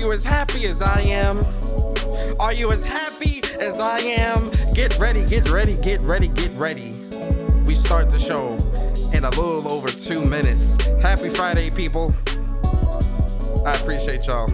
you as happy as I am? Are you as happy as I am? Get ready, get ready, get ready, get ready. We start the show in a little over 2 minutes. Happy Friday, people. I appreciate y'all.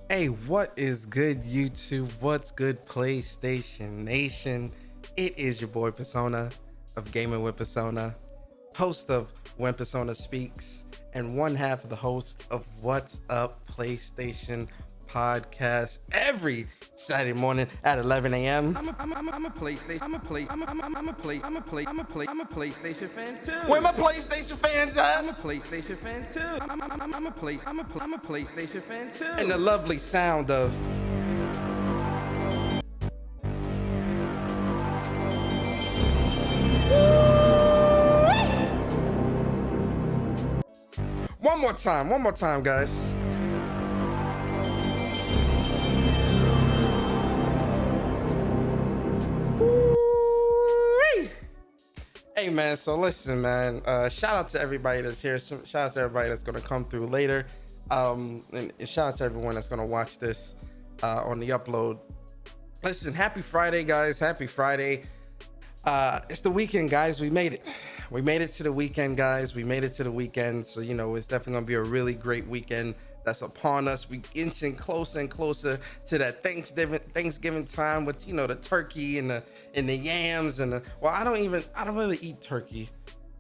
Hey, what is good, YouTube? What's good, PlayStation Nation? It is your boy Persona of Gaming with Persona, host of When Persona Speaks, and one half of the host of What's Up PlayStation podcast every Saturday morning at 11 a.m. I'm a PlayStation fan too. Where my PlayStation fans at? I'm a PlayStation fan too. I'm a PlayStation fan too. And the lovely sound of one more time, guys. Hey man, so listen man, shout out to everybody that's here, shout out to everybody that's gonna come through later, and shout out to everyone that's gonna watch this on the upload. Listen, happy Friday guys, happy Friday. It's the weekend guys, we made it to the weekend guys, so you know it's definitely gonna be a really great weekend that's upon us. We inching closer and closer to that Thanksgiving time with, you know, the turkey and the yams and well, I don't really eat turkey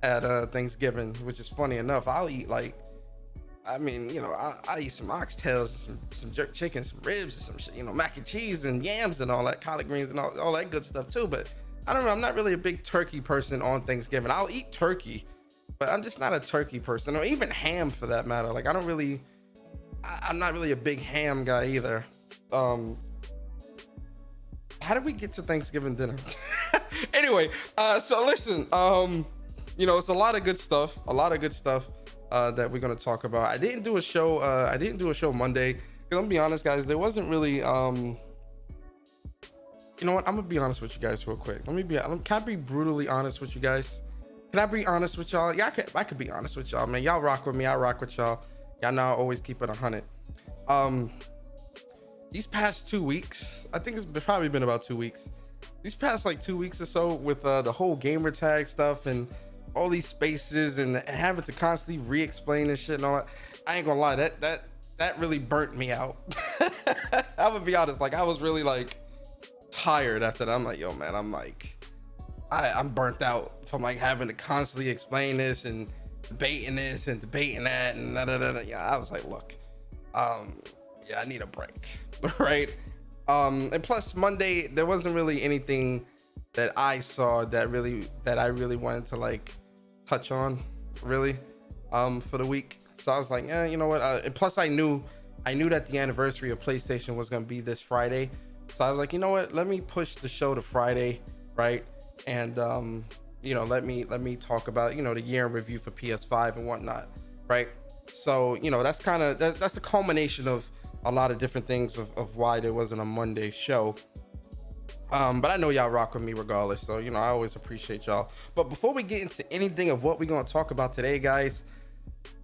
at Thanksgiving, which is funny enough. I'll eat I eat some oxtails, some jerk chicken, some ribs, and some mac and cheese and yams and all that, collard greens and all that good stuff too. But I'm not really a big turkey person on Thanksgiving. I'll eat turkey, but I'm just not a turkey person, or even ham for that matter. Like I'm not really a big ham guy either. How did we get to Thanksgiving dinner? Anyway, so listen, it's a lot of good stuff that we're gonna talk about. I didn't do a show Monday, because I'm gonna be honest guys, there wasn't really you know what, I'm gonna be honest with you guys real quick. Can I be brutally honest with you guys? Can I be honest with y'all? Yeah, I could be honest with y'all, man. Y'all rock with me. I rock with y'all. Y'all know I always keep it 100. These past 2 weeks, I think it's probably been about 2 weeks. These past like 2 weeks or so with the whole gamer tag stuff and all these spaces and having to constantly re-explain this shit and all that. I ain't gonna lie, that really burnt me out. I'm gonna be honest, like I was really like tired after that. I'm like, yo, man, I'm burnt out from like having to constantly explain this and debating this and debating that and da. Yeah, I was like, look, yeah, I need a break, right? And plus Monday, there wasn't really anything that I saw that I really wanted to like touch on, really, for the week. So I was like, yeah, you know what? And plus I knew that the anniversary of PlayStation was gonna be this Friday. So I was like, you know what? Let me push the show to Friday, right? And you know, let me talk about, you know, the year in review for PS5 and whatnot, right? So, you know, that's a culmination of a lot of different things of why there wasn't a Monday show. But I know y'all rock with me regardless, so you know I always appreciate y'all. But before we get into anything of what we're gonna talk about today, guys,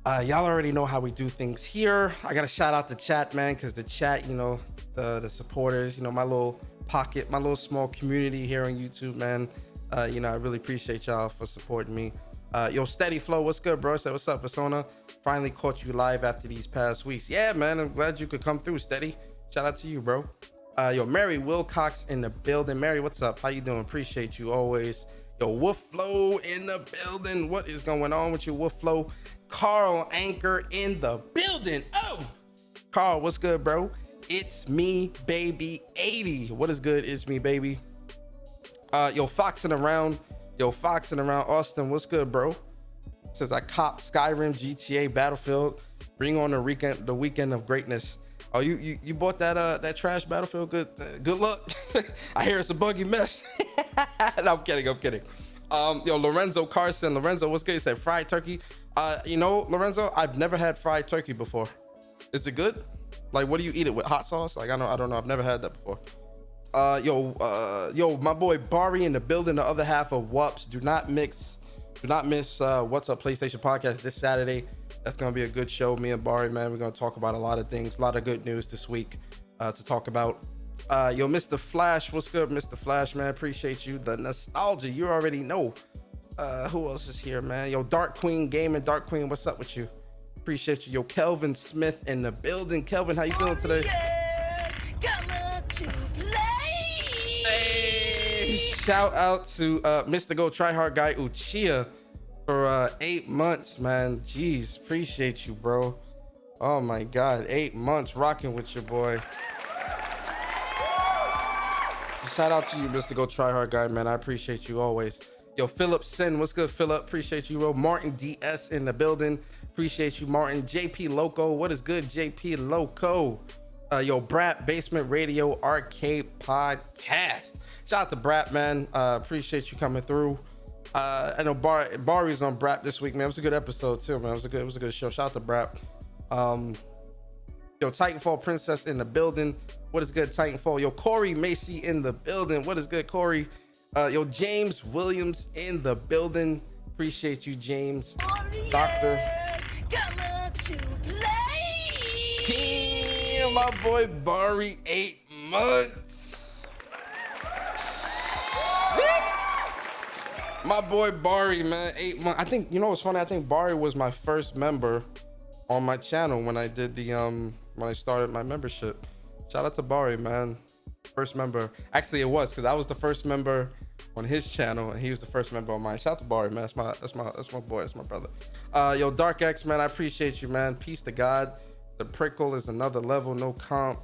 y'all already know how we do things here. I gotta shout out the chat, man, because the chat, you know, the supporters, you know, my little pocket, my little small community here on YouTube, man. You know, I really appreciate y'all for supporting me. Yo, Steady Flow, what's good, bro? Say what's up, Persona. Finally caught you live after these past weeks. Yeah, man, I'm glad you could come through, Steady. Shout out to you, bro. Yo, Mary Wilcox in the building. Mary, what's up? How you doing? Appreciate you always. Yo, Wolf Flow in the building. What is going on with you, Wolf Flow? Carl Anchor in the building. Oh, Carl, what's good, bro? It's me, baby 80. What is good? It's me, baby. Yo, Foxing around. Austin, what's good, bro? Says I cop Skyrim, GTA, Battlefield. Bring on the weekend of greatness. Oh, you bought that trash Battlefield? Good luck. I hear it's a buggy mess. No, I'm kidding. Yo, Lorenzo Carson. Lorenzo, what's good? He said fried turkey. You know, Lorenzo, I've never had fried turkey before. Is it good? Like, what do you eat it with? Hot sauce? Like, I don't know. I've never had that before. Yo, my boy Bari in the building, the other half of WUPS. Do not miss What's Up PlayStation podcast this Saturday. That's gonna be a good show. Me and Bari, man, we're gonna talk about a lot of things, a lot of good news this week to talk about. Yo, Mr. Flash, what's good, Mr. Flash, man? Appreciate you. The nostalgia, you already know. Who else is here, man? Yo, Dark Queen Gaming, Dark Queen, what's up with you? Appreciate you. Yo, Kelvin Smith in the building. Kelvin, how you feeling today? Hey, shout out to Mr. Go Tryhard Guy Uchiha for 8 months, man. Jeez, appreciate you, bro. Oh my God, 8 months rocking with your boy. Shout out to you, Mr. Go Tryhard Guy, man. I appreciate you always. Yo, Philip Sin, what's good, Philip? Appreciate you, bro. Martin DS in the building. Appreciate you, Martin. JP Loco, what is good, JP Loco? Yo, Brat Basement Radio Arcade Podcast. Shout out to Brat, man. Appreciate you coming through. I know Bari's on Brat this week, man. It was a good episode too, man. It was a good show. Shout out to Brat. Yo, Titanfall Princess in the building. What is good, Titanfall? Yo, Corey Macy in the building. What is good, Corey? Yo, James Williams in the building. Appreciate you, James. Doctor. Damn, my boy Bari, 8 months. Shit. My boy Bari, man, 8 months. I think, you know what's funny? I think Bari was my first member on my channel when I did the when I started my membership. Shout out to Bari, man. First member. Actually, it was because I was the first member on his channel and he was the first member on mine. Shout out to Bari, man. That's my boy. That's my brother. Yo, Dark X, man. I appreciate you, man. Peace to God. The prickle is another level. No comp.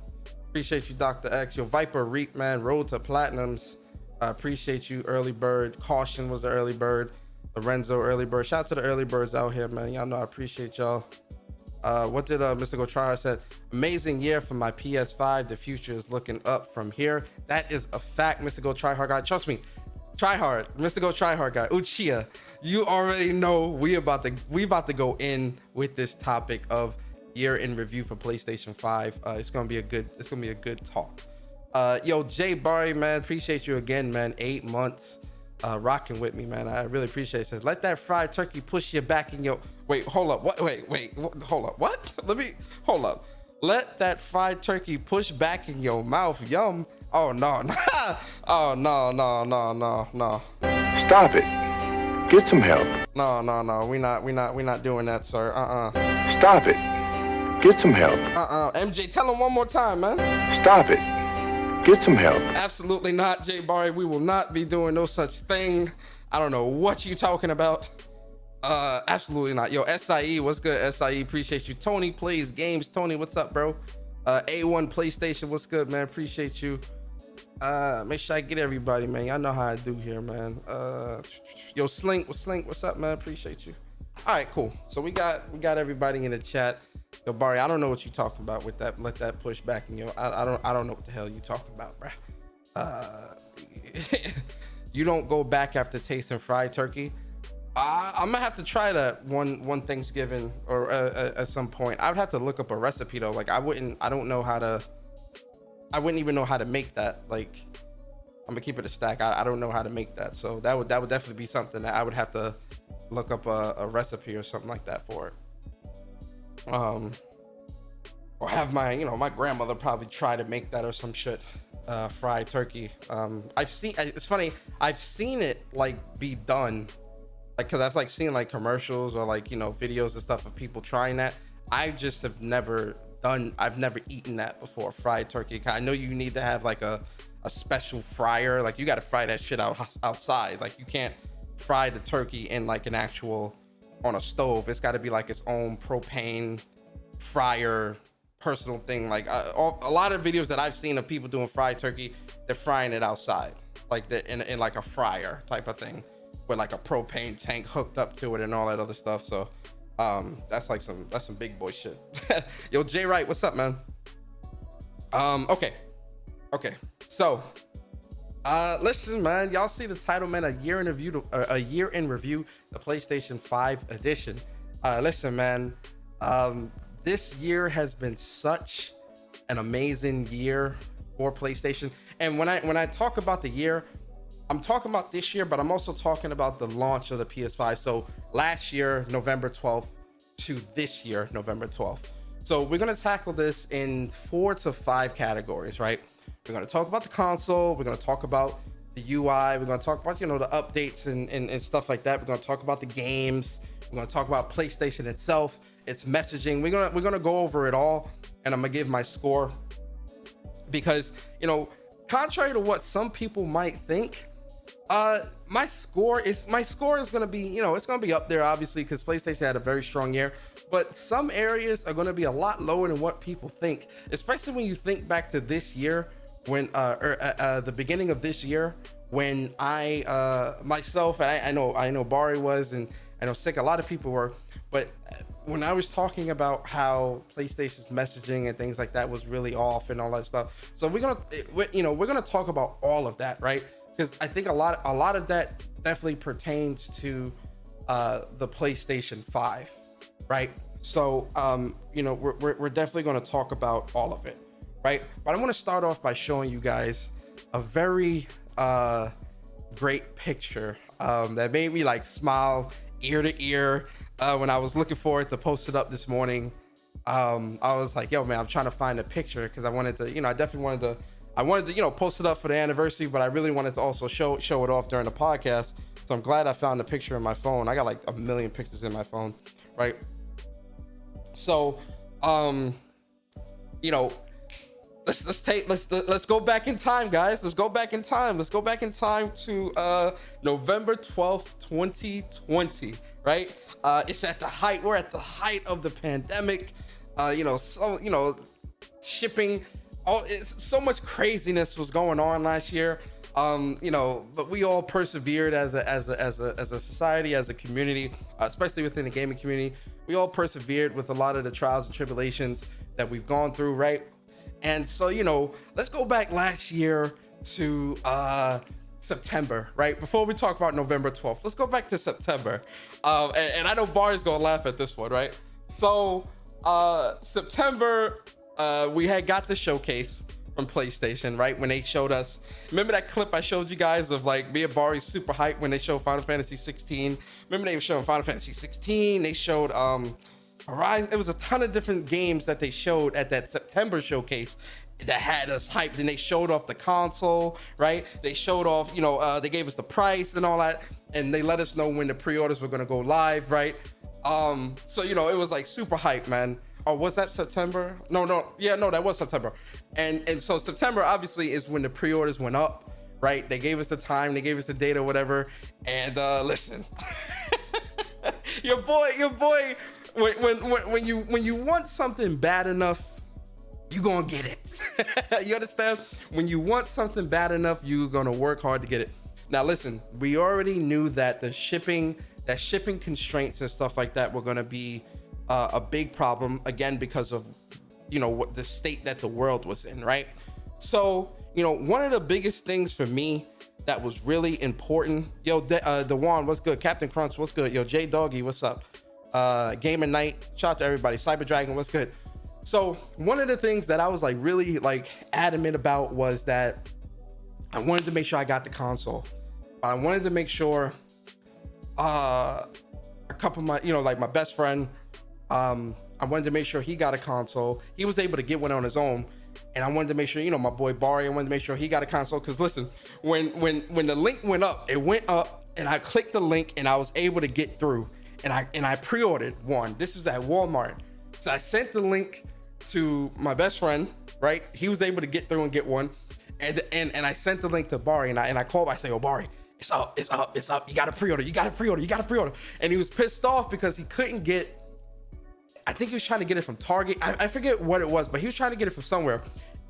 Appreciate you, Dr. X. Yo, Viper Reap, man. Road to Platinums. I appreciate you, Early Bird. Caution was the early bird. Lorenzo, early bird. Shout out to the early birds out here, man. Y'all know I appreciate y'all. What did Mr. Go Tryhard said? Amazing year for my PS5. The future is looking up from here. That is a fact, Mr. Go Tryhard guy. Trust me, Tryhard, Mr. Go Tryhard guy, Uchiha. You already know we about to go in with this topic of year in review for PlayStation 5. It's gonna be a good talk. Yo, Jay Barry, man, appreciate you again, man. 8 months. rocking with me, man. I really appreciate it. Says, let that fried turkey push you back in your. Wait, hold up. What? Wait, hold up. What? Hold up. Let that fried turkey push back in your mouth. Yum. Oh no, oh no. Stop it. Get some help. No. We're not doing that, sir. Stop it. Get some help. MJ, tell him one more time, man. Stop it. Get some help. Absolutely not, J Barry. We will not be doing no such thing. I don't know what you talking about. Absolutely not. Yo, SIE, what's good? SIE, appreciate you. Tony plays games. Tony, what's up, bro? A1 PlayStation, what's good, man? Appreciate you. Make sure I get everybody, man. Y'all know how I do here, man. Yo, Slink, what's up, man? Appreciate you. All right, cool. So we got everybody in the chat. Yo, Barry, I don't know what you talking about with that. Let that push back in your. I don't know what the hell you talking about, bruh. You don't go back after tasting fried turkey. I'm gonna have to try that one Thanksgiving or at some point. I would have to look up a recipe though. Like I wouldn't even know how to make that. Like I'm gonna keep it a stack. I don't know how to make that. So that would definitely be something that I would have to look up a recipe or something like that for it. Or have my grandmother probably try to make that or some shit. Fried turkey. It's funny. I've seen it like be done. Like, cause I've like seen like commercials or like, videos and stuff of people trying that. I've never eaten that before, fried turkey. I know you need to have like a special fryer. Like you got to fry that shit outside. Like you can't fry the turkey in like an actual, on a stove. It's got to be like its own propane fryer personal thing. Like a lot of videos that I've seen of people doing fried turkey, they're frying it outside. Like they're in like a fryer type of thing. With like a propane tank hooked up to it and all that other stuff. So that's some big boy shit. Yo, Jay Wright, what's up, man? Okay. So listen, man, y'all see the title, man, a year in review, the PlayStation 5 edition. Listen, man, this year has been such an amazing year for PlayStation. And when I talk about the year, I'm talking about this year, but I'm also talking about the launch of the PS5. So last year, November 12th to this year, November 12th. So we're going to tackle this in 4 to 5 categories, right? We're going to talk about the console. We're going to talk about the UI. We're going to talk about, the updates and stuff like that. We're going to talk about the games. We're going to talk about PlayStation itself, its messaging. We're going to go over it all, and I'm going to give my score because, contrary to what some people might think, my score is going to be, it's going to be up there, obviously, because PlayStation had a very strong year, but some areas are going to be a lot lower than what people think, especially when you think back to this year when, the beginning of this year when I, myself, and I know Barry was, and I know Sick, a lot of people were, but when I was talking about how PlayStation's messaging and things like that was really off and all that stuff. So we're going to talk about all of that, right? Because I think a lot of that definitely pertains to the PlayStation 5, right? So we're definitely going to talk about all of it, right? But I want to start off by showing you guys a very great picture that made me like smile ear to ear when I was looking for it to post it up this morning. I was like, yo, man, I'm trying to find a picture because I wanted to, I definitely wanted to. I wanted to, post it up for the anniversary, but I really wanted to also show it off during the podcast. So I'm glad I found the picture in my phone. I got like a million pictures in my phone, right? So, let's go back in time, guys. Let's go back in time to November 12th, 2020, right? It's we're at the height of the pandemic. Shipping. It's so much craziness was going on last year, but we all persevered as a society, as a community, especially within the gaming community. We all persevered with a lot of the trials and tribulations that we've gone through, right? And so, let's go back last year to September, right? Before we talk about November 12th, let's go back to September. And I know Barry's gonna laugh at this one, right? So September, we had got the showcase, from PlayStation, right? When they showed us, remember that clip I showed you guys of like me and Barry super hyped when they showed Final Fantasy 16? Remember they were showing Final Fantasy 16, they showed Horizon. It was a ton of different games that they showed at that September showcase that had us hyped, and they showed off the console, right? They showed off, you know, they gave us the price and all that, and they let us know when the pre-orders were gonna go live, right? So, you know, it was like super hype, man. Oh, was that September? No, yeah, no, that was September. And so September obviously is when the pre-orders went up, right? They gave us the time, they gave us the data, whatever. And listen, your boy, when you want something bad enough, you gonna get it. You understand? When you want something bad enough, you're gonna work hard to get it. Now listen, we already knew that the shipping constraints and stuff like that were gonna be a big problem, again, because of, you know, what the state that the world was in, right? So, you know, one of the biggest things for me that was really important, yo, Dewan, what's good? Captain Crunch, what's good? Yo, J Doggy, what's up? Game and Night, shout out to everybody. Cyber Dragon, what's good? So one of the things that I was like really like adamant about was that I wanted to make sure I got the console. I wanted to make sure a couple of my, you know, like my best friend, I wanted to make sure he got a console. He was able to get one on his own, and I wanted to make sure, you know, my boy Barry, I wanted to make sure he got a console. Because listen, when the link went up, it went up, and I clicked the link, and I was able to get through, and I pre-ordered one. This is at Walmart, so I sent the link to my best friend, right? He was able to get through and get one, and I sent the link to Barry, and I called. I say, "Oh, Barry, it's up. You got to pre-order. And he was pissed off because he couldn't get. I think he was trying to get it from Target. I forget what it was, but he was trying to get it from somewhere.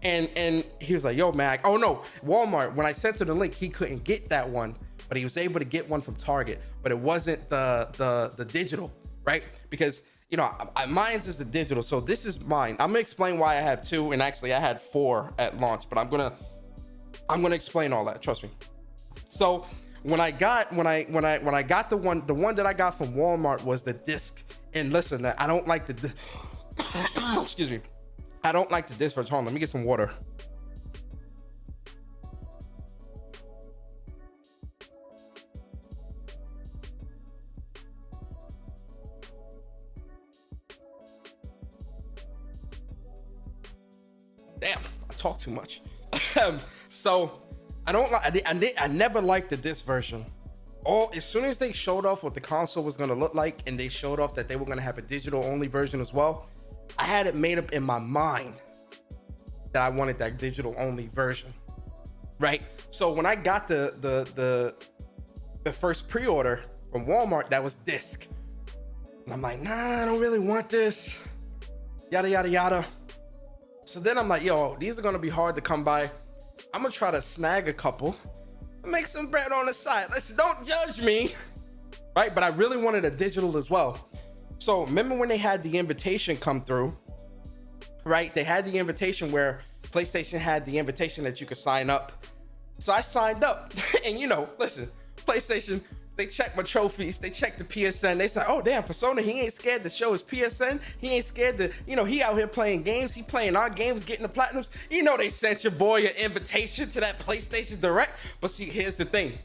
And he was like, yo, Mag. Oh no, Walmart. When I sent him the link, he couldn't get that one, but he was able to get one from Target. But it wasn't the digital, right? Because, you know, mine's is the digital. So this is mine. I'm gonna explain why I have two, and actually I had four at launch, but I'm gonna explain all that. Trust me. So when I got the one that I got from Walmart was the disc. And listen, I don't like the excuse me. I don't like the disc version. Hold on, let me get some water. Damn, I talk too much. So I don't like. I never liked the disc version. As soon as they showed off what the console was going to look like, and they showed off that they were going to have a digital only version as well, I had it made up in my mind that I wanted that digital only version, right? So when I got the first pre-order from Walmart, that was disc, and I'm like, nah, I don't really want this, yada yada yada. So then I'm like, yo, these are going to be hard to come by. I'm gonna try to snag a couple, make some bread on the side. Listen, don't judge me, right? But I really wanted a digital as well. So remember when they had the invitation come through, right? They had the invitation where PlayStation had the invitation that you could sign up. So I signed up, and you know, listen, PlayStation, they checked my trophies, they checked the PSN. They said, oh damn, Persona, he ain't scared to show his PSN. He ain't scared to, you know, he out here playing games. He playing our games, getting the platinums. You know, they sent your boy an invitation to that PlayStation Direct. But see, here's the thing.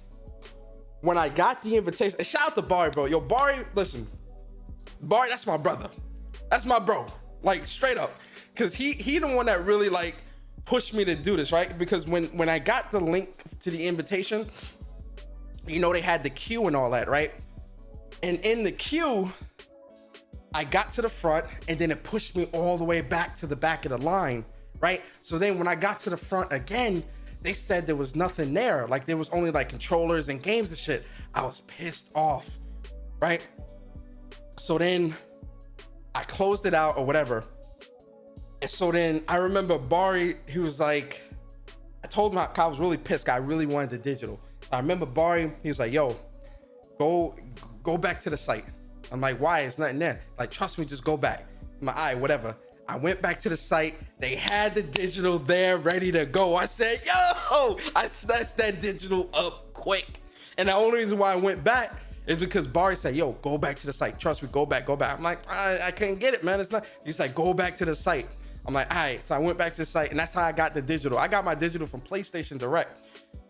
When I got the invitation, and shout out to Barry, bro. Yo, Barry, listen, Barry, that's my brother. That's my bro, like straight up. Cause he the one that really like pushed me to do this, right? Because when I got the link to the invitation, you know, they had the queue and all that, right? And in the queue, I got to the front, and then it pushed me all the way back to the back of the line, right? So then when I got to the front again, they said there was nothing there. Like there was only like controllers and games and shit. I was pissed off, right? So then I closed it out or whatever. And so then I remember Barry, he was like, I told him I was really pissed. I really wanted the digital. I remember Barry, he was like, yo, go back to the site. I'm like, why? It's nothing there. Like, trust me, just go back. I'm like, all right, whatever. I went back to the site. They had the digital there ready to go. I said, yo, I snatched that digital up quick. And the only reason why I went back is because Barry said, yo, go back to the site. Trust me, go back. I'm like, I can't get it, man. It's not. He's like, go back to the site. I'm like, all right. So I went back to the site, and that's how I got the digital. I got my digital from PlayStation Direct.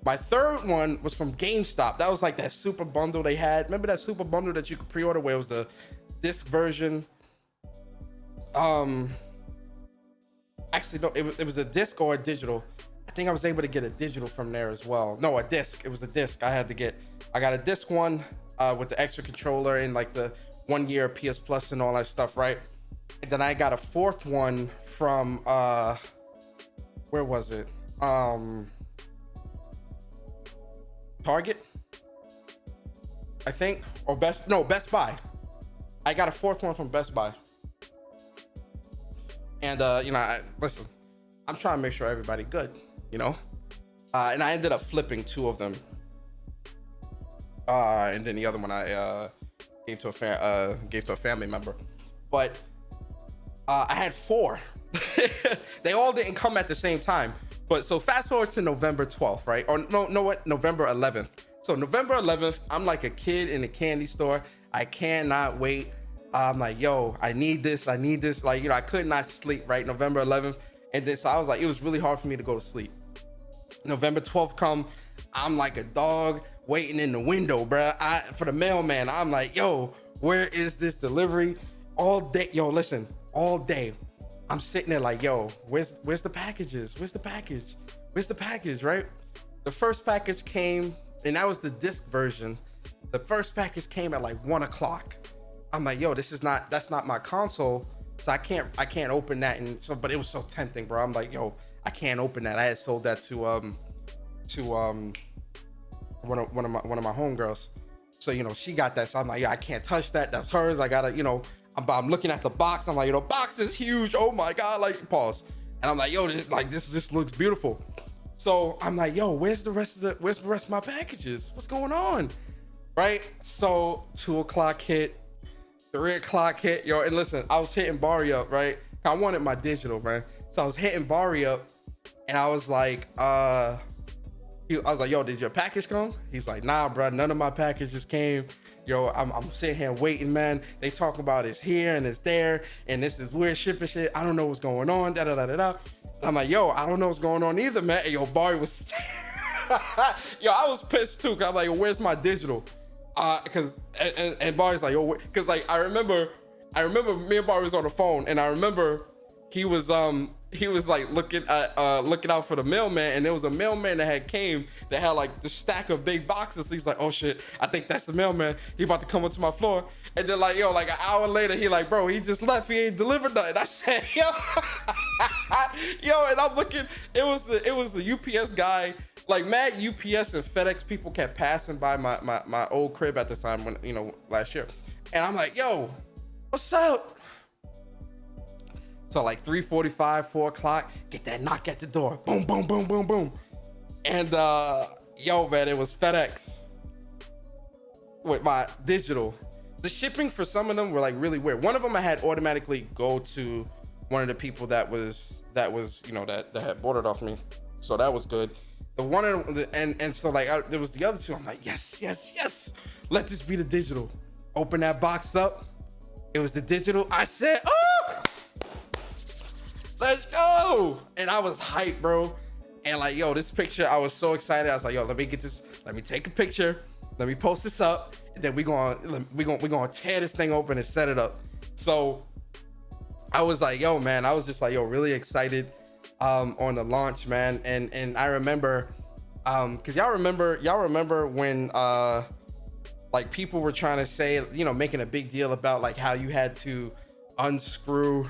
My third one was from GameStop. That was like that super bundle they had. Remember that super bundle that you could pre-order where it was the disc version? Actually, no, it was a disc or a digital. I think I was able to get a digital from there as well. No, a disc. It was a disc. I got a disc one with the extra controller and like the 1 year PS Plus and all that stuff, right? And then I got a fourth one from where was it? Target, I think, or Best Buy. I got a fourth one from Best Buy. And listen, I'm trying to make sure everybody good, and I ended up flipping two of them. And then the other one I gave to a family member. But I had four. They all didn't come at the same time. But so fast forward to November 12th, right? Or November 11th. So November 11th, I'm like a kid in a candy store. I cannot wait. I'm like, yo, I need this. Like, I could not sleep, right? November 11th. And then so I was like, it was really hard for me to go to sleep. November 12th come, I'm like a dog waiting in the window, bruh. For the mailman, I'm like, yo, where is this delivery? All day, yo, listen, all day. I'm sitting there like, yo, where's the packages? Where's the package, right? The first package came, and that was the disc version. The first package came at like 1 o'clock. I'm like, yo, that's not my console, so I can't open that. And so, but it was so tempting, bro. I'm like, yo, I can't open that. I had sold that to one of my homegirls. So, she got that. So I'm like, yeah, I can't touch that. That's hers. I gotta, I'm looking at the box. I'm like, box is huge. Oh my God, like pause. And I'm like, yo, this just looks beautiful. So I'm like, yo, where's the rest of my packages? What's going on? Right? So 2 o'clock hit, 3 o'clock hit, yo. And listen, I was hitting Barry up, right? I wanted my digital, man. So I was hitting Barry up, and I was like, I was like, yo, did your package come? He's like, nah, bro, none of my packages came. Yo, I'm sitting here waiting, man. They talk about it's here and it's there, and this is weird shipping shit. I don't know what's going on. Da da da da da. I'm like, yo, I don't know what's going on either, man. And yo, Barry was, yo, I was pissed too. Cause I'm like, yo, where's my digital? Cause and Barry's like, yo, cause like I remember me and Barry was on the phone, and I remember he was like looking out for the mailman, and there was a mailman that had like the stack of big boxes. So he's like, oh shit, I think that's the mailman. He about to come onto my floor. And then like, yo, like an hour later, he like, bro, he just left. He ain't delivered nothing. I said, yo, and I'm looking, it was the UPS guy. Like mad UPS and FedEx people kept passing by my old crib at the time when, last year. And I'm like, yo, what's up? So like 3:45, 4 o'clock, get that knock at the door. Boom, boom, boom, boom, boom. And yo, man, it was FedEx with my digital. The shipping for some of them were like really weird. One of them I had automatically go to one of the people that had bought it off me. So that was good. The one and so like there was the other two. I'm like, yes. Let this be the digital. Open that box up. It was the digital. I said, oh, let's go. And I was hyped, bro. And like, yo, this picture, I was so excited. I was like, yo, let me take a picture. Let me post this up. And then we're gonna tear this thing open and set it up. So I was like, yo, man, I was just like, yo, really excited on the launch, man. And I remember, cause y'all remember when like people were trying to say, making a big deal about like how you had to unscrew.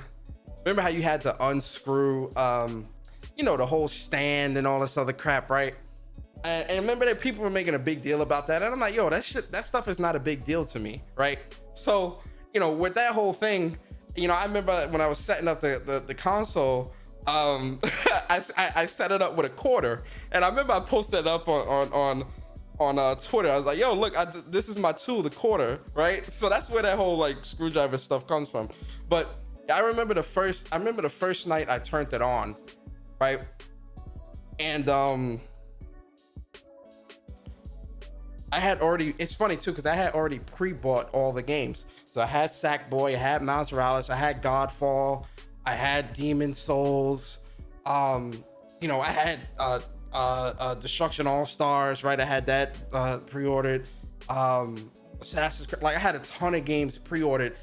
Remember how you had to unscrew, the whole stand and all this other crap, right? And remember that people were making a big deal about that. And I'm like, yo, that stuff is not a big deal to me, right? So, with that whole thing, I remember when I was setting up the console, I set it up with a quarter. And I remember I posted it up on Twitter. I was like, yo, look, this is my tool, the quarter, right? So that's where that whole like screwdriver stuff comes from. But I remember the first night I turned it on, right? And it's funny too, because I had already pre-bought all the games. So I had Sackboy, I had Miles Morales, I had Godfall, I had Demon Souls. You know, I had Destruction All Stars, right? I had that pre-ordered. Assassin's Creed, like I had a ton of games pre-ordered,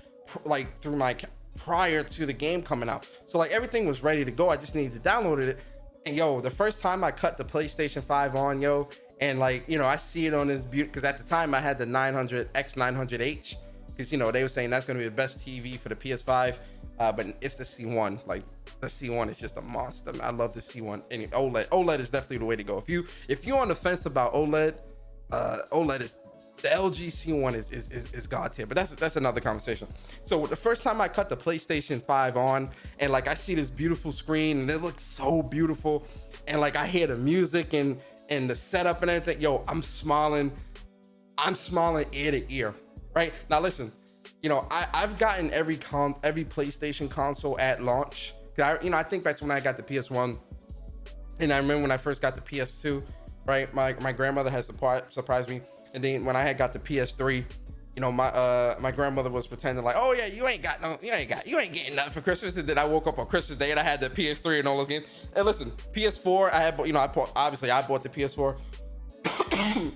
like through my prior to the game coming out. So like everything was ready to go. I just needed to download it. And yo, the first time I cut the PlayStation 5 on, yo, and like, you know, I see it on this beauty, because at the time I had the 900 X900H, because you know they were saying that's going to be the best TV for the PS5, but it's the C1. Like the C1 is just a monster. I love the C1. And OLED is definitely the way to go. If you're on the fence about OLED, OLED is the LG C1 is god tier, but that's another conversation. So the first time I cut the PlayStation 5 on, and like I see this beautiful screen, and it looks so beautiful, and like I hear the music and the setup and everything, yo, I'm smiling ear to ear. Right now, listen, you know, I've gotten every PlayStation console at launch. I think back to when I got the PS1, and I remember when I first got the PS2. Right, my grandmother had surprised me, and then when I had got the PS3, you know, my grandmother was pretending like, oh yeah, you ain't getting nothing for Christmas. And then I woke up on Christmas Day and I had the PS3 and all those games. And listen, PS4, I bought the PS4.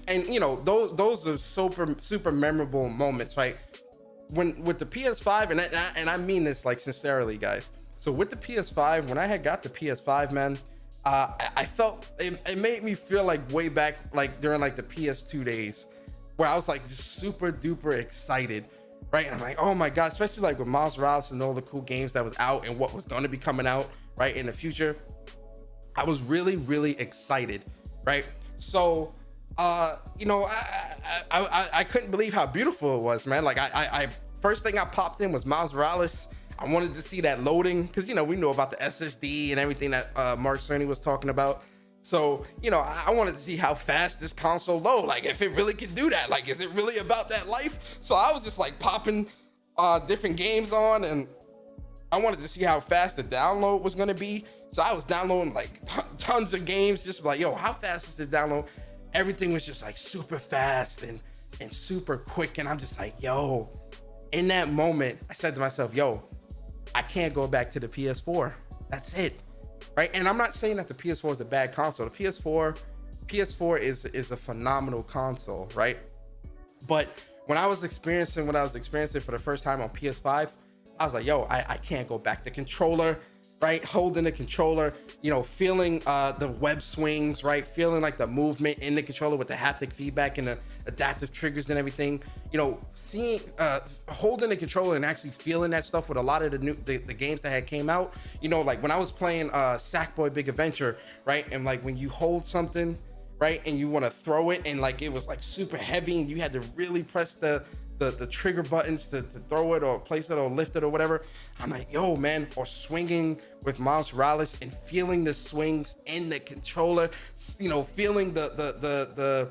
And you know, those are super memorable moments, right? With the PS5, and I mean this like sincerely, guys. So with the PS5, when I had got the PS5, man, I felt it made me feel like way back, like during like the PS2 days, where I was like just super duper excited, right? And I'm like, oh my god, especially like with Miles Morales and all the cool games that was out and what was going to be coming out, right, in the future. I was really excited, right? So you know, I couldn't believe how beautiful it was, man. Like I first thing I popped in was Miles Morales. I wanted to see that loading, because you know we know about the SSD and everything that Mark Cerny was talking about. So you know, I wanted to see how fast this console load, like if it really could do that, like is it really about that life? So I was just like popping different games on, and I wanted to see how fast the download was gonna be. So I was downloading like tons of games, just like, yo, how fast is this download? Everything was just like super fast and super quick, and I'm just like, yo. In that moment, I said to myself, yo, I can't go back to the PS4. That's it, right? And I'm not saying that the PS4 is a bad console. The PS4 is a phenomenal console, right? But when I was experiencing for the first time on PS5, I was like, yo, I can't go back. The controller, right? Holding the controller, you know, feeling the web swings, right? Feeling like the movement in the controller with the haptic feedback and the adaptive triggers and everything. You know, seeing, holding the controller and actually feeling that stuff with a lot of the games that had came out. You know, like when I was playing Sackboy Big Adventure, right? And like when you hold something, right, and you want to throw it, and like it was like super heavy, and you had to really press the trigger buttons to throw it or place it or lift it or whatever. I'm like, yo, man. Or swinging with Miles Morales and feeling the swings in the controller, you know, feeling the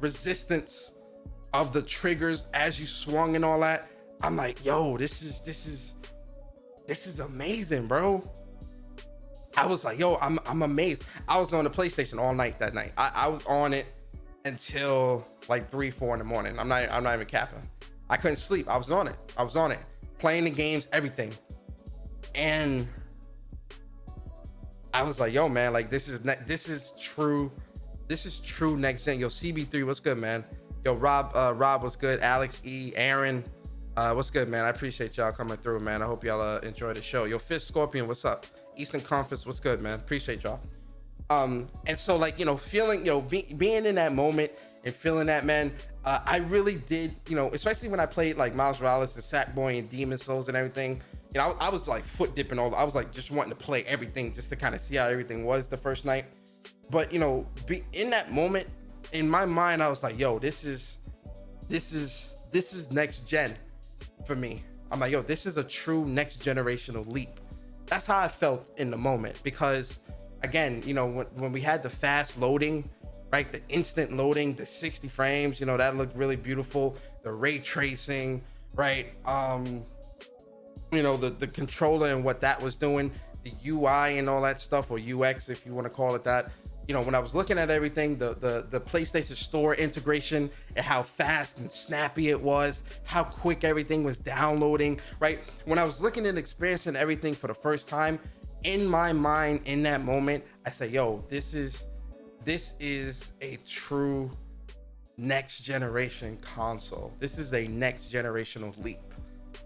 resistance of the triggers as you swung and all that. I'm like, yo, this is amazing, bro. I was like, yo, I'm amazed. I was on the PlayStation all night that night. I was on it until like 3-4 in the morning. I'm not even capping. I couldn't sleep. I was on it playing the games, everything. And I was like, yo, man, like this is true next gen. Yo, CB3, what's good, man? Yo, Rob, what's good? Alex E, Aaron, what's good, man? I appreciate y'all coming through, man. I hope y'all enjoy the show. Yo, Fist Scorpion, what's up? Eastern Conference, what's good, man? Appreciate y'all. And so, like, you know, feeling, you know, being in that moment and feeling that, man, I really did, you know, especially when I played like Miles Morales and Sackboy and Demon Souls and everything. You know, I was like foot dipping all. I was like just wanting to play everything just to kind of see how everything was the first night. But you know, in that moment, in my mind, I was like, yo, this is next gen for me. I'm like, yo, this is a true next generational leap. That's how I felt in the moment, because again, you know, when we had the fast loading, right, the instant loading, the 60 frames, you know, that looked really beautiful. The ray tracing, right, you know, the controller and what that was doing, the UI and all that stuff, or UX if you want to call it that, when I was looking at everything, the PlayStation Store integration and how fast and snappy it was, how quick everything was downloading, right? When I was looking at experiencing everything for the first time, in my mind, in that moment, I said, yo, this is a true next generation console. This is a next generational leap,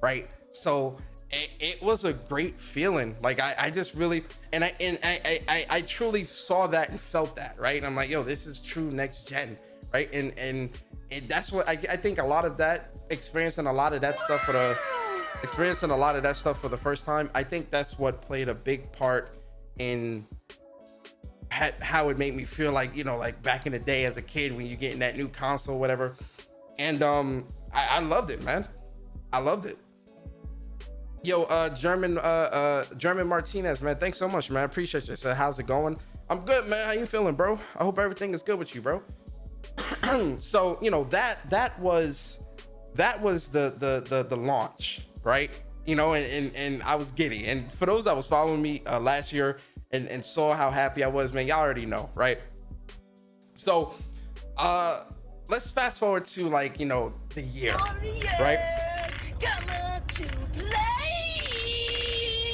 right? So it was a great feeling. Like I just really, and I truly saw that and felt that, right? And I'm like, yo, this is true next gen, right? And that's what I think, a lot of that, experiencing a lot of that stuff for the first time, I think that's what played a big part in how it made me feel, like, like back in the day as a kid when you're getting that new console, whatever. And I loved it, man. I loved it. Yo, German Martinez, man, thanks so much, man. I appreciate you. So how's it going? I'm good, man. How you feeling, bro? I hope everything is good with you, bro. So that was the launch, right? And I was giddy. And for those that was following me last year and saw how happy I was, man, y'all already know, right? So let's fast forward to, like, the year, right?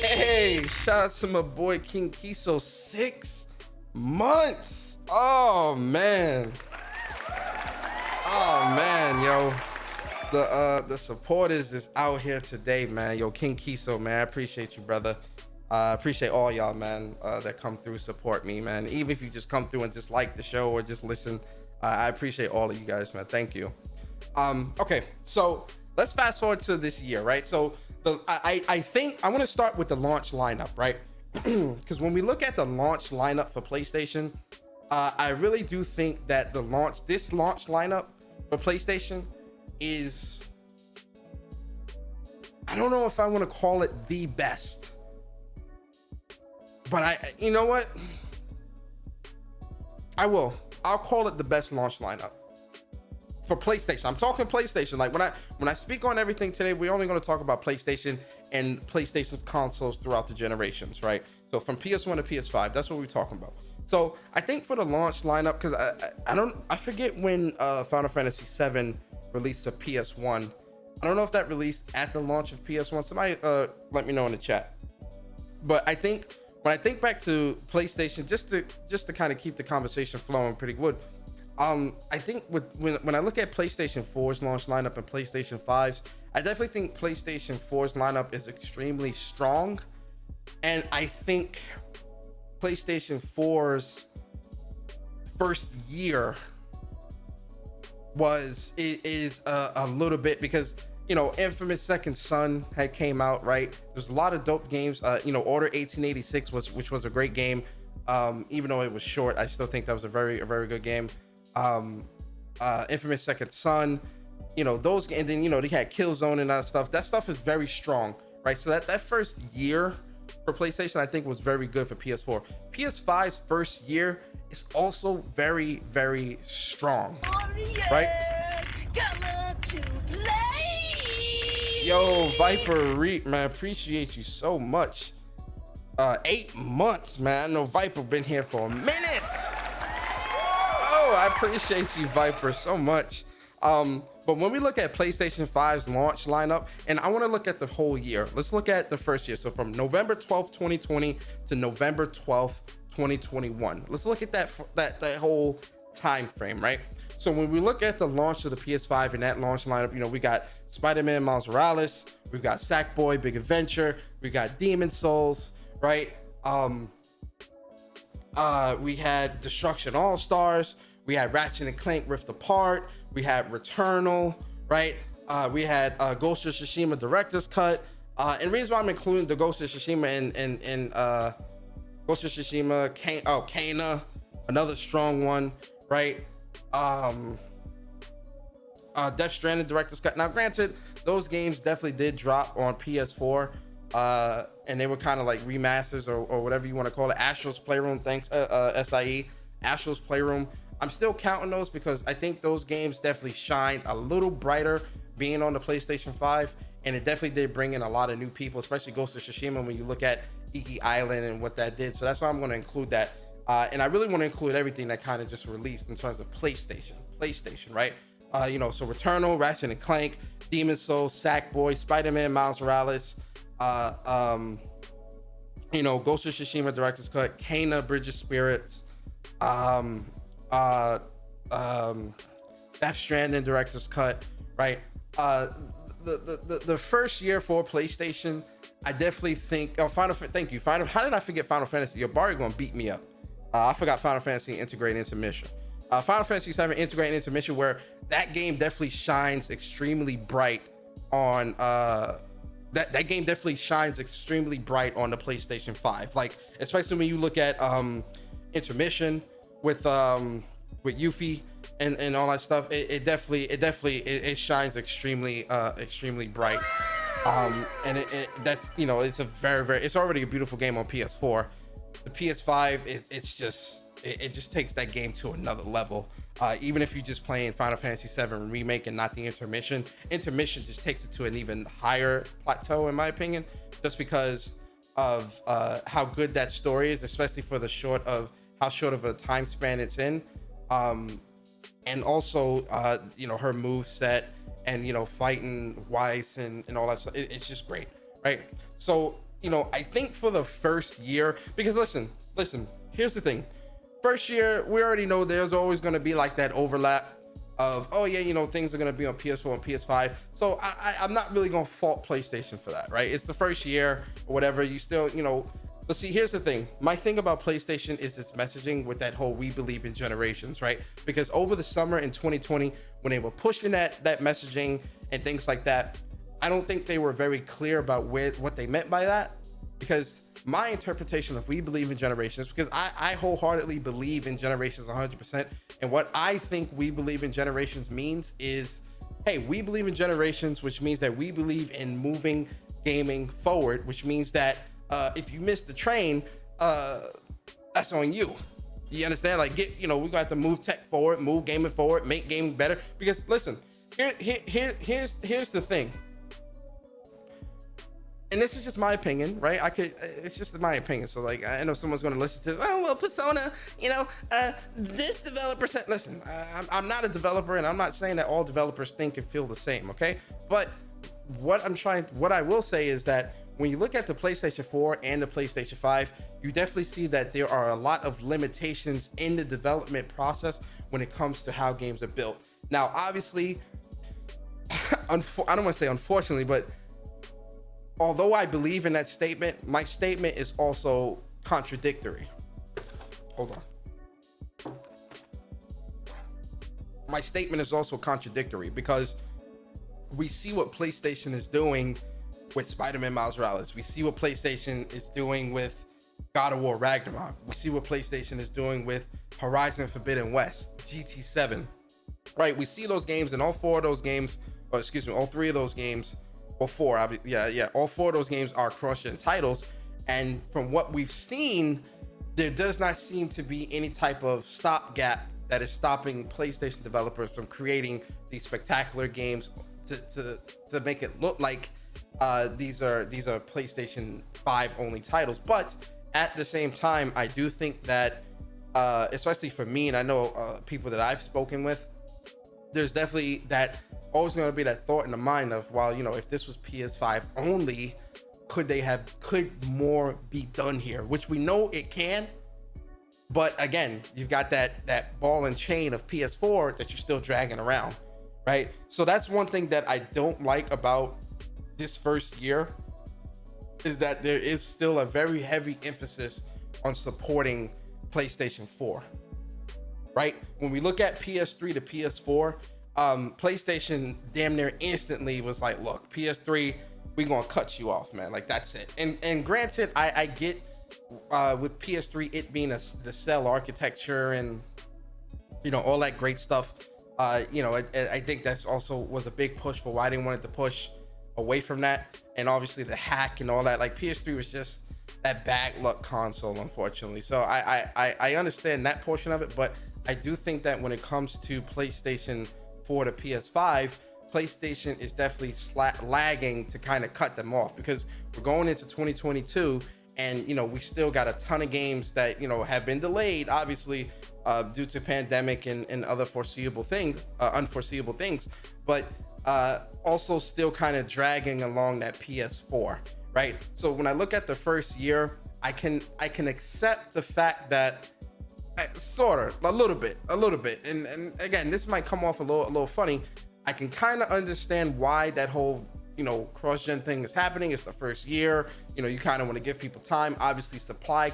Hey, shout out to my boy King Kiso, 6 months. Oh man, yo, the supporters is out here today, man. Yo, King Kiso, man, I appreciate you, brother. Appreciate all y'all, man, that come through, support me, man. Even if you just come through and just like the show or just listen, I appreciate all of you guys, man. Thank you. Okay, so let's fast forward to this year, right? So I think I want to start with the launch lineup, right? Because when we look at the launch lineup for PlayStation, I really do think that this launch lineup for PlayStation is, I don't know if I want to call it the best, but you know what? I'll call it the best launch lineup for PlayStation. I'm talking PlayStation. Like when I speak on everything today, we're only going to talk about PlayStation and PlayStation's consoles throughout the generations, right? So from PS1 to PS5, that's what we're talking about. So I think for the launch lineup, because I forget when Final Fantasy VII released to PS1. I don't know if that released at the launch of PS1. Somebody let me know in the chat. But I think when I think back to PlayStation, just to kind of keep the conversation flowing pretty good, I think when I look at PlayStation 4's launch lineup and PlayStation 5's, I definitely think PlayStation 4's lineup is extremely strong. And I think PlayStation 4's first year is a little bit, because Infamous Second Son had came out, right? There's a lot of dope games. Order 1886 which was a great game. Even though it was short, I still think that was a very good game. Infamous Second Son, those, and then they had Killzone and that stuff. That stuff is very strong, right? So that first year for PlayStation, I think, was very good for PS4. PS5's first year is also very strong, right? Yo, Viper Reap, man, appreciate you so much. 8 months, man. I know Viper been here for a minute. Oh, I appreciate you, Viper, so much. But when we look at PlayStation 5's launch lineup, and I want to look at the whole year. Let's look at the first year. So from November 12th, 2020 to November 12th, 2021. Let's look at that whole time frame, right? So when we look at the launch of the PS5 and that launch lineup, we got Spider-Man Miles Morales, we've got Sackboy Big Adventure, we got Demon Souls, right? We had Destruction All-Stars, we had Ratchet and Clank Rift Apart, we had Returnal, right? We had Ghost of Tsushima Director's Cut. And the reason why I'm including the Ghost of Tsushima and Ghost of Tsushima, Kana, another strong one, right? Death Stranding Director's Cut. Now, granted, those games definitely did drop on PS4, and they were kind of like remasters or whatever you want to call it. Astro's Playroom, thanks, SIE. Astro's Playroom. I'm still counting those because I think those games definitely shined a little brighter being on the PlayStation 5, and it definitely did bring in a lot of new people, especially Ghost of Tsushima when you look at Iki Island and what that did. So that's why I'm going to include that. And I really want to include everything that kind of just released in terms of PlayStation, right? So Returnal, Ratchet and Clank, Demon's Souls, Sackboy, Spider-Man, Miles Morales, Ghost of Tsushima Director's Cut, Kena, Bridge of Spirits, Death Stranding Director's Cut, right? The first year for PlayStation, I definitely think. Oh, thank you, Final. How did I forget Final Fantasy? Your Barry gonna beat me up. I forgot Final Fantasy Integrated Intermission. Final Fantasy 7 Integrated Intermission, where that game definitely shines extremely bright on that game definitely shines extremely bright on the PlayStation 5. Like, especially when you look at Intermission with Yuffie and all that stuff, it definitely shines extremely bright. And that's, it's a very, it's already a beautiful game on PS4. The PS5 it just takes that game to another level. Even if you're just playing Final Fantasy 7 Remake and not the Intermission just takes it to an even higher plateau, in my opinion, just because of how good that story is, especially for how short of a time span it's in. And also, her move set and, fighting Weiss and all that stuff. It's just great, right? So, I think for the first year, because listen, here's the thing. First year, we already know there's always going to be like that overlap of, things are going to be on PS4 and PS5. So I'm not really going to fault PlayStation for that, right? It's the first year or whatever. You still, but see, here's the thing. My thing about PlayStation is its messaging with that whole "we believe in generations," right? Because over the summer in 2020, when they were pushing that messaging and things like that, I don't think they were very clear about what they meant by that. Because my interpretation of "we believe in generations," because I wholeheartedly believe in generations 100%. And what I think "we believe in generations" means is, hey, we believe in generations, which means that we believe in moving gaming forward, which means that if you miss the train, that's on you. You understand? Like, we got to move tech forward, move gaming forward, make gaming better. Because listen, here's the thing. And this is just my opinion, right? It's just my opinion. So like, I know someone's going to listen to, oh, well, Persona, this developer said, listen, I'm not a developer, and I'm not saying that all developers think and feel the same. Okay. But what I will say is that when you look at the PlayStation 4 and the PlayStation 5, you definitely see that there are a lot of limitations in the development process when it comes to how games are built. Now, obviously, I don't want to say unfortunately, but although I believe in that statement, my statement is also contradictory. Hold on. My statement is also contradictory because we see what PlayStation is doing with Spider-Man Miles Morales. We see what PlayStation is doing with God of War Ragnarok. We see what PlayStation is doing with Horizon Forbidden West, GT7, right? We see those games, and all three of those games, all four of those games are cross-gen titles. And from what we've seen, there does not seem to be any type of stopgap that is stopping PlayStation developers from creating these spectacular games to make it look like these are PlayStation 5 only titles. But at the same time, I do think that especially for me, and I know people that I've spoken with, there's definitely that always going to be that thought in the mind of, well, if this was PS5 only, could more be done here? Which we know it can, but again, you've got that ball and chain of PS4 that you're still dragging around, right? So that's one thing that I don't like about this first year, is that there is still a very heavy emphasis on supporting PlayStation 4, right? When we look at PS3 to PS4, PlayStation damn near instantly was like, look, PS3, we gonna cut you off, man. Like, that's it. And granted, I get with PS3 it being the cell architecture and all that great stuff. I think that's also was a big push for why they wanted to push away from that, and obviously the hack and all that. Like, PS3 was just that bad luck console, unfortunately. So I understand that portion of it, but I do think that when it comes to PlayStation 4 to PS5, PlayStation is definitely lagging to kind of cut them off, because we're going into 2022 And we still got a ton of games that have been delayed, obviously, due to pandemic and other unforeseeable things, but also still kind of dragging along that PS4, right? So when I look at the first year, I can accept the fact that sort of a little bit, and again, this might come off a little funny. I can kind of understand why that whole cross-gen thing is happening. It's the first year. You kind of want to give people time. Obviously, supply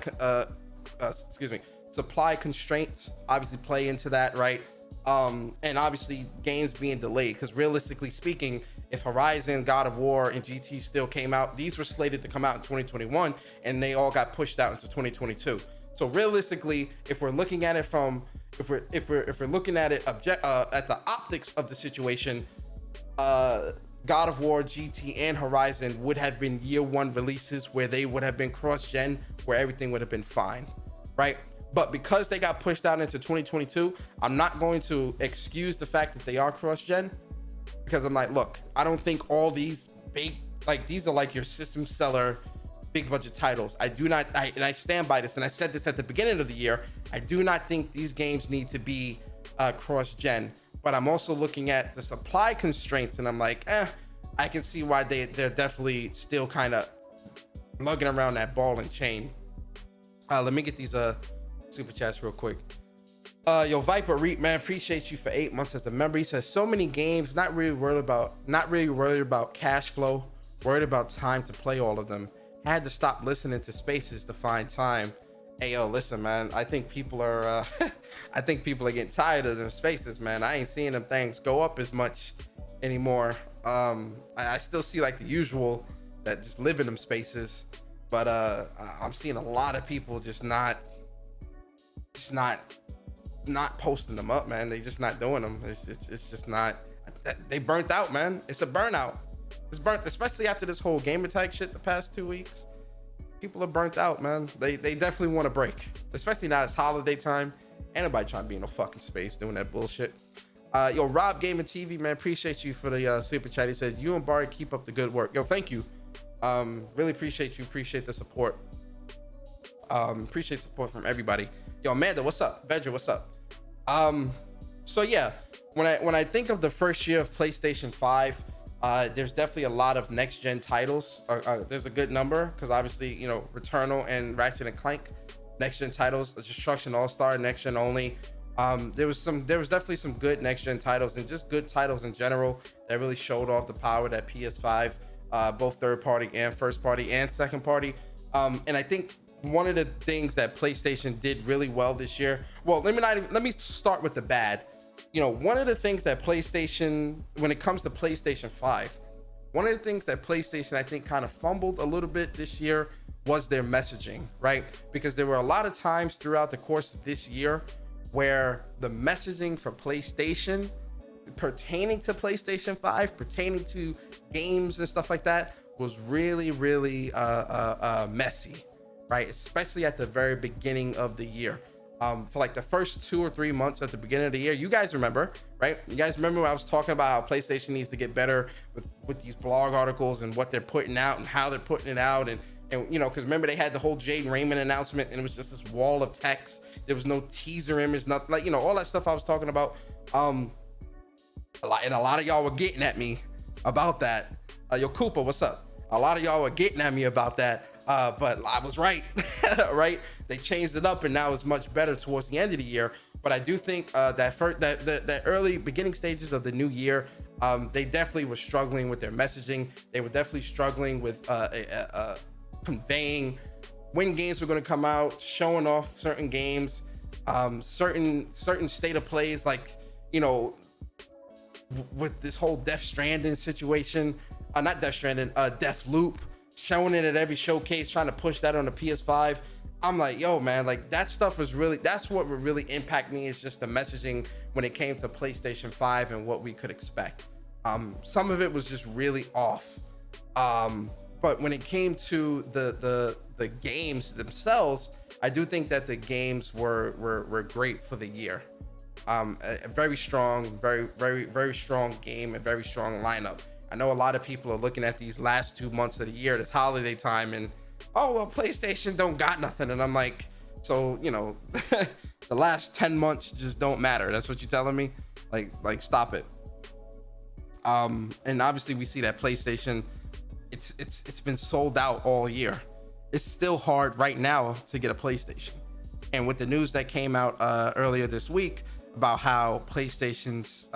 constraints obviously play into that, right? And obviously games being delayed, because realistically speaking, if Horizon, God of War, and GT still came out, these were slated to come out in 2021, and they all got pushed out into 2022. So realistically, if we're looking at it from, if we're looking at it at the optics of the situation, God of War, GT, and Horizon would have been year one releases where they would have been cross-gen, where everything would have been fine, right? But because they got pushed out into 2022, I'm not going to excuse the fact that they are cross-gen, because I'm like, look, I don't think all these big, these are like your system seller, big budget titles. And I stand by this, and I said this at the beginning of the year, I do not think these games need to be cross-gen. But I'm also looking at the supply constraints, and I'm like, I can see why they're definitely still kind of lugging around that ball and chain. Let me get these super chats real quick. Yo, Viper Reap, man, appreciate you for 8 months as a member. He says, so many games, not really worried about cash flow, worried about time to play all of them. Had to stop listening to Spaces to find time. Hey, yo, listen, man, I think people are getting tired of them Spaces, man. I ain't seeing them things go up as much anymore. I still see like the usual that just live in them spaces, but I'm seeing a lot of people just not posting them up, man. They just not doing them. It's just not. They burnt out, man. It's a burnout. It's burnt, especially after this whole gamer tag shit the past 2 weeks. People are burnt out, man. They definitely want a break, especially now it's holiday time. Ain't nobody trying to be in no fucking space doing that bullshit. Yo, Rob Gaming TV, man, appreciate you for the super chat. He says, you and Barry keep up the good work. Yo, thank you. Really appreciate you. Appreciate the support. Appreciate support from everybody. Yo, Amanda, what's up? Vedra, what's up? So yeah, when I think of the first year of PlayStation 5, there's definitely a lot of next gen titles. There's a good number, because obviously, Returnal and Ratchet and Clank, next gen titles. Destruction All Star, next gen only. There was definitely some good next gen titles, and just good titles in general that really showed off the power that PS5, both third party and first party and second party. And I think one of the things that PlayStation did really well this year, well, let me start with the bad. One of the things that PlayStation, when it comes to PlayStation 5, one of the things that PlayStation, I think, kind of fumbled a little bit this year was their messaging, right? Because there were a lot of times throughout the course of this year where the messaging for PlayStation, pertaining to PlayStation 5, pertaining to games and stuff like that, was really, really messy, right? Especially at the very beginning of the year. For like the first 2 or 3 months at the beginning of the year, you guys remember, right? You guys remember when I was talking about how PlayStation needs to get better with these blog articles and what they're putting out and how they're putting it out, and because remember they had the whole Jade Raymond announcement, and it was just this wall of text. There was no teaser image, nothing, all that stuff I was talking about. And a lot of y'all were getting at me about that. Yo, Cooper, what's up? A lot of y'all were getting at me about that. But I was right, right? They changed it up, and now it's much better towards the end of the year. But I do think that the early beginning stages of the new year, they definitely were struggling with their messaging. They were definitely struggling with conveying when games were going to come out, showing off certain games, certain state of plays, like with this whole Death Stranding situation, not Death Stranding, Death Loop. Showing it at every showcase, trying to push that on the PS5. I'm like, yo, man, like that stuff was really, that's what would really impact me, is just the messaging when it came to PlayStation 5 and what we could expect. Some of it was just really off. But when it came to the games themselves, I do think that the games were great for the year. A very strong, very strong game, and very strong lineup. I know a lot of people are looking at these last 2 months of the year, this holiday time, and oh well, PlayStation don't got nothing, and I'm like, so the last 10 months just don't matter. That's what you're telling me? Like stop it. And obviously we see that PlayStation, it's been sold out all year. It's still hard right now to get a PlayStation. And with the news that came out earlier this week about how PlayStation's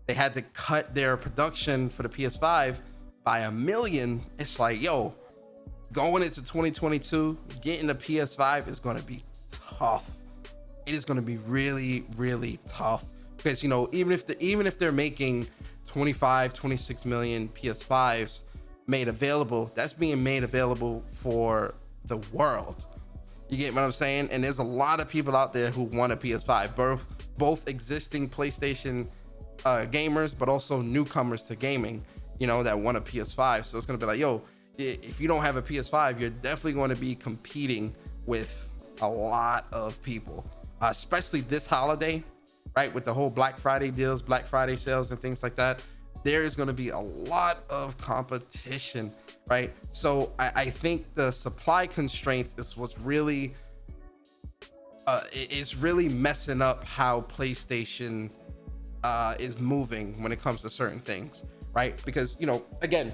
they had to cut their production for the PS5 by 1 million, it's like, yo, going into 2022, getting a PS5 is going to be tough. It is going to be really, really tough because, even if they're making 26 million PS5s made available, that's being made available for the world. You get what I'm saying? And there's a lot of people out there who want a PS5, both existing PlayStation gamers, but also newcomers to gaming, that want a PS5. So it's going to be like, yo, if you don't have a PS5, you're definitely going to be competing with a lot of people, especially this holiday, right? With the whole Black Friday deals, Black Friday sales and things like that. There is going to be a lot of competition, right? So I think the supply constraints is what's really is really messing up how PlayStation is moving when it comes to certain things, right? Because again,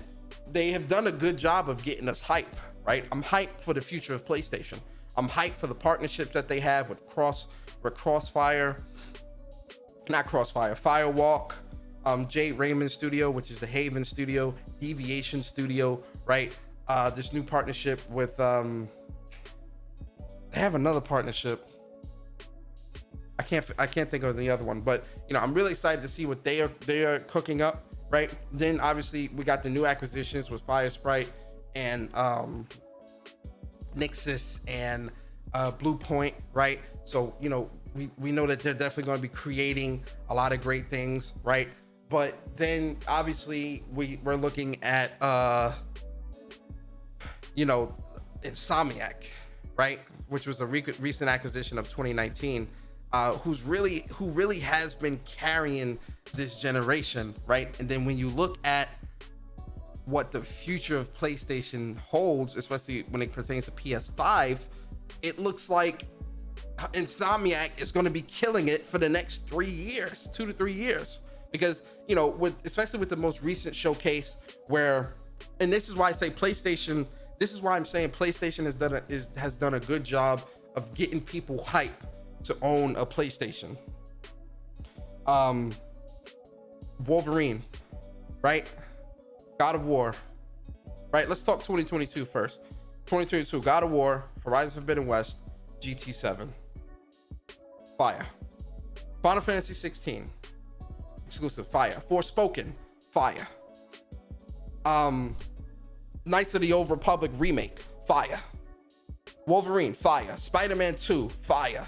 they have done a good job of getting us hype, right? I'm hyped for the future of PlayStation. I'm hyped for the partnerships that they have with Firewalk, Jade Raymond Studio, which is the Haven Studio, Deviation Studio, right? This new partnership with they have another partnership. I can't think of the other one, but I'm really excited to see what they are cooking up, right? Then obviously we got the new acquisitions with Firesprite and Nixus and Blue Point, right? So we know that they're definitely going to be creating a lot of great things, right? But then obviously we're looking at Insomniac, right? Which was a recent acquisition of 2019, who really has been carrying this generation, right? And then when you look at what the future of PlayStation holds, especially when it pertains to PS5, it looks like Insomniac is going to be killing it for the next 3 years, 2 to 3 years. Because especially with the most recent showcase and this is why I say PlayStation. This is why I'm saying PlayStation has done a good job of getting people hype to own a PlayStation. Wolverine, right? God of War, right? Let's talk 2022 first. 2022, God of War, Horizon Forbidden West, GT7, fire. Final Fantasy 16. Exclusive, fire. Forspoken, fire. Knights of the Old Republic remake, fire. Wolverine, fire. Spider-Man 2, fire.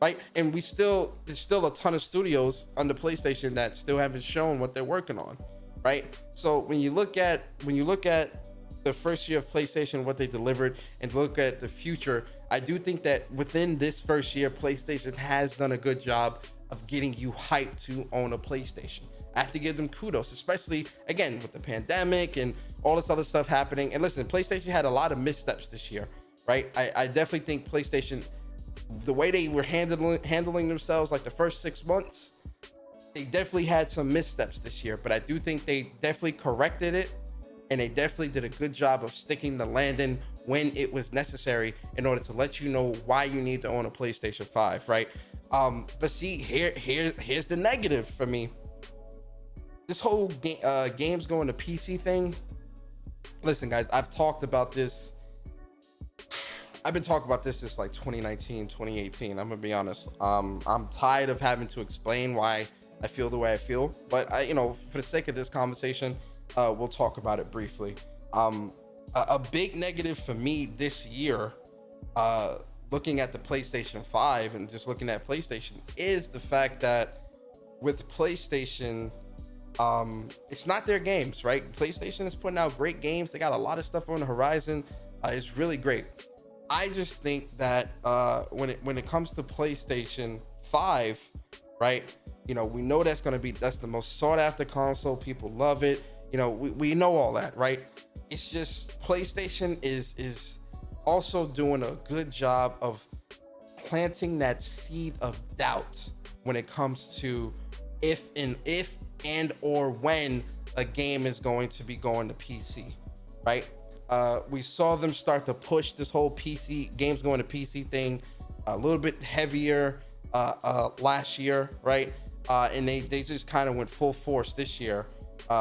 Right? And there's still a ton of studios under PlayStation that still haven't shown what they're working on, right? So when you look at the first year of PlayStation, what they delivered, and look at the future, I do think that within this first year, PlayStation has done a good job of getting you hyped to own a PlayStation. I have to give them kudos, especially again with the pandemic and all this other stuff happening. And listen, PlayStation had a lot of missteps this year, right? I definitely think PlayStation, the way they were handling themselves, like the first 6 months, they definitely had some missteps this year. But I do think they definitely corrected it, and they definitely did a good job of sticking the landing when it was necessary in order to let you know why you need to own a PlayStation 5, right? But see, here's the negative for me. This whole games going to PC thing. Listen, guys, I've been talking about this since like 2019, 2018. I'm gonna be honest. I'm tired of having to explain why I feel the way I feel. But for the sake of this conversation, we'll talk about it briefly. A big negative for me this year, looking at the PlayStation 5 and just looking at PlayStation, is the fact that with PlayStation, it's not their games, right? PlayStation is putting out great games. They got a lot of stuff on the horizon. It's really great. I just think that when it comes to PlayStation 5, right? We know that's the most sought after console. People love it. we know all that, right? It's just PlayStation is also doing a good job of planting that seed of doubt when it comes to if and or when a game is going to be going to PC, right? We saw them start to push this whole PC games going to PC thing a little bit heavier last year, right? And they just kind of went full force this year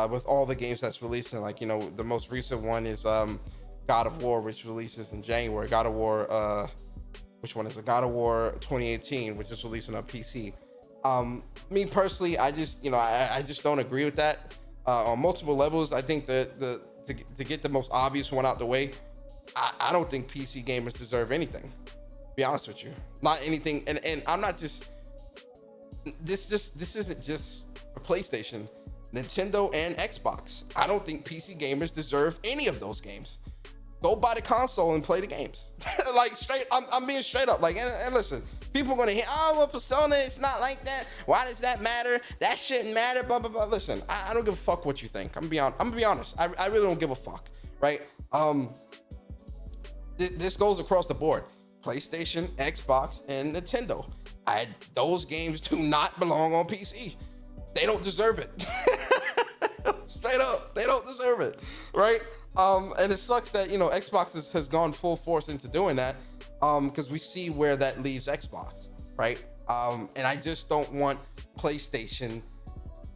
with all the games that's releasing. Like, the most recent one is God of War, which releases in January. God of War, which one is it? God of War 2018, which is releasing on PC. Me personally, I just don't agree with that on multiple levels. I think that to get the most obvious one out the way, I don't think PC gamers deserve anything. To be honest with you, not anything. And I'm not just this isn't just for PlayStation, Nintendo and Xbox. I don't think PC gamers deserve any of those games. Go buy the console and play the games. Like, straight, I'm being straight up. Like, and listen, people are gonna hear, oh, well, Persona, it's not like that. Why does that matter? That shouldn't matter. Blah blah blah. Listen, I don't give a fuck what you think. I'm gonna be honest. I really don't give a fuck. Right? This goes across the board. PlayStation, Xbox, and Nintendo. Those games do not belong on PC. They don't deserve it. Straight up, they don't deserve it, right? And it sucks that Xbox has gone full force into doing that, because we see where that leaves Xbox, right? And I just don't want PlayStation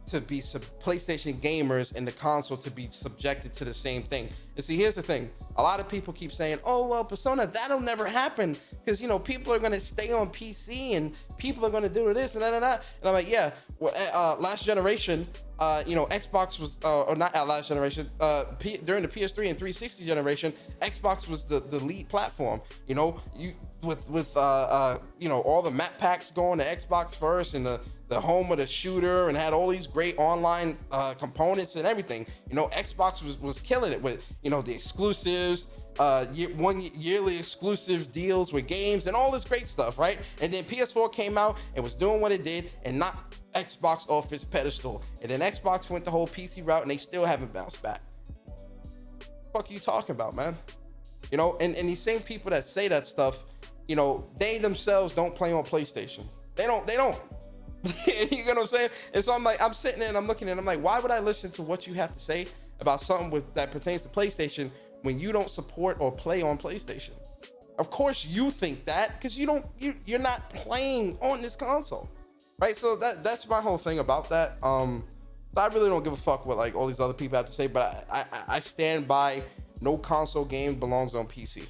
gamers and the console to be subjected to the same thing. And see, here's the thing: a lot of people keep saying, "Oh well, Persona, that'll never happen because people are gonna stay on PC and people are gonna do this and that and that." And I'm like, yeah, well, last generation, Xbox was, or not last generation, during the PS3 and 360 generation, Xbox was the lead platform. With all the map packs going to Xbox first, and the home of the shooter, and had all these great online components and everything. Xbox was killing it with the exclusives, yearly exclusive deals with games and all this great stuff, right? And then PS4 came out and was doing what it did and knocked Xbox off its pedestal. And then Xbox went the whole PC route and they still haven't bounced back. What the fuck are you talking about, man? And these same people that say that stuff, they themselves don't play on PlayStation. They don't. You know what I'm saying? And so I'm sitting there and I'm looking and I'm like, why would I listen to what you have to say about something that pertains to PlayStation when you don't support or play on PlayStation? Of course you think that because you're not playing on this console, right? So that's my whole thing about that. I really don't give a fuck what like all these other people have to say, but I stand by no console game belongs on PC.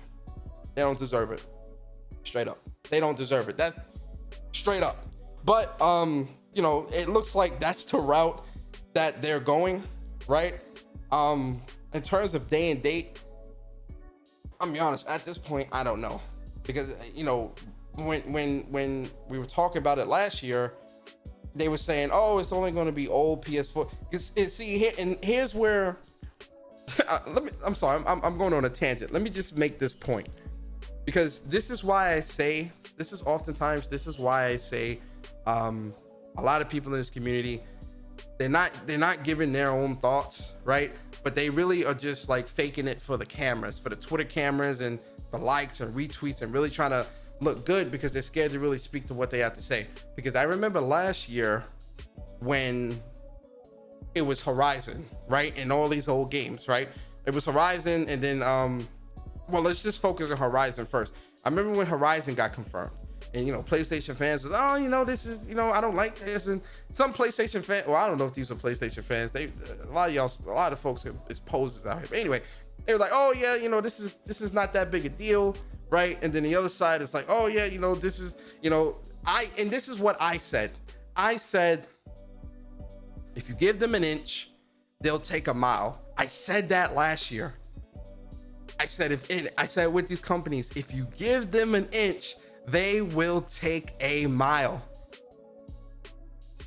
They don't deserve it. Straight up. They don't deserve it. That's straight up. But it looks like that's the route that they're going, right? In terms of day and date, I'm be honest, at this point, I don't know. Because when we were talking about it last year, they were saying, oh, it's only going to be old PS4. Here's where I'm sorry, I'm going on a tangent. Let me just make this point, because this is why I say a lot of people in this community, they're not giving their own thoughts, right? But they really are just like faking it for the cameras, for the Twitter cameras and the likes and retweets, and really trying to look good because they're scared to really speak to what they have to say. Because I remember last year when it was Horizon, right? And all these old games, right? It was Horizon, and then well, let's just focus on Horizon first. I remember when Horizon got confirmed. And PlayStation fans was, oh, this is, I don't like this. And some PlayStation fans, well, I don't know if these are PlayStation fans. A lot of folks is posers out here. But anyway, they were like, oh yeah, this is not that big a deal, right? And then the other side is like, oh yeah, this is, and this is what I said. I said, if you give them an inch, they'll take a mile. I said that last year. I said with these companies, if you give them an inch, they will take a mile.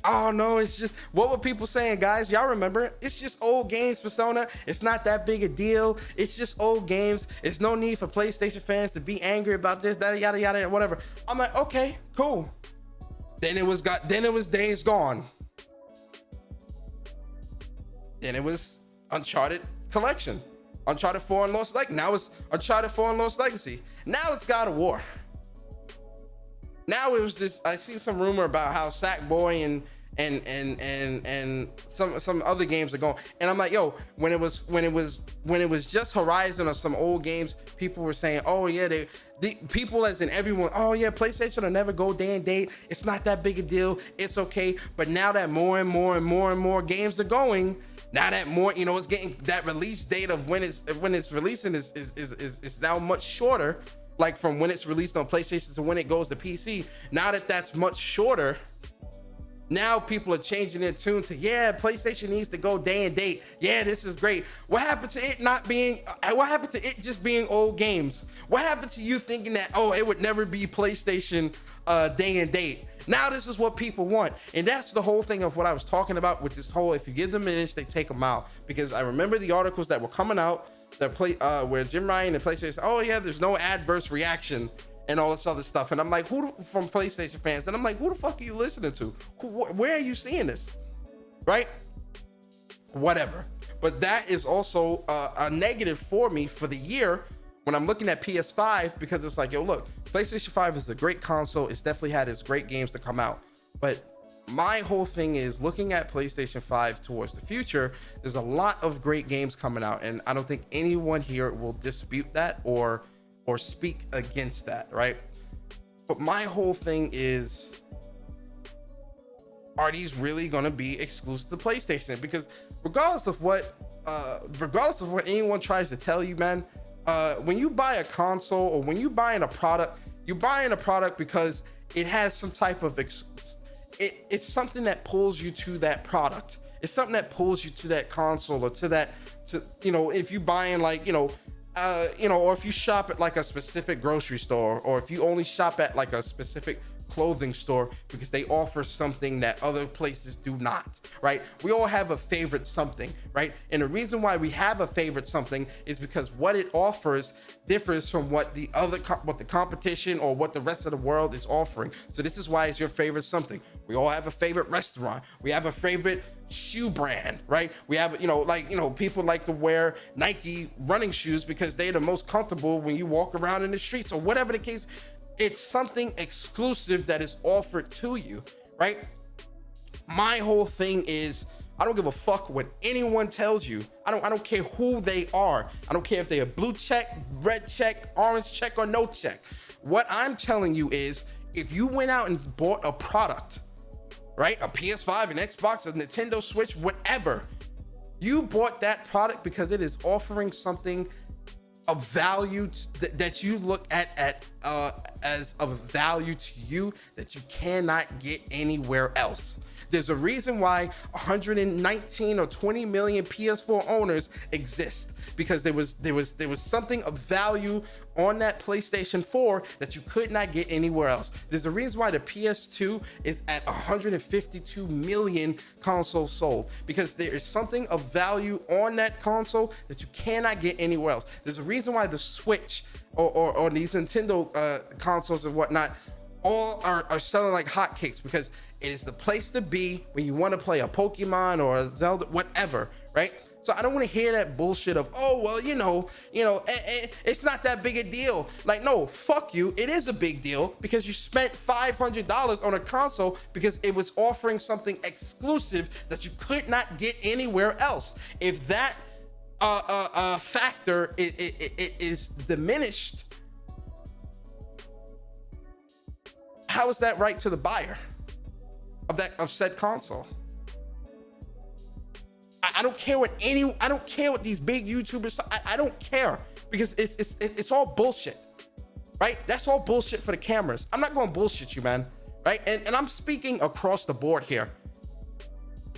Oh no, it's just, what were people saying, guys? Y'all remember? It's just old games, Persona. It's not that big a deal. It's just old games. It's no need for PlayStation fans to be angry about this, that, yada, yada, whatever. I'm like, okay, cool. Then it was Days Gone. Then it was Uncharted Collection, Uncharted 4 and Lost Legacy. Now it's Uncharted 4 and Lost Legacy. Now it's God of War. Now it was this. I see some rumor about how Sackboy and some other games are going. And I'm like, yo, when it was just Horizon or some old games, people were saying, oh yeah, the people as in everyone, oh yeah, PlayStation will never go day and date. It's not that big a deal. It's okay. But now that more and more games are going, now that more, it's getting that release date of when it's releasing is now much shorter. Like from when it's released on PlayStation to when it goes to PC. Now that that's much shorter, now people are changing their tune to, yeah, PlayStation needs to go day and date. Yeah, this is great. What happened to it not being, what happened to it just being old games? What happened to you thinking that, oh, it would never be PlayStation day and date? Now this is what people want. And that's the whole thing of what I was talking about with this whole, if you give them an inch, they take a mile. Because I remember the articles that were coming out that where Jim Ryan and PlayStation said, oh yeah, there's no adverse reaction and all this other stuff. And I'm like, from PlayStation fans, and I'm like, who the fuck are you listening to? Where are you seeing this? Right? Whatever. But that is also a negative for me for the year when I'm looking at PS5, because it's like, yo, look, PlayStation 5 is a great console. It's definitely had its great games to come out. But my whole thing is looking at PlayStation 5 towards the future. There's a lot of great games coming out, and I don't think anyone here will dispute that or speak against that, right? But my whole thing is, are these really going to be exclusive to PlayStation? Because regardless of what anyone tries to tell you, man, when you buy a console or when you're buying a product, you're buying a product because it has some type of it's something that pulls you to that product. It's something that pulls you to that console or if you buying like, or if you shop at like a specific grocery store, or if you only shop at like a specific clothing store because they offer something that other places do not, right? We all have a favorite something, right? And the reason why we have a favorite something is because what it offers differs from what the competition or what the rest of the world is offering. So this is why it's your favorite something. We all have a favorite restaurant. We have a favorite shoe brand, right? We have, people like to wear Nike running shoes because they're the most comfortable when you walk around in the streets or whatever the case. It's something exclusive that is offered to you, right? My whole thing is, I don't give a fuck what anyone tells you. I don't care who they are. I don't care if they're blue check, red check, orange check, or no check. What I'm telling you is, if you went out and bought a product, right? A PS5, an Xbox, a Nintendo Switch, whatever. You bought that product because it is offering something of value that you look at as of value to you that you cannot get anywhere else. There's a reason why 119 or 20 million PS4 owners exist, because there was something of value on that PlayStation 4 that you could not get anywhere else. There's a reason why the PS2 is at 152 million consoles sold, because there is something of value on that console that you cannot get anywhere else. There's a reason why the Switch or these Nintendo consoles and whatnot all are selling like hotcakes, because it is the place to be when you want to play a Pokemon or a Zelda, whatever, right? So I don't want to hear that bullshit of, oh, well, it's not that big a deal. Like, no, fuck you. It is a big deal, because you spent $500 on a console because it was offering something exclusive that you could not get anywhere else. If that factor is diminished, how is that right to the buyer of said console? I don't care what these big YouTubers. I don't care, because it's all bullshit, right? That's all bullshit for the cameras. I'm not going to bullshit you, man, right? And I'm speaking across the board here.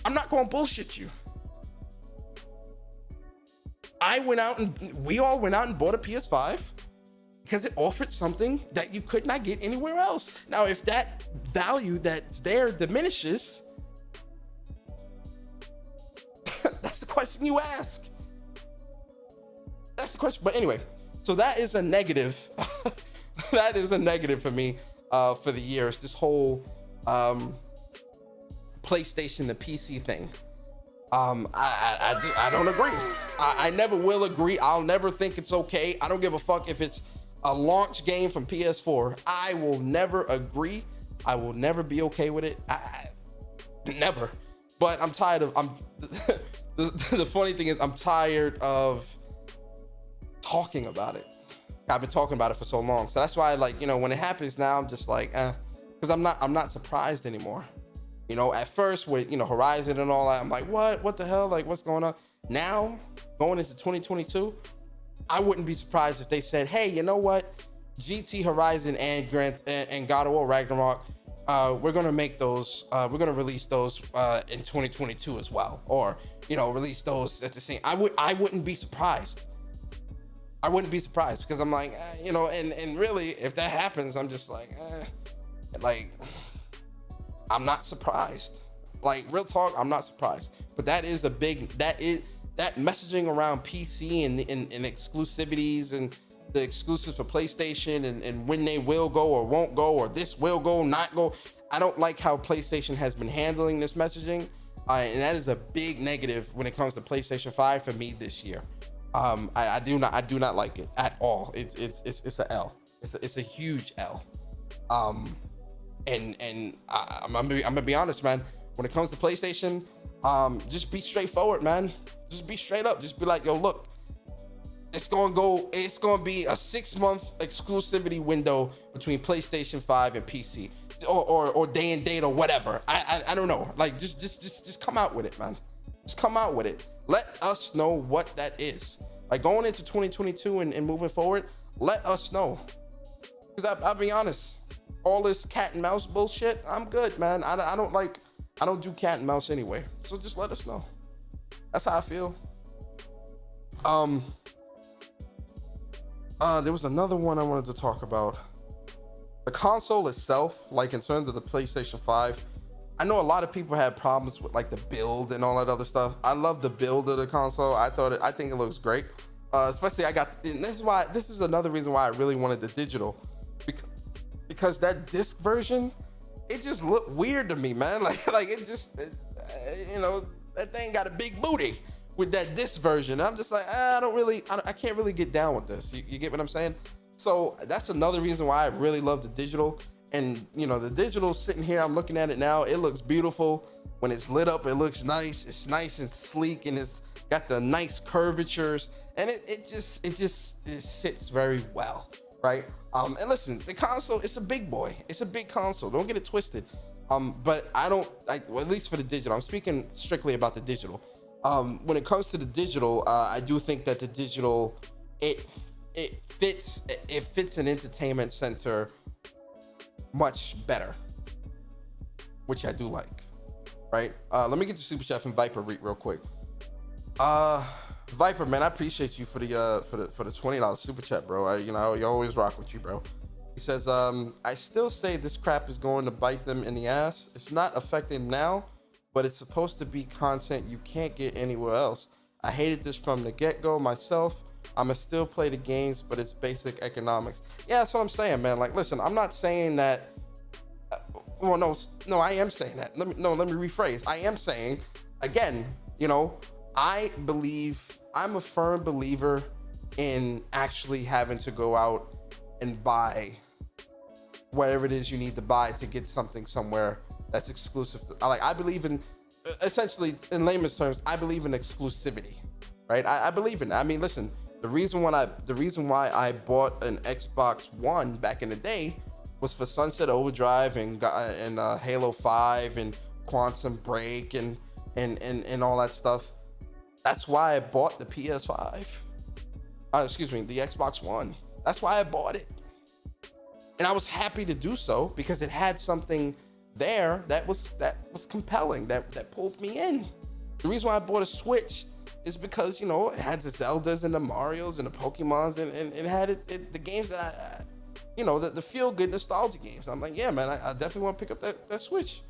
I'm not going to bullshit you. We all went out and bought a PS5 because it offered something that you could not get anywhere else. Now, if that value that's there diminishes, that's the question you ask. That's the question. But anyway, so that is a negative. That is a negative for me for the year. It's this whole PlayStation to PC thing. I don't agree. I never will agree. I'll never think it's okay. I don't give a fuck if it's a launch game from PS4. I will never agree. I will never be okay with it. Never. But I'm tired of. The funny thing is, I'm tired of talking about it. I've been talking about it for so long, so that's why, like, when it happens now, I'm just like, because I'm not surprised anymore. At first with Horizon and all that, I'm like, what the hell, like, what's going on? Now, going into 2022, I wouldn't be surprised if they said, hey, you know what, GT Horizon and God of War Ragnarok, we're gonna make those, we're gonna release those in 2022 as well, or release those at the same. I wouldn't be surprised. I wouldn't be surprised, because I'm like, and really, if that happens, I'm just like, I'm not surprised. Like, real talk, I'm not surprised. But that messaging around PC and exclusivities and the exclusives for PlayStation and when they will go or won't go, or this will go, not go. I don't like how PlayStation has been handling this messaging. And that is a big negative when it comes to PlayStation 5 for me this year. I do not like it at all. It's a L. It's a huge L. And I'm gonna be honest, man. When it comes to PlayStation, just be straightforward, man. Just be straight up. Just be like, yo, look, it's gonna be a 6-month exclusivity window between PlayStation 5 and PC, or day and date or whatever. I don't know. Like, just come out with it, man. Just come out with it. Let us know what that is. Like, going into 2022 and moving forward, let us know. Because I'll be honest, all this cat and mouse bullshit, I'm good, man. I don't do cat and mouse anyway. So just let us know. That's how I feel. There was another one I wanted to talk about. The console itself, like in terms of the PlayStation 5, I know a lot of people had problems with like the build and all that other stuff. I love the build of the console. I think it looks great. Especially this is another reason why I really wanted the digital, because that disc version, it just looked weird to me, man. Like that thing got a big booty with that disc version. I'm just like, I can't really get down with this. You get what I'm saying? So that's another reason why I really love the digital. And the digital sitting here, I'm looking at it now. It looks beautiful. When it's lit up, it looks nice. It's nice and sleek, and it's got the nice curvatures, and it sits very well, right? And listen, the console, it's a big boy. It's a big console. Don't get it twisted. But I don't like, well, at least for the digital. I'm speaking strictly about the digital. When it comes to the digital, I do think that the digital, it fits an entertainment center much better, which I do like, right? Let me get the super chat from Viper real quick. Viper, man, I appreciate you for the $20 super chat, bro. You always rock with you, bro. He says, I still say this crap is going to bite them in the ass. It's not affecting now, but it's supposed to be content you can't get anywhere else. I hated this from the get-go myself. I'ma still play the games, but it's basic economics. Yeah, that's what I'm saying, man. Like, listen, I'm not saying that. No, I am saying that. Let me rephrase. I am saying, again, I'm a firm believer in actually having to go out and buy whatever it is you need to buy to get something somewhere that's exclusive. I believe in, essentially, in layman's terms, I believe in exclusivity, right? I believe in it. I mean, listen. The reason why I bought an Xbox One back in the day was for Sunset Overdrive and Halo 5 and Quantum Break and all that stuff. That's why I bought the PS5. The Xbox One. That's why I bought it. And I was happy to do so because it had something there that was compelling, that pulled me in. The reason why I bought a Switch is because, it had the Zeldas and the Marios and the Pokemons and it had the games that the feel-good nostalgia games. I'm like, yeah, man, I definitely want to pick up that Switch.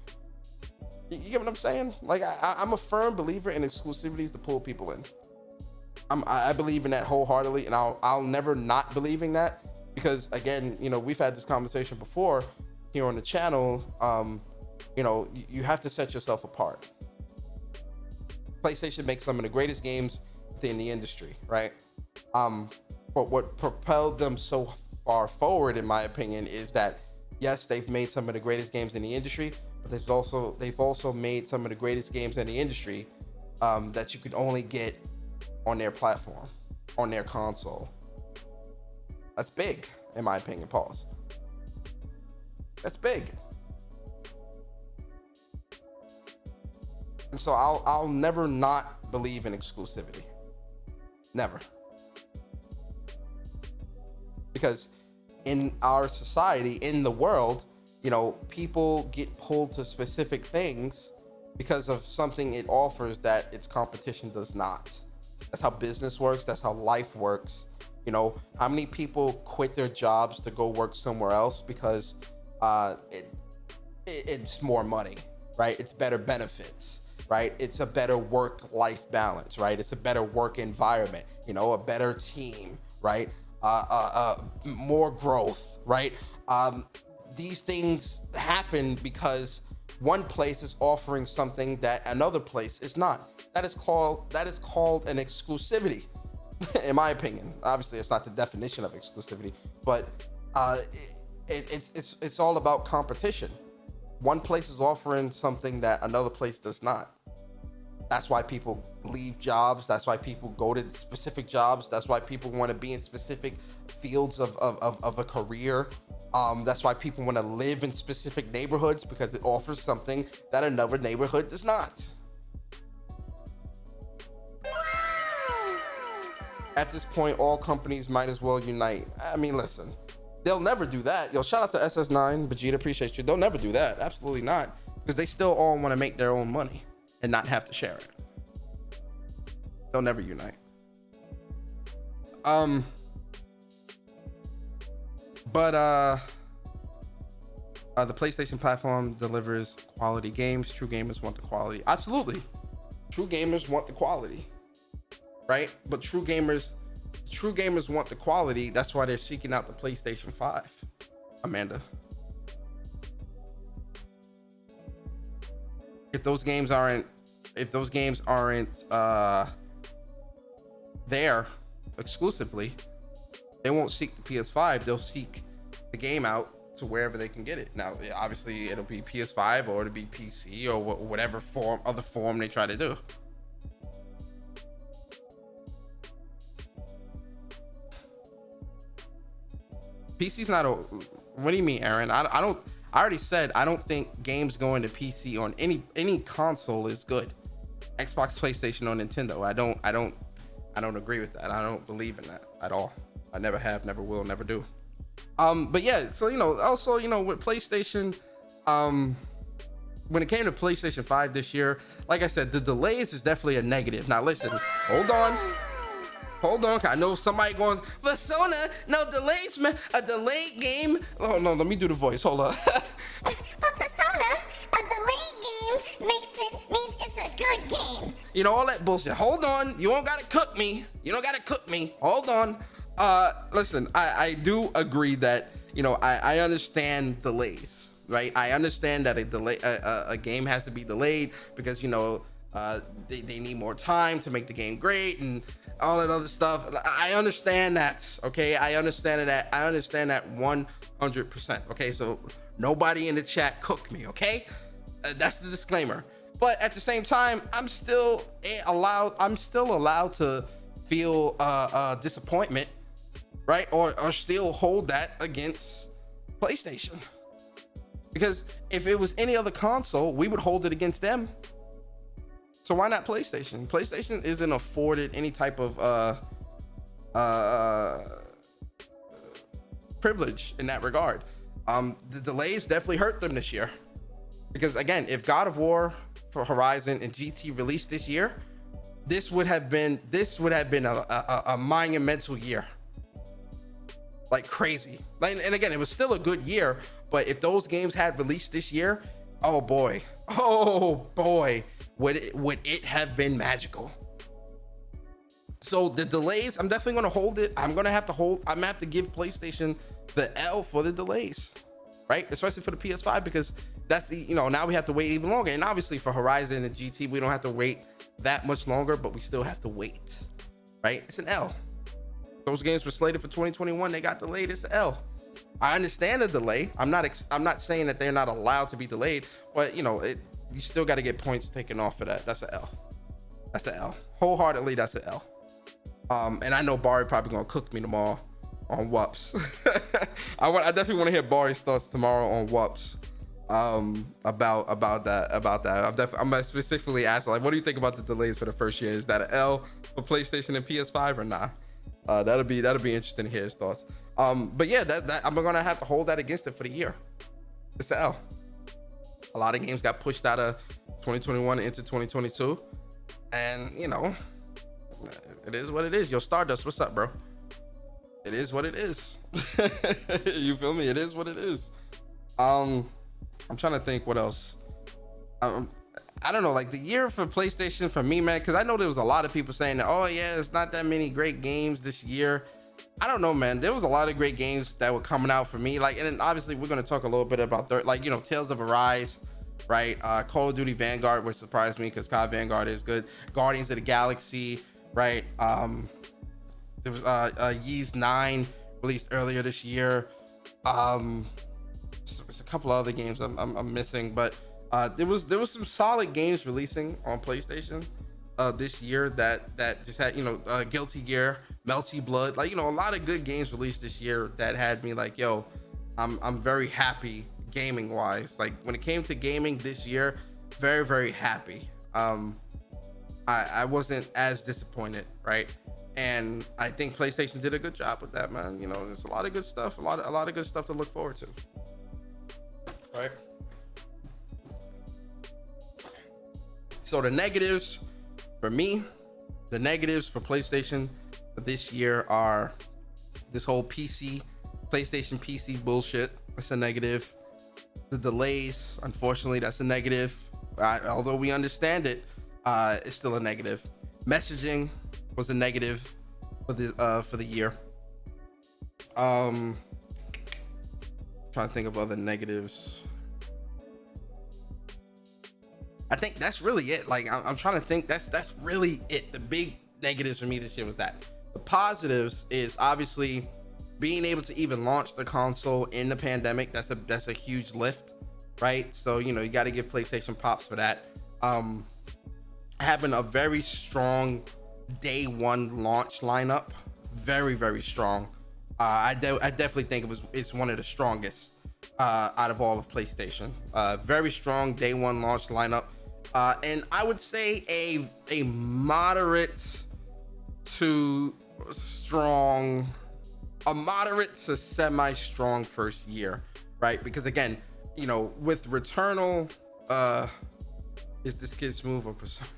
You get what I'm saying? Like, I'm a firm believer in exclusivities to pull people in. I believe in that wholeheartedly, and I'll never not believing that, because, again, we've had this conversation before here on the channel. You have to set yourself apart. PlayStation makes some of the greatest games within the industry, right? But what propelled them so far forward, in my opinion, is that yes, they've made some of the greatest games in the industry, but they've also made some of the greatest games in the industry that you could only get on their platform, on their console. That's big, in my opinion. Pause. That's big. And so I'll never not believe in exclusivity. Never. Because in our society, in the world, people get pulled to specific things because of something it offers that its competition does not. That's how business works. That's how life works. How many people quit their jobs to go work somewhere else because it's more money, right? It's better benefits, right? It's a better work-life balance, right? It's a better work environment, a better team, right? More growth, right? These things happen because one place is offering something that another place is not. That is called an exclusivity, in my opinion. Obviously, it's not the definition of exclusivity, but it's all about competition. One place is offering something that another place does not. That's why people leave jobs. That's why people go to specific jobs. That's why people want to be in specific fields of a career. That's why people want to live in specific neighborhoods, because it offers something that another neighborhood does not. At this point, all companies might as well unite. I mean, listen, they'll never do that. Yo, shout out to SS9, Vegeta, appreciate you. They'll never do that. Absolutely not. Because they still all want to make their own money and not have to share it. They'll never unite. But the PlayStation platform delivers quality games. True gamers want the quality. Absolutely. True gamers want the quality. Right? But true gamers want the quality. That's why they're seeking out the PlayStation 5. Amanda. If those games aren't there exclusively, they won't seek the PS5. They'll seek the game out to wherever they can get it. Now, obviously, it'll be PS5 or it'll be PC or whatever other form they try to do. PC's not a. What do you mean, Aaron? I already said I don't think games going to PC on any console is good. Xbox, PlayStation, or Nintendo. I don't agree with that. I don't believe in that at all. I never have, never will, never do. But yeah, so also with PlayStation, when it came to PlayStation 5 this year, like I said, the delays is definitely a negative. Now listen, hold on. I know somebody going, Persona, no delays, man. A delayed game. Oh no, let me do the voice. Hold on. But Persona, a delayed game means it's a good game. All that bullshit. Hold on. You don't gotta cook me. Hold on. Listen, I do agree that, I understand delays, right? I understand that a game has to be delayed because, they need more time to make the game great and all that other stuff. I understand that, okay? I understand that 100%, okay? So nobody in the chat cook me, okay? That's the disclaimer. But at the same time, I'm still allowed to feel disappointment, right? Or still hold that against PlayStation. Because if it was any other console, we would hold it against them. So why not PlayStation? PlayStation isn't afforded any type of privilege in that regard. The delays definitely hurt them this year. Because again, if God of War for Horizon and GT released this year, this would have been a monumental year. Like crazy. And again, it was still a good year, but if those games had released this year, oh boy, would it have been magical. So the delays, I'm definitely gonna hold it. I'm gonna have to give PlayStation the L for the delays, right? Especially for the PS5, because that's now we have to wait even longer. And obviously for Horizon and GT, we don't have to wait that much longer, but we still have to wait, right? It's an L. Those games were slated for 2021. They got delayed. It's an L. I understand the delay. I'm not saying that they're not allowed to be delayed, but you still got to get points taken off for that. That's an L. That's an L. Wholeheartedly, that's an L. And I know Barry probably gonna cook me tomorrow on WUPS. I definitely want to hear Barry's thoughts tomorrow on WUPS. About that. I'm gonna specifically ask, like, what do you think about the delays for the first year? Is that an L for PlayStation and PS5 or not? That'll be interesting to hear his thoughts. But yeah, that I'm gonna have to hold that against it for the year. It's an L. A lot of games got pushed out of 2021 into 2022, and it is what it is. Yo, Stardust, what's up, bro? It is what it is. You feel me? It is what it is. I'm trying to think what else. I don't know, like the year for PlayStation for me, man, because I know there was a lot of people saying that, oh yeah, it's not that many great games this year. I don't know, man. There was a lot of great games that were coming out for me. Like, and then obviously we're gonna talk a little bit about Tales of Arise, right? Call of Duty Vanguard, which surprised me because COD Vanguard is good. Guardians of the Galaxy, right? There was Ys 9 released earlier this year. There's a couple other games I'm missing, but there was some solid games releasing on PlayStation this year that just had Guilty Gear, Melty Blood, like a lot of good games released this year that had me like, yo, I'm very happy gaming wise. Like when it came to gaming this year, very, very happy. I wasn't as disappointed, right? And I think PlayStation did a good job with that, man. There's a lot of good stuff, a lot of good stuff to look forward to, right? So the negatives for me, the negatives for PlayStation this year are this whole PlayStation PC bullshit. That's a negative. The delays, unfortunately, that's a negative. Although we understand it, it's still a negative. Messaging was a negative for the year. Trying to think of other negatives. I think that's really it. Like I'm trying to think. That's really it. The big negatives for me this year was that. The positives is obviously being able to even launch the console in the pandemic. That's a huge lift, right? So you got to give PlayStation props for that. Having a very strong day one launch lineup, very, very strong. I definitely think it's one of the strongest out of all of PlayStation. Very strong day one launch lineup, and I would say a moderate to strong, a moderate to semi-strong first year, right? Because again, with Returnal, is this kid smooth or Persona?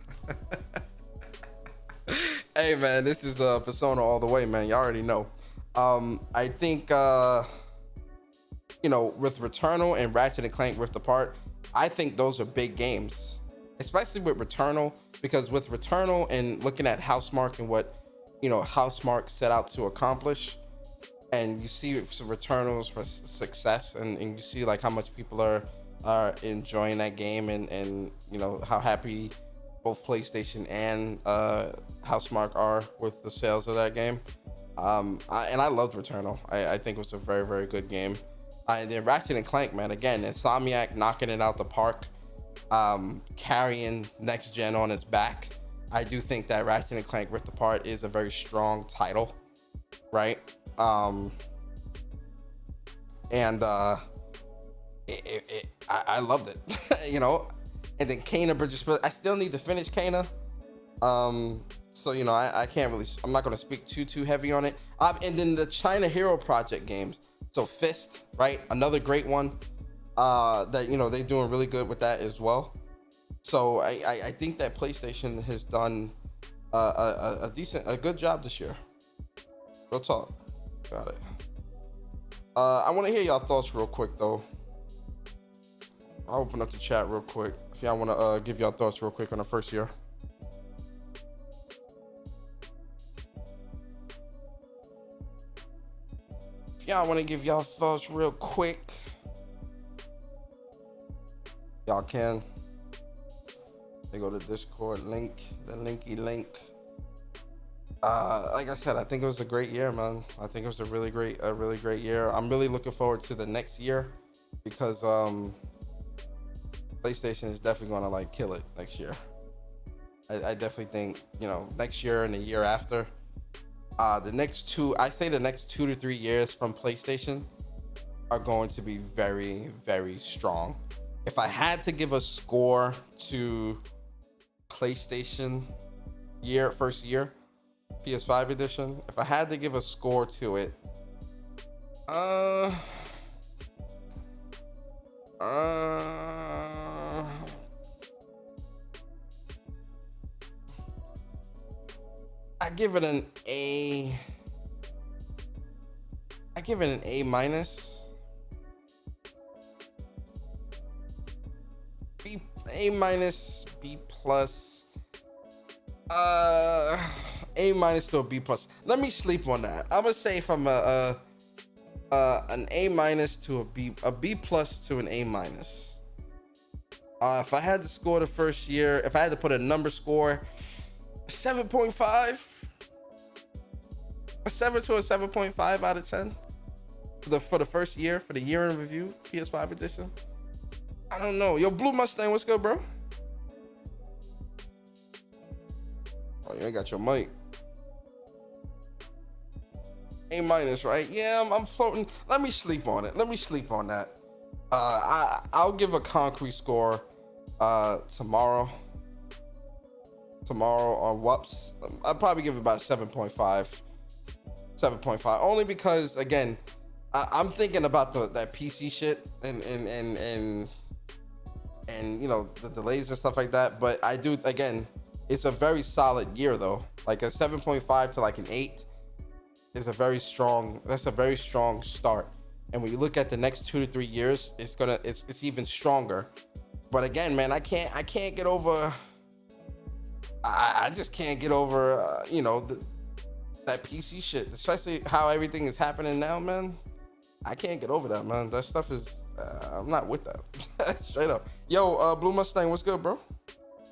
Hey man, this is Persona all the way, man. Y'all already know. I think with Returnal and Ratchet and Clank Rift Apart, I think those are big games, especially with Returnal, because with Returnal and looking at Housemarque and what Housemarque set out to accomplish, and you see some Returnals for success, and you see like how much people are enjoying that game, and how happy both PlayStation and Housemarque are with the sales of that game. I loved Returnal. I think it was a very, very good game. And then Ratchet and Clank, man, again, Insomniac knocking it out the park, carrying next gen on its back. I do think that Ratchet and Clank Rift Apart is a very strong title, right? I loved it, And then Kena Bridges, I still need to finish Kena. So I can't really. I'm not going to speak too heavy on it. And then the China Hero Project games. So Fist, right? Another great one. That they're doing really good with that as well. So I think that PlayStation has done a good job this year. Real talk. Got it. I want to hear y'all thoughts real quick though. I'll open up the chat real quick if y'all want to give y'all thoughts real quick on the first year. If y'all want to give y'all thoughts real quick, y'all can. They go to Discord link, the linky link. Like I said, I think it was a great year, man. I think it was a really great year. I'm really looking forward to the next year because PlayStation is definitely gonna like kill it next year. I definitely think, you know, next year and the year after, the next 2 to 3 years from PlayStation are going to be very, very strong. If I had to give a score to PlayStation first year, PS5 edition, if I had to give a score to it, I give it an A. I give it an A minus. A minus, B plus. A minus to a B plus. Let me sleep on that. I'm gonna say from an A minus to a B plus to an A minus. If I had to score the first year, if I had to put a number score, 7.5. A 7 to a 7.5 out of 10 for the first year, for the year in review, PS5 edition. I don't know. Yo, Blue Mustang, what's good, bro? Oh, you ain't got your mic. A minus, right? Yeah, I'm floating. Let me sleep on it. Let me sleep on that. I'll give a concrete score tomorrow. Tomorrow on Whoops. I'll probably give it about 7.5. 7.5. Only because, again, I'm thinking about that PC shit and you know, the delays and stuff like that. But I do, again, it's a very solid year though. Like a 7.5 to like an 8 is a very strong. That's a very strong start. And when you look at the next 2 to 3 years, it's even stronger. But again, man, I can't get over. I just can't get over. You know, that PC shit, especially how everything is happening now, man. I can't get over that, man. That stuff is. I'm not with that. Straight up. Yo, Blue Mustang, what's good, bro?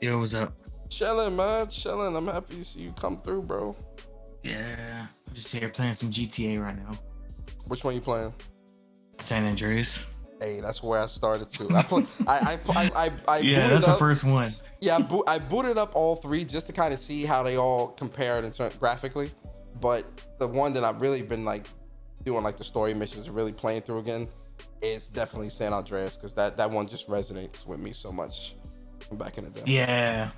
Yo, what's up? Chilling, man. Chilling. I'm happy to see you come through, bro. Yeah, I'm just here playing some GTA right now. Which one you playing? San Andreas. Hey, that's where I started too. I yeah, that's the first one. Yeah, I booted up all 3 just to kind of see how they all compared graphically. But the one that I've really been like doing like the story missions and really playing through again is definitely San Andreas, because that one just resonates with me so much from back in the day. Yeah,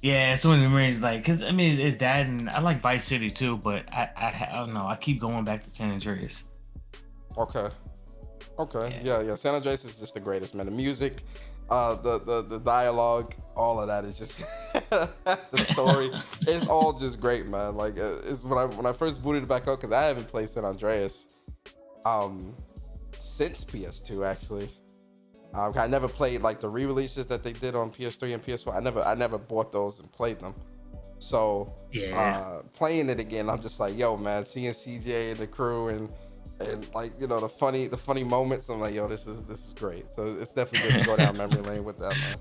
it's one of the memories, like, because I mean it's that, and I like Vice City too, but I don't know, I keep going back to San Andreas. Okay, yeah. San Andreas is just the greatest, man. The music, the dialogue, all of that is just the story. It's all just great, man. Like it's when I first booted it back up, because I haven't played San Andreas since PS2 actually. I never played like the re-releases that they did on PS3 and PS4. I never bought those and played them. So playing it again, I'm just like, yo, man, seeing CJ and the crew and like, you know, the funny moments. I'm like, yo, this is great. So it's definitely good to go down memory lane with that, man.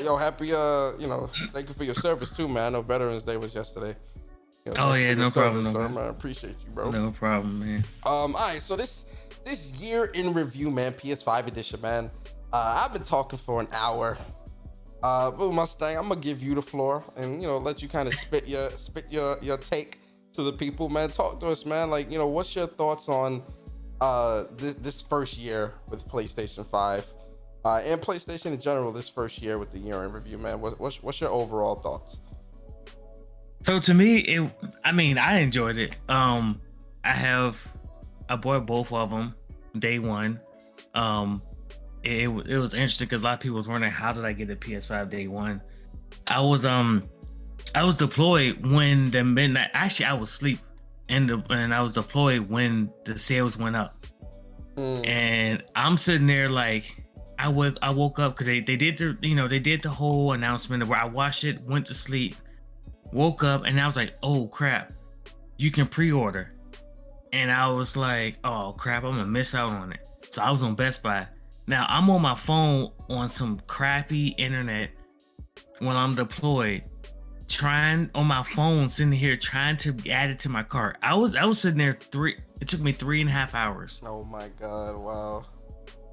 Yo, happy, you know, thank you for your service too, man. I know Veterans Day was yesterday. You know, no problem, sir, man. I appreciate you, bro. No problem, man. All right, so this year in review, man, PS5 edition, man. I've been talking for an hour. Blue Mustang, I'm gonna give you the floor and, you know, let you kind of spit your take to the people, man. Talk to us, man. Like, you know, what's your thoughts on this first year with PlayStation 5 and PlayStation in general? This first year with the year in review, man. What's your overall thoughts? So to me, I enjoyed it. I bought both of them day one. It was interesting because a lot of people was wondering, how did I get a PS5 day one? I was deployed when the midnight. Actually, I was asleep and I was deployed when the sales went up. And I'm sitting there like, I woke up because they did the whole announcement where I watched it, went to sleep, woke up, and I was like, oh crap, you can pre-order. And I was like, oh crap, I'm gonna miss out on it. So I was on Best Buy. Now I'm on my phone on some crappy internet, when I'm deployed, trying on my phone, sitting here trying to add it to my cart. I was sitting there it took me 3.5 hours Oh my God! Wow.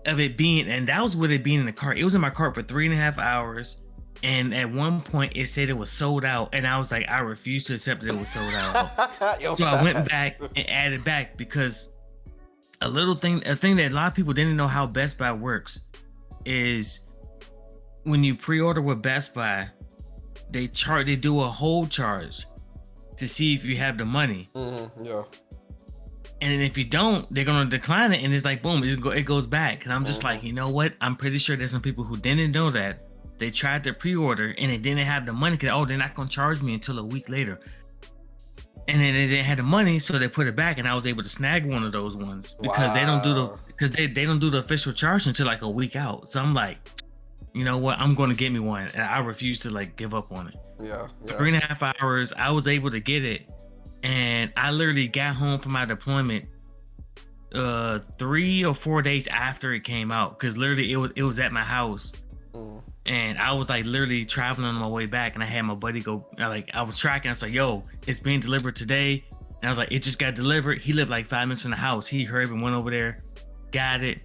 of it being, and that was with it being in the cart. It was in my cart for 3.5 hours. And at one point it said it was sold out. And I was like, I refuse to accept that it was sold out. Yo, So I went back and added back, because a thing that a lot of people didn't know how Best Buy works is when you pre-order with Best Buy, they do a hold charge to see if you have the money. Yeah. And then if you don't, they're gonna decline it, and it's like boom, it goes back. And I'm just like, you know what? I'm pretty sure there's some people who didn't know that. They tried to pre-order and they didn't have the money, because they're not gonna charge me until a week later. And then they didn't have the money, so they put it back, and I was able to snag one of those ones because they don't do the official charge until like a week out. So I'm like, you know what? I'm gonna get me one, and I refuse to like give up on it. Yeah. 3.5 hours, I was able to get it, and I literally got home from my deployment 3 or 4 days after it came out, because literally it was at my house. And I was like literally traveling on my way back, and I had my buddy go, I was tracking. I was like, yo, it's being delivered today. And I was like, it just got delivered. He lived like 5 minutes from the house. He hurried and went over there, got it,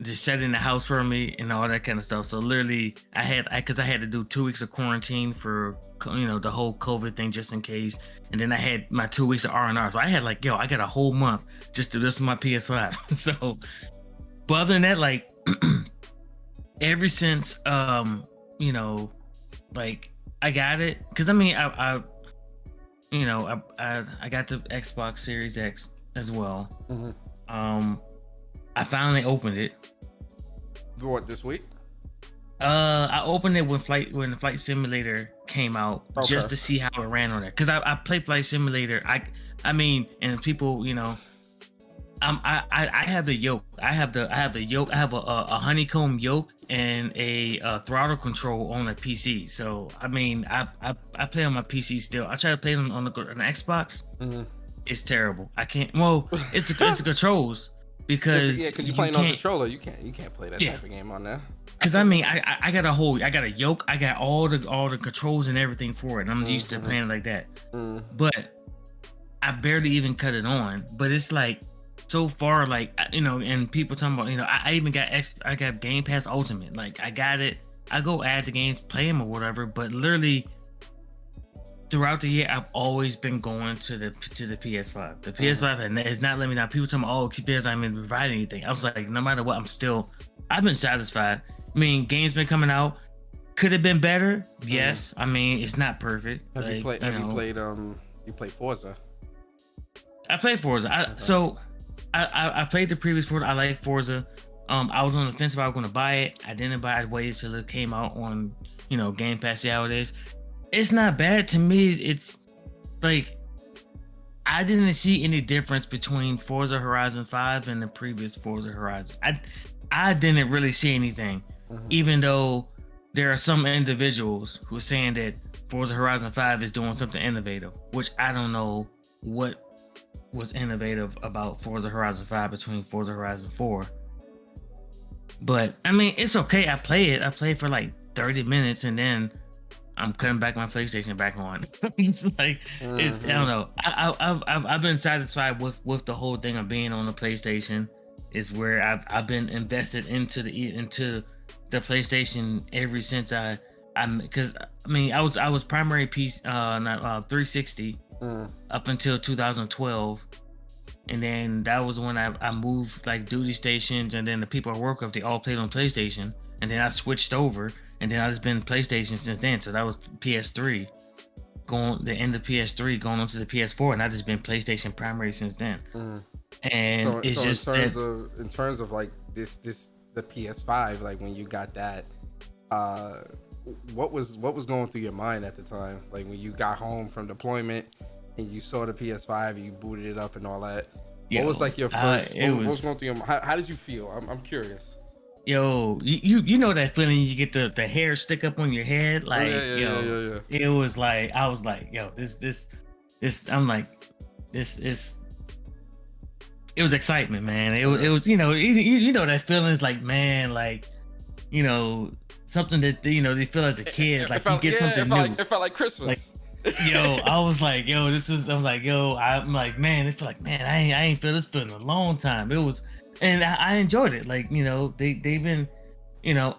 just set it in the house for me and all that kind of stuff. So literally because I had to do 2 weeks of quarantine for, the whole COVID thing, just in case. And then I had my 2 weeks of R&R. So I had like, I got a whole month just to listen to my PS5. So, but other than that, like, ever since like I got it, because I mean I got the Xbox Series X as well. I finally opened it. What, this week? I opened it when Flight Simulator came out, just to see how it ran on there, because I played Flight Simulator. I mean, and people, I have the yoke. I have the yoke. I have a honeycomb yoke and a throttle control on a PC. So I mean, I play on my PC still. I try to play on the Xbox. It's terrible. I can't. Well, it's the controls, because because you're playing on controller. You can't play that type of game on there. Because I mean, I got a yoke. I got all the controls and everything for it. And I'm used to playing like that. But I barely even cut it on. But it's like, so far, like, and people talking about, I even got I got Game Pass Ultimate. Like, I got it. I go add the games, play them or whatever. But literally, throughout the year, I've always been going to the PS5. The PS5 has not let me down. People tell me, PS5 ain't provide anything. I was like, no matter what, I've been satisfied. I mean, games been coming out. Could have been better? Yes. I mean, it's not perfect. Have you played Forza? I played Forza. I played the previous Forza. I like Forza. I was on the fence if I was going to buy it. I didn't buy it. I waited till it came out on, Game Pass, see how it is. It's not bad to me. It's like, I didn't see any difference between Forza Horizon 5 and the previous Forza Horizon. I didn't really see anything, even though there are some individuals who are saying that Forza Horizon 5 is doing something innovative, which I don't know what was innovative about Forza Horizon 5 between Forza Horizon 4. But I mean, it's okay. I play for like 30 minutes, and then I'm cutting back my PlayStation back on. It's like, I don't know. I've been satisfied with the whole thing of being on the PlayStation. Is where I've been invested into the PlayStation ever since because I mean, I was primary piece 360 up until 2012, and then that was when I moved like duty stations, and then the people I work with, they all played on PlayStation, and then I switched over, and then I've just been PlayStation since then. So that was PS3, the end of PS3 going on to the PS4, and I've just been PlayStation primary since then. And it's just in terms of like the PS5, like when you got that, what was going through your mind at the time, like when you got home from deployment and you saw the PS5 and you booted it up and all that? What was like your first? What was going through your mind? How did you feel? I'm curious. Yo, you know that feeling you get the hair stick up on your head, like yeah. It was like, I was like, yo, this I'm like, this is. It was excitement, man. It was you know that feeling is like, man, like you know, something that they feel as a kid, like you get something new. It felt like Christmas. Like, yo, I was like, yo, I'm like, yo, I'm like, man, it felt like, man, I ain't feel this for in a long time. It was, and I enjoyed it. Like, they've been,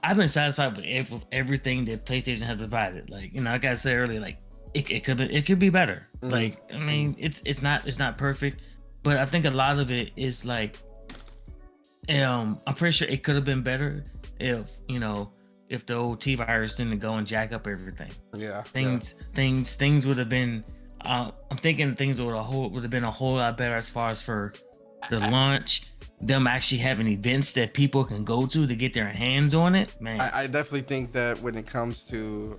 I've been satisfied with everything that PlayStation has provided. Like, like I said earlier, like it could be better. Like, I mean, it's not perfect, but I think a lot of it is like, I'm pretty sure it could have been better if the old T virus didn't go and jack up everything. Yeah. Things would have been. I'm thinking things would have been a whole lot better as far as for the launch. Them actually having events that people can go to get their hands on it, man. I definitely think that when it comes to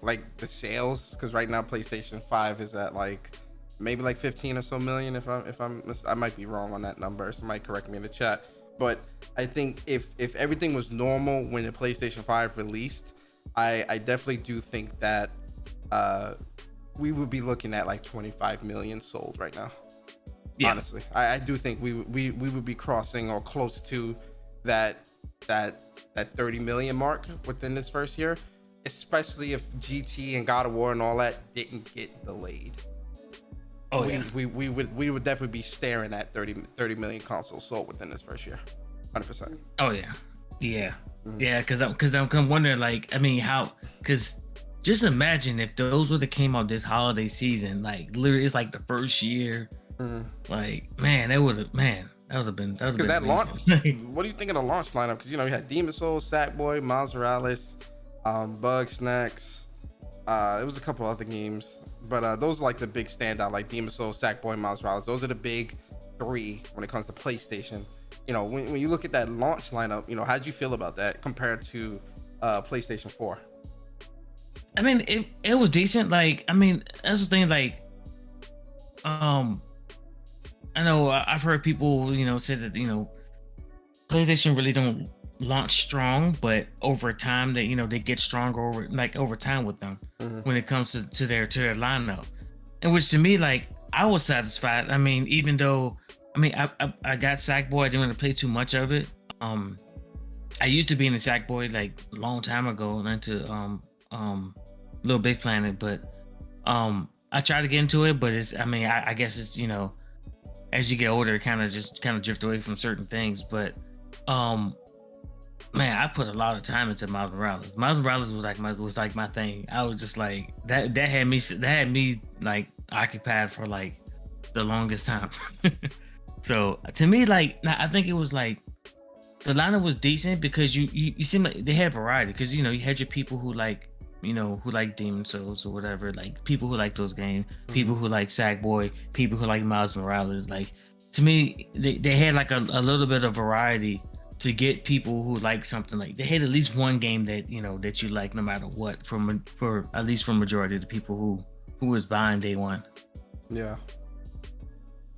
like the sales, because right now PlayStation 5 is at like maybe like 15 or so million. I might be wrong on that number. Somebody correct me in the chat. But I think if everything was normal when the PlayStation 5 released, I definitely do think that we would be looking at like 25 million sold right now. Yeah. Honestly, I do think we would be crossing or close to that 30 million mark within this first year, especially if GT and God of War and all that didn't get delayed. Oh, we would definitely be staring at 30 million consoles sold within this first year, 100%. Oh yeah, because I'm wondering, like, I mean, because just imagine if those would have came out this holiday season, like literally it's like the first year, like that would have been because that launch. What do you think of the launch lineup? Because you had Demon Souls, Sackboy, Miles Morales, Bug Snacks. It was a couple other games, but those are like the big standout, like Demon Souls, Sackboy, Miles Morales. Those are the big three when it comes to PlayStation. When you look at that launch lineup, how'd you feel about that compared to PlayStation 4? I mean, it was decent. Like, I mean, that's the thing. Like, I know I've heard people, say that PlayStation really don't launch strong, but over time they get stronger over time with them when it comes to their lineup, and which to me, like, I was satisfied. I mean, even though I got Sackboy, I didn't want to play too much of it. I used to be in the Sackboy like a long time ago into Little Big Planet, but I tried to get into it, but I guess it's as you get older, it kind of drift away from certain things, but man, I put a lot of time into Miles Morales. Miles Morales was like my thing. I was just like that had me like occupied for like the longest time. So to me, like, I think it was like the lineup was decent because you seem like they had variety, because you had your people who like who like Demon Souls or whatever, like people who like those games, people who like Sackboy, people who like Miles Morales. Like, to me, they had like a little bit of variety to get people who like something. Like, they had at least one game that that you like no matter what, for at least for majority of the people who was buying day one. Yeah,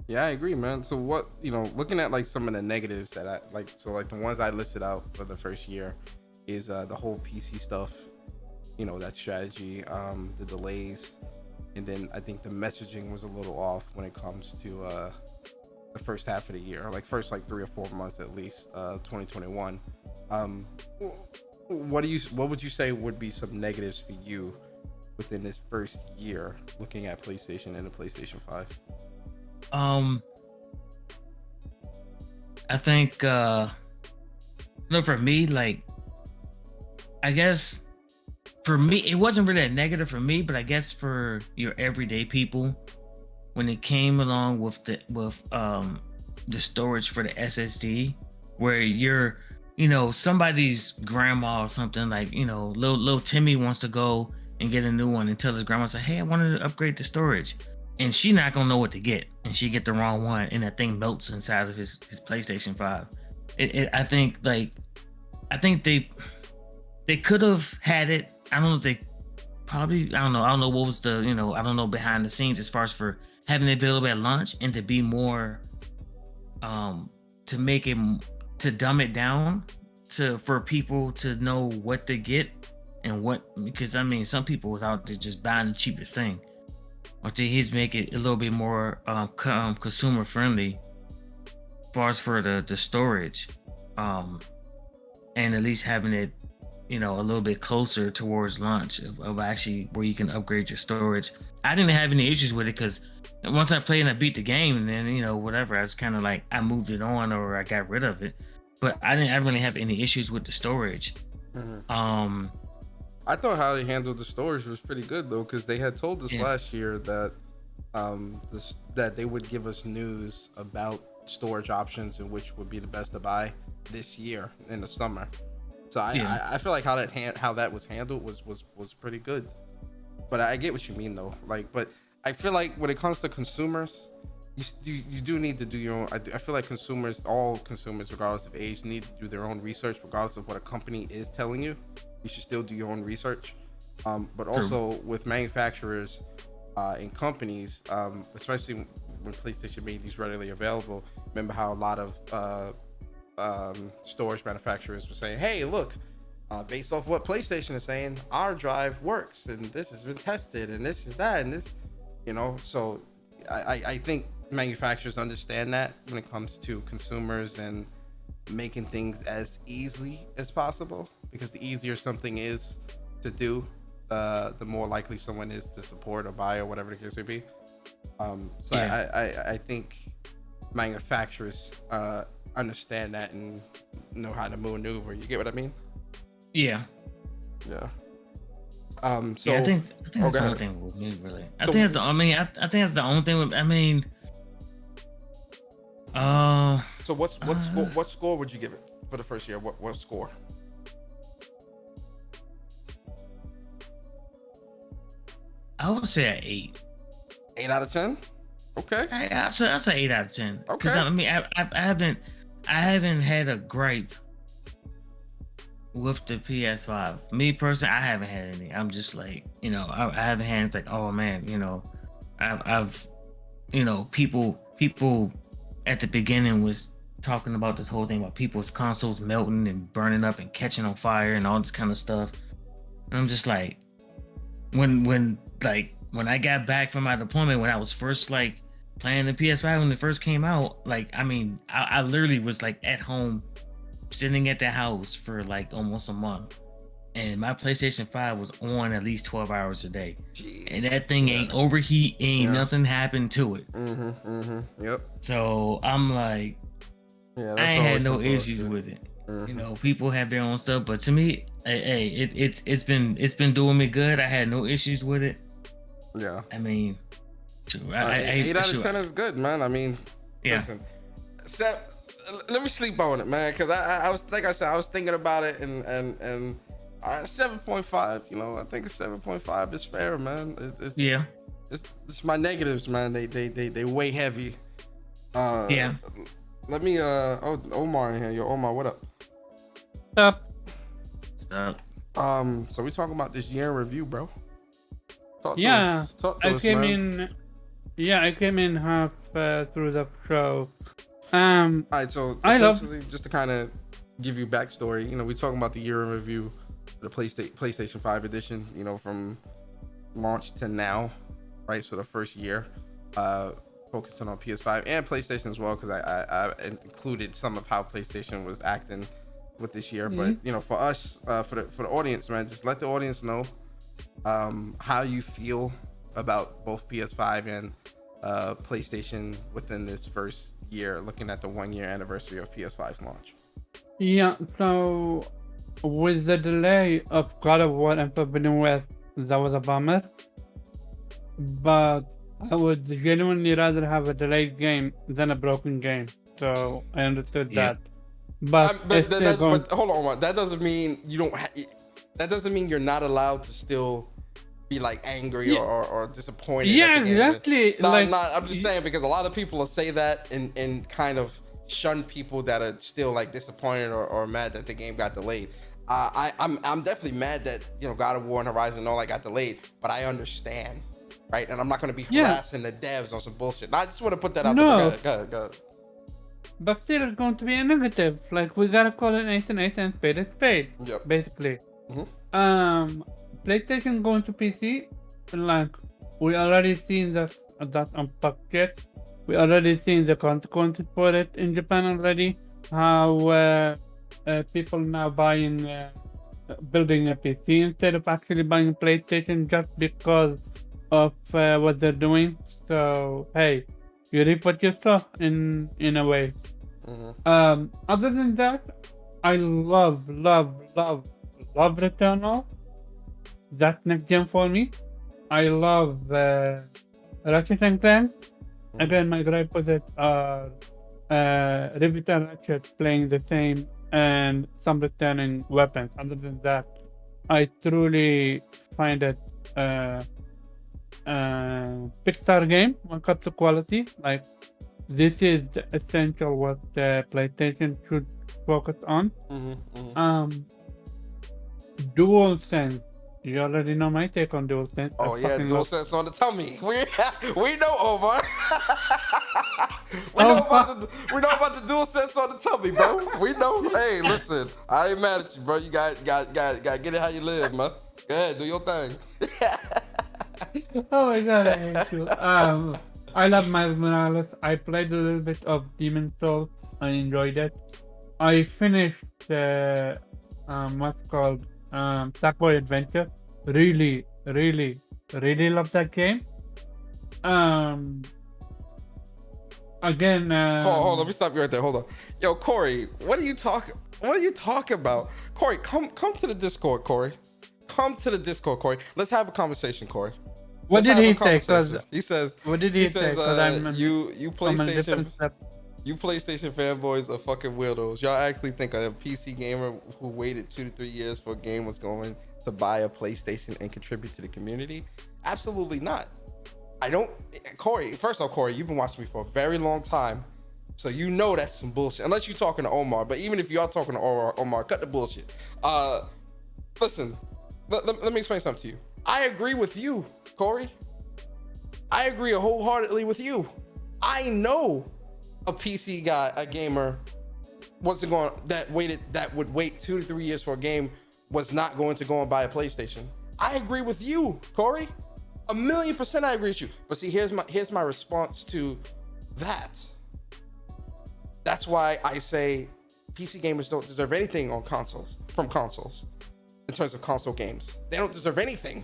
I agree, man. So what, looking at like some of the negatives that I like, so like the ones I listed out for the first year is the whole PC stuff, that strategy, the delays, and then I think the messaging was a little off when it comes to the first half of the year, like first like 3 or 4 months at least, 2021. What would you say would be some negatives for you within this first year looking at PlayStation and the PlayStation 5? I think for me, like, I guess for me it wasn't really a negative for me, but I guess for your everyday people, when it came along with the storage for the SSD, where you're somebody's grandma or something, like little Timmy wants to go and get a new one and tell his grandma, say, hey, I wanted to upgrade the storage, and she not gonna know what to get, and she get the wrong one, and that thing melts inside of his PlayStation 5. I think they could have had it. I don't know if they probably, I don't know what was the I don't know behind the scenes as far as for having it available at launch, and to be more to dumb it down for people to know what to get and what, because some people was out there just buying the cheapest thing, or to he's make it a little bit more consumer friendly as far as for the storage. and at least having it, a little bit closer towards launch of actually where you can upgrade your storage. I didn't have any issues with it because once I played and I beat the game, and then whatever, I was kind of like I moved it on or I got rid of it. But I didn't really have any issues with the storage. I thought how they handled the storage was pretty good though, because they had told us last year that that they would give us news about storage options and which would be the best to buy this year in the summer. So I feel like how that was handled was pretty good. But I get what you mean though. But I feel like when it comes to consumers, you do need to do your own. I feel like all consumers, regardless of age, need to do their own research, regardless of what a company is telling you. You should still do your own research. But also with manufacturers and companies, especially when PlayStation made these readily available. Remember how a lot of storage manufacturers were saying, hey, look, based off what PlayStation is saying, our drive works and this has been tested and this is that and this, so I think manufacturers understand that when it comes to consumers and making things as easily as possible, because the easier something is to do, the more likely someone is to support or buy or whatever the case may be. I think manufacturers understand that and know how to maneuver. You get what I mean? Yeah. So I think that's the only thing with me, really. I think that's the only thing with, so what score would you give it for the first year? What score? I would say an 8. 8 out of 10? Okay. I'll say 8 out of 10. Okay. I haven't had a gripe with the PS5. Me personally, I haven't had any. I'm just like, I haven't had, it's like, oh man, I've people at the beginning was talking about this whole thing about people's consoles melting and burning up and catching on fire and all this kind of stuff. And I'm just like, when I got back from my deployment, when I was first like playing the PS5 when it first came out, I literally was like at home, sitting at the house for like almost a month, and my PlayStation 5 was on at least 12 hours a day. Jeez. And that thing ain't overheat, nothing happened to it. Yep. So I'm like, I ain't had no issues with it. People have their own stuff, but to me, hey, it's been doing me good. I had no issues with it. Yeah. 8 out of 10 is good, man. Listen, Seth, let me sleep on it, man, because I was, like I said, I was thinking about it, and 7.5. I think a 7.5 is fair, man. It's my negatives, man. They weigh heavy. Let me Omar in here. Yo, Omar, what up? So we talking about this year in review, bro. I came in half through the show. All right, so essentially, just to kind of give you backstory, we talking about the year in review, the PlayStation 5 edition, from launch to now, right? So the first year, focusing on PS5 and PlayStation as well, because I included some of how PlayStation was acting with this year. But for us, for the audience, man, just let the audience know how you feel about both PS5 and PlayStation within this first year, looking at the 1-year anniversary of PS5's launch. So with the delay of God of War and Forbidden West, that was a bummer, but I would genuinely rather have a delayed game than a broken game. So I understood that. But hold on, that doesn't mean you don't. That doesn't mean you're not allowed to still be like angry or disappointed. Yeah, exactly. I'm just saying, because a lot of people will say that and kind of shun people that are still like disappointed or mad that the game got delayed. I'm definitely mad that God of War and Horizon and all that got delayed, but I understand, right? And I'm not going to be harassing the devs on some bullshit. I just want to put that out there. Go ahead. But still, it's going to be a negative. Like, we gotta call it anything and spade it spade. Yep. Basically. PlayStation going to PC, like, we already seen that unpacked yet. We already seen the consequences for it in Japan already. How people now building a PC instead of actually buying a PlayStation just because of what they're doing. So hey, you reap what you sow in a way. Other than that, I love Returnal. That's next gen for me. I love Ratchet and Clank. Again, my gripe with it are Rivet and Ratchet playing the same and some returning weapons. Other than that, I truly find it Pixar game when it comes to quality. Like, this is essential what PlayStation should focus on. DualSense. You already know my take on DualSense. Oh yeah, DualSense on the tummy. We know, Omar. we know about the DualSense on the tummy, bro. We know. Hey, listen, I ain't mad at you, bro. You got get it how you live, man. Go ahead, do your thing. Oh my god, I hate you. I love Miles Morales. I played a little bit of Demon Souls. I enjoyed it. I finished what's called Sackboy Adventure. Really love that game. Again, hold on, let me stop you right there. Hold on. Yo, Corey, what are you talking about? Corey, come to the Discord, Corey. Come to the Discord, Corey. Let's have a conversation, Corey. What did he say? He says, what did he say? You PlayStation fanboys are fucking weirdos. Y'all actually think a PC gamer who waited 2 to 3 years for a game was going to buy a PlayStation and contribute to the community? Absolutely not. I don't. Corey, first off, Corey, you've been watching me for a very long time, so you know that's some bullshit. Unless you're talking to Omar, but even if you are talking to Omar, cut the bullshit. Listen, let me explain something to you. I agree with you, Corey. I agree wholeheartedly with you. I know a PC guy, a gamer, that would wait 2 to 3 years for a game was not going to go and buy a PlayStation. I agree with you, Corey. 1,000,000% I agree with you. But see, here's my response to that. That's why I say PC gamers don't deserve anything from consoles. In terms of console games, they don't deserve anything.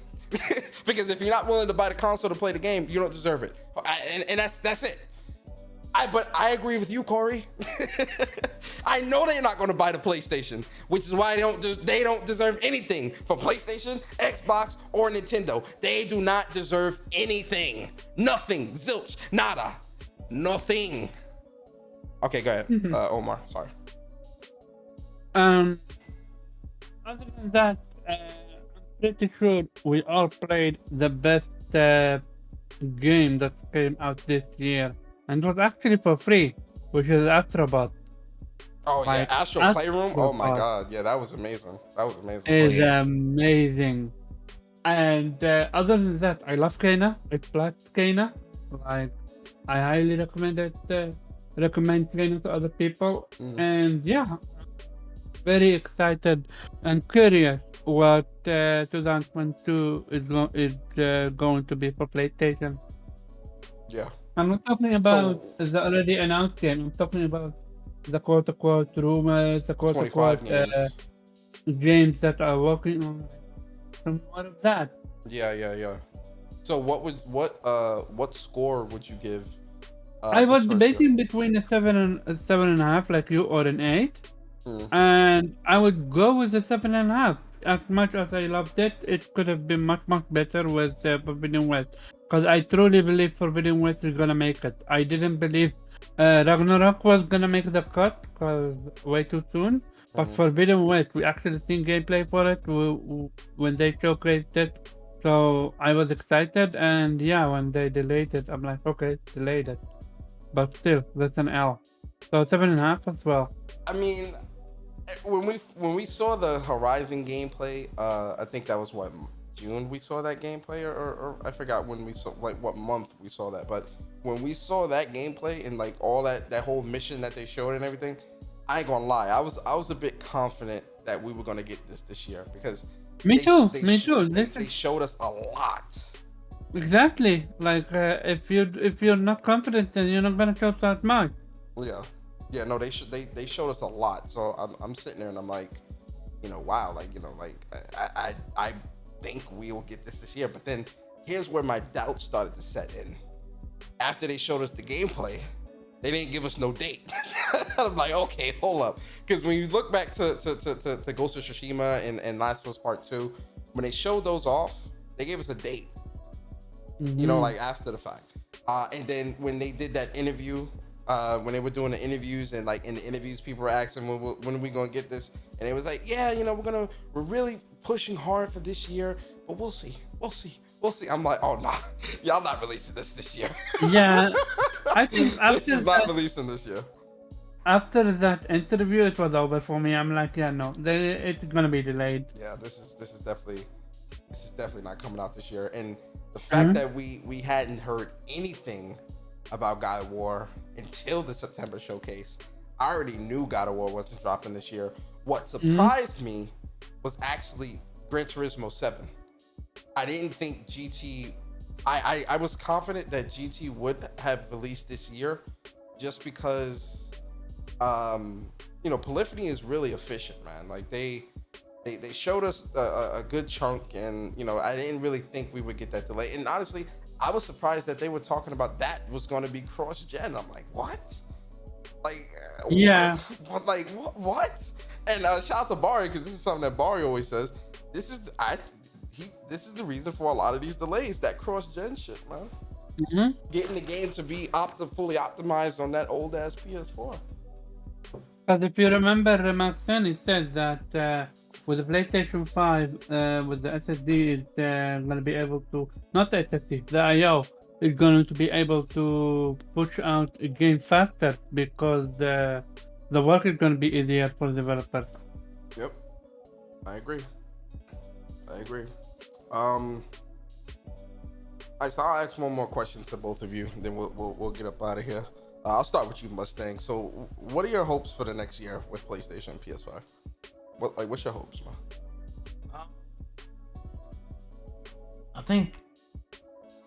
Because if you're not willing to buy the console to play the game, you don't deserve it. And that's it. But I agree with you, Corey. I know they're not going to buy the PlayStation, which is why they don't deserve anything from PlayStation, Xbox, or Nintendo. They do not deserve anything. Nothing. Zilch. Nada. Nothing. Okay, go ahead, Omar. Sorry. Other than that, I'm pretty sure we all played the best game that came out this year, and it was actually for free, which is Astrobot. Oh yeah, Astro Playroom. Oh my god, yeah, that was amazing. It's amazing. And other than that, I love Kena. I played Kena. Like, I highly recommend Kena to other people. And yeah, very excited and curious what 2022 is going to be for PlayStation. Yeah. I'm not talking about the already announced game. I'm talking about the quote-unquote rumors, the quote-unquote games that are working on. Some more of that. Yeah. So what score would you give? I was debating between a 7.5, like you, or an 8. And I would go with the 7.5. As much as I loved it, it could have been much better with Forbidden West. Because I truly believe Forbidden West is gonna make it. I didn't believe Ragnarok was gonna make the cut, because way too soon. But Forbidden West, we actually seen gameplay for it when they showcased it. So I was excited, and yeah, when they delayed it, I'm like, okay, delayed it. But still, that's an L. So 7.5 as well. I mean, when we saw the Horizon gameplay, I think that was what, June we saw that gameplay, or I forgot when we saw, like, what month we saw that. But when we saw that gameplay and like all that whole mission that they showed and everything, I ain't gonna lie, I was a bit confident that we were gonna get this year, because Me too. They showed us a lot. Exactly. Like if you're not confident, then you're not gonna show that much. Yeah. Yeah, no, they showed us a lot. So I'm sitting there and I'm like, wow, like I think we'll get this year. But then here's where my doubts started to set in. After they showed us the gameplay, they didn't give us no date. I'm like, okay, hold up, because when you look back to Ghost of Tsushima and Last of Us Part 2, when they showed those off, they gave us a date. Like after the fact. And then when they did that interview, when they were doing the interviews, and like in the interviews, people were asking when are we gonna get this, and it was like, yeah, we're really pushing hard for this year, but we'll see. I'm like, oh nah, y'all not releasing this year. Yeah, I think this is not releasing this year. After that interview, it was over for me. I'm like, yeah, no, it's gonna be delayed. Yeah, this is definitely not coming out this year. And the fact that we hadn't heard anything about God of War until the September showcase, I already knew God of War wasn't dropping this year. What surprised me was actually Gran Turismo 7. I didn't think GT. I was confident that GT would have released this year, just because, Polyphony is really efficient, man. Like they showed us a good chunk, and I didn't really think we would get that delay. And honestly, I was surprised that they were talking about that was going to be cross-gen. I'm like, what? Like, yeah, what? And shout out to Barry, because this is something that Barry always says. This is the reason for a lot of these delays, that cross-gen shit, man. Getting the game to be fully optimized on that old ass PS4. Because if you remember, Maxine, it says that with the PlayStation 5, with the SSD, it's going to be able to, not the SSD, the I/O, is going to be able to push out a game faster, because the work is going to be easier for developers. Yep, I agree. Alright, so I'll ask one more question to both of you, then we'll get up out of here. I'll start with you, Mustang. So, what are your hopes for the next year with PlayStation and PS5? What's your hopes, man? I think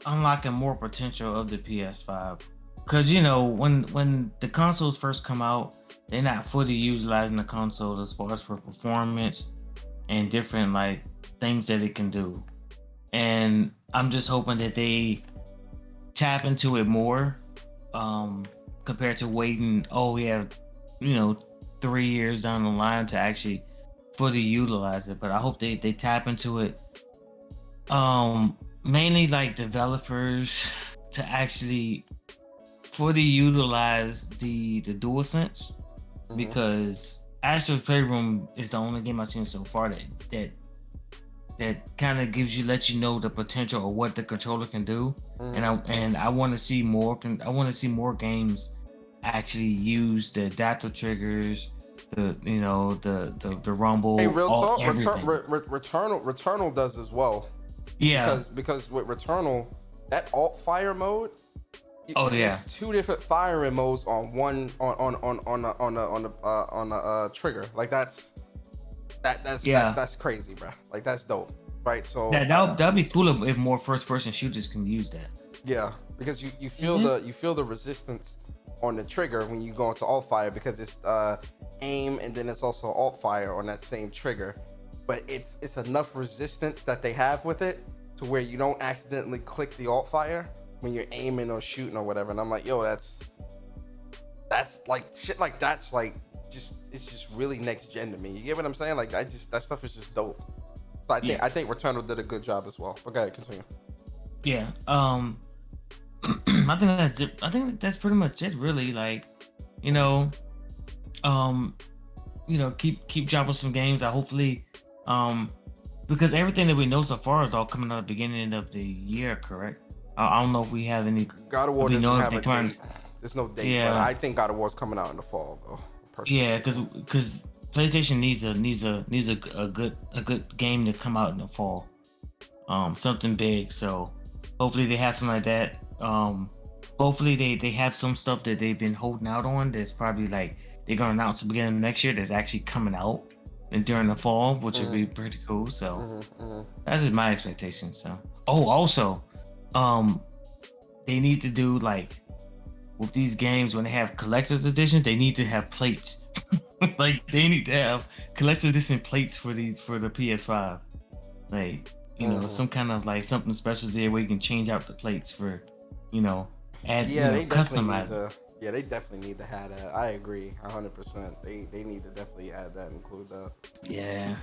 unlocking more potential of the PS5, because when the consoles first come out, they're not fully utilizing the console as far as for performance and different things that it can do. And I'm just hoping that they tap into it more, compared to waiting, we have 3 years down the line to actually fully utilize it. But I hope they tap into it, mainly developers, to actually fully utilize the DualSense, because Astro's Playroom is the only game I've seen so far that kind of lets you know the potential of what the controller can do. And I want to see more. I want to see more games actually use the adaptive triggers, the rumble. Hey, real talk, Returnal does as well. Yeah, because with Returnal, that alt fire mode. There's two different firing modes on one on a trigger. That's crazy, bro. That's dope, right? So that'd be cool if more first-person shooters can use that. Yeah, because you feel the resistance on the trigger when you go into alt fire, because it's aim and then it's also alt fire on that same trigger. But it's enough resistance that they have with it to where you don't accidentally click the alt fire when you're aiming or shooting or whatever. And I'm like, yo, that's shit that's it's just really next gen to me. You get what I'm saying? That stuff is just dope. So I think Returnal did a good job as well. But go ahead, continue. Yeah. I think that's pretty much it, really. Keep dropping some games. Hopefully, because everything that we know so far is all coming out at the beginning of the year, correct? I don't know if we have any. God of War doesn't have a date. There's no date, but I think God of War's coming out in the fall, though. Personally. Yeah, because PlayStation needs a good game to come out in the fall, something big. So hopefully they have something like that. Hopefully they have some stuff that they've been holding out on. That's probably they're gonna announce at the beginning of next year. That's actually coming out and during the fall, which would be pretty cool. So that's just my expectation. So also, they need to do with these games when they have collector's editions, they need to have plates. Like they need to have collector's edition plates for the PS5. Like, you know, some kind of like something special there where you can change out the plates for, you know, add, they customize. They definitely need to have that. I agree 100%. They need to definitely add that, include that. Yeah.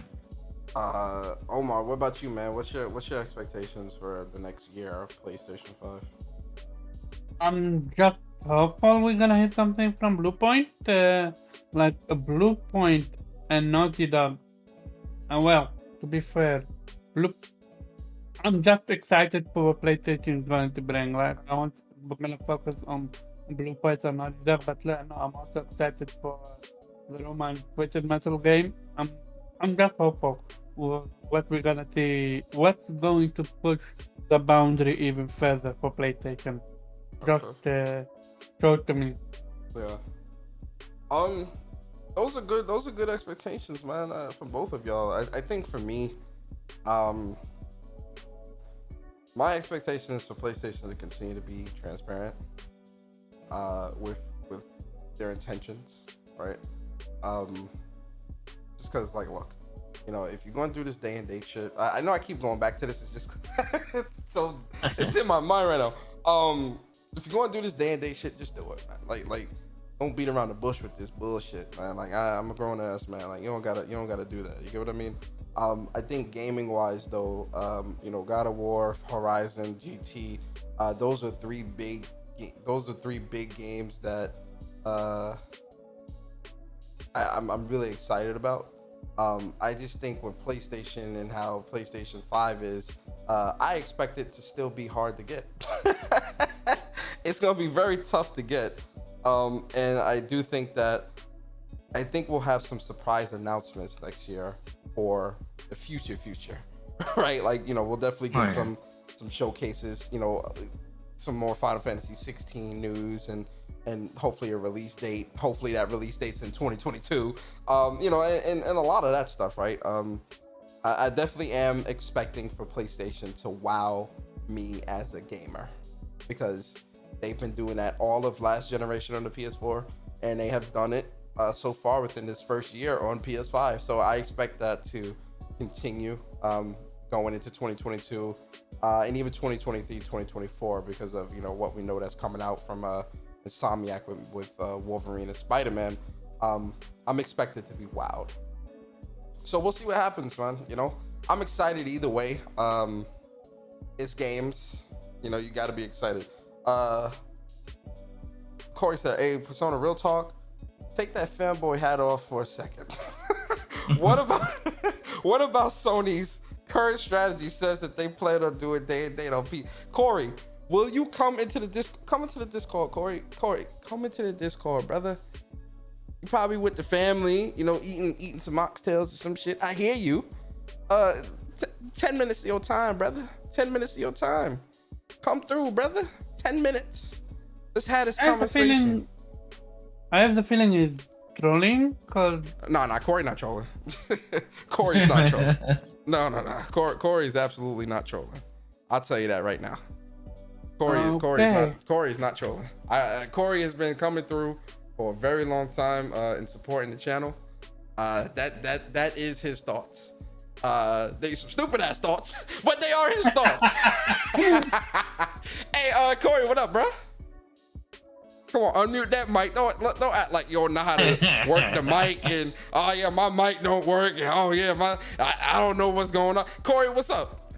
Omar, what about you, man? What's your expectations for the next year of PlayStation 5? I'm just hopeful we're gonna hit something from Blue Point, like a Blue Point and Naughty Dog. Well, to be fair, I'm just excited for what PlayStation is going to bring. Like, we're gonna focus on Blue Point and Naughty Dog, but no, I'm also excited for the Roman Twisted Metal game. I'm just hopeful what we're gonna see, what's going to push the boundary even further for PlayStation. Just show it to me. Yeah. Those are good expectations, man, from both of y'all. I think for me, my expectations for PlayStation to continue to be transparent, with their intentions, right? Just because, like, look, you know, if you're going through this day and date shit, I know I keep going back to this. It's just it's in my mind right now. If you're going through this day and date shit, just do it, man. Like, don't beat around the bush with this bullshit, man. Like, I'm a grown ass man. Like, you don't gotta do that. You get what I mean? I think gaming wise though, you know, God of War, Horizon, GT, those are three big games that I'm really excited about. I just think with PlayStation and how PlayStation 5 is, I expect it to still be hard to get. It's gonna be very tough to get, and I do think we'll have some surprise announcements next year for the future, right? Like, you know, we'll definitely get some showcases, you know, some more Final Fantasy 16 news, and hopefully a release date. Hopefully that release date's in 2022. You know, and a lot of that stuff, right? I definitely am expecting for PlayStation to wow me as a gamer, because they've been doing that all of last generation on the PS4, and they have done it so far within this first year on PS5. So I expect that to continue going into 2022 and even 2023, 2024, because of, you know, what we know that's coming out from Insomniac with Wolverine and Spider-Man. I'm expected to be wowed. So we'll see what happens, man. You know, I'm excited either way. It's games. You know, you got to be excited. Corey said, "Hey, Persona, real talk. Take that fanboy hat off for a second. What about Sony's current strategy says that they plan on doing day and date on P? Corey, will you come into the Discord, Corey? Come into the Discord, brother. You probably with the family, you know, eating some oxtails or some shit. I hear you. 10 minutes of your time, brother. 10 minutes of your time. Come through, brother. 10 minutes. Let's have this conversation. I have the feeling he's trolling, cause No, Corey not trolling. Corey's not trolling. No. Corey's absolutely not trolling. I'll tell you that right now. Corey's not trolling. Corey has been coming through for a very long time and supporting the channel. That is his thoughts. They some stupid ass thoughts, but they are his thoughts. Hey, Corey, what up, bro? Come on, unmute that mic. Don't act like you don't know how to work the mic, and oh yeah, my mic don't work, and oh yeah, I don't know what's going on. Corey, what's up?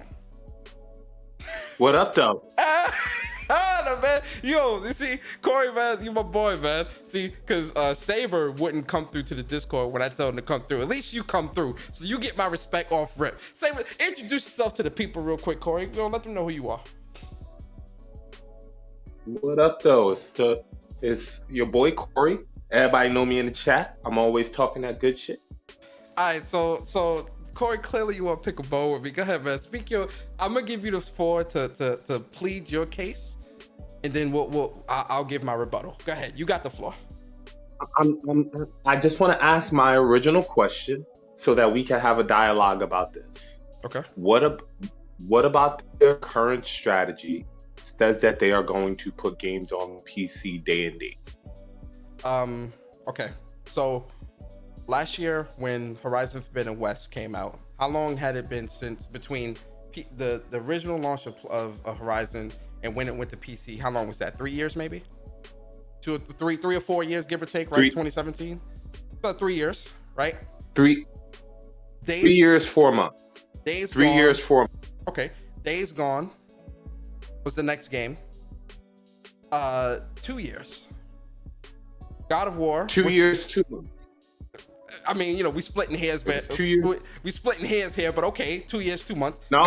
What up, though? No, man. Yo, you see, Corey, man, you my boy, man. See, because Saber wouldn't come through to the Discord when I told him to come through. At least you come through, so you get my respect off rip. Saber, introduce yourself to the people real quick, Corey. You know, let them know who you are. What up, though? It's your boy, Corey. Everybody know me in the chat. I'm always talking that good shit. All right, so Corey, clearly you want to pick a bow with me. Go ahead, man. I'm gonna give you the floor to plead your case, and then I'll give my rebuttal. Go ahead, you got the floor. I just want to ask my original question so that we can have a dialogue about this. Okay. What about their current strategy says that they are going to put games on PC day and date. Okay. So last year when Horizon Forbidden West came out, how long had it been since between the original launch of Horizon and when it went to PC? How long was that? 3 years maybe? 3 or 4 years, give or take, right? 2017? About 3 years, right? 3 years, 4 months. Days 3 Gone. years, 4 months. Okay. Days Gone was the next game. 2 years. God of War. 2 years, 2 months. I mean, you know, we splitting hairs, but 2 years. We splitting hairs here, but okay, 2 years, 2 months. No,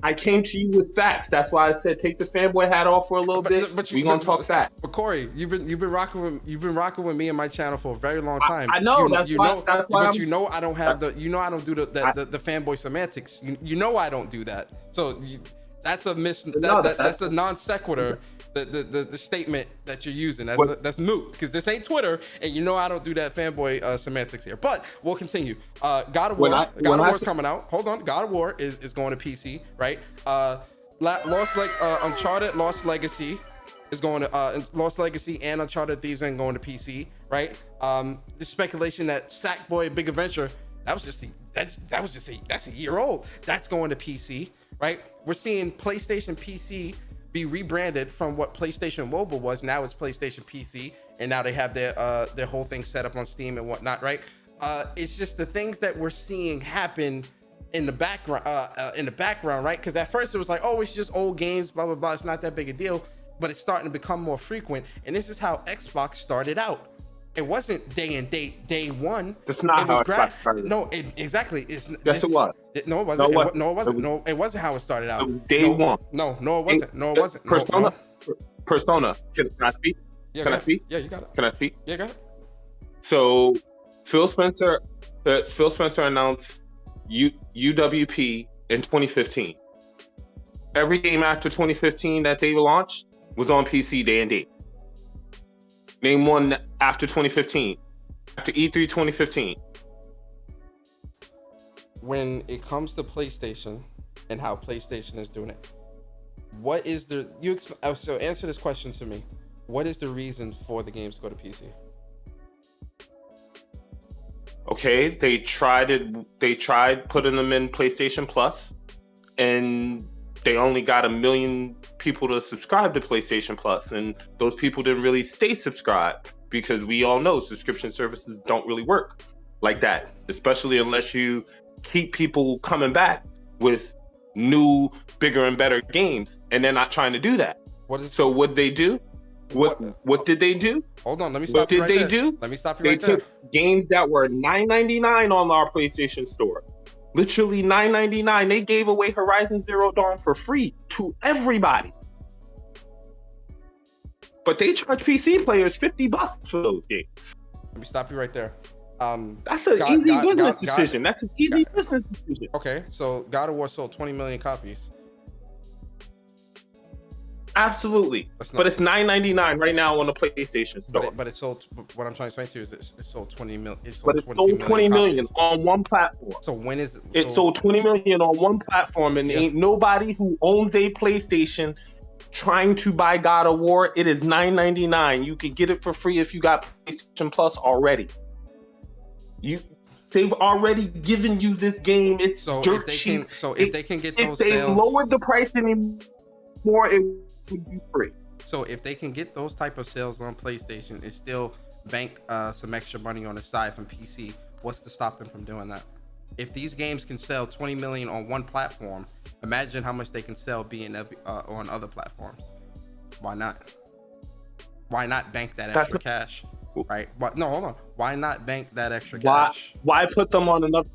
I came to you with facts. That's why I said take the fanboy hat off for a little bit. We gonna talk facts. But Corey, you've been rocking with me and my channel for a very long time. I know. But you know I don't have the fanboy semantics. You know I don't do that. So that's a that's a non sequitur. The statement that you're using that's moot because this ain't Twitter and you know I don't do that fanboy semantics here. But we'll continue. God of War. God of War's coming out. Hold on. God of War is going to PC, right? Uncharted Lost Legacy is going to Lost Legacy and Uncharted Thieves ain't going to PC, right? The speculation that Sackboy Big Adventure that's a year old. That's going to PC, right? We're seeing PlayStation PC be rebranded from what PlayStation Mobile was. Now it's PlayStation PC, and now they have their whole thing set up on Steam and whatnot, right? It's just the things that we're seeing happen in the background, right? Because at first it was like, oh, it's just old games, blah blah blah. It's not that big a deal, but it's starting to become more frequent. And this is how Xbox started out. It wasn't day and date, day one. That's not how Xbox started. No, exactly. Yes, it was. No, it wasn't. No, it wasn't. No, it wasn't how it started out. Day one. No, it wasn't. No, it wasn't. Persona. Can I speak? Yeah, Can I speak? Yeah, you got it. Can I speak? Yeah, got it. So Phil Spencer announced UWP in 2015. Every game after 2015 that they launched was on PC day and date. Name one after 2015, after E3 2015. When it comes to PlayStation and how PlayStation is doing it, what is so answer this question to me. What is the reason for the games to go to PC? Okay, they tried putting them in PlayStation Plus, and they only got 1 million people to subscribe to PlayStation Plus, and those people didn't really stay subscribed because we all know subscription services don't really work like that, especially unless you keep people coming back with new, bigger, and better games, and they're not trying to do that. So what they do? What did they do? Hold on, let me stop you right there. What did they do? Let me stop you right there. They took games that were $9.99 on our PlayStation Store. Literally $9.99. They gave away Horizon Zero Dawn for free to everybody. But they charge PC players $50 for those games. Let me stop you right there. That's an easy business decision. That's an easy business decision. Okay, so God of War sold 20 million copies. Absolutely, but it's $9.99 right now on the PlayStation Store. But it sold. What I'm trying to explain to you is it sold 20 million. It sold 20 million on one platform. So when is it? It sold 20 million on one platform, and ain't nobody who owns a PlayStation trying to buy God of War. It is $9.99. You can get it for free if you got PlayStation Plus already. They've already given you this game. It's dirt cheap. If they can get those sales, if they lowered the price anymore, it would be free. So if they can get those type of sales on PlayStation and still bank some extra money on the side from PC, what's to stop them from doing that? If these games can sell 20 million on one platform, imagine how much they can sell being on other platforms. Why not? Why not bank that extra cash? Right? No, hold on. Why not bank that extra cash? Why put them on another?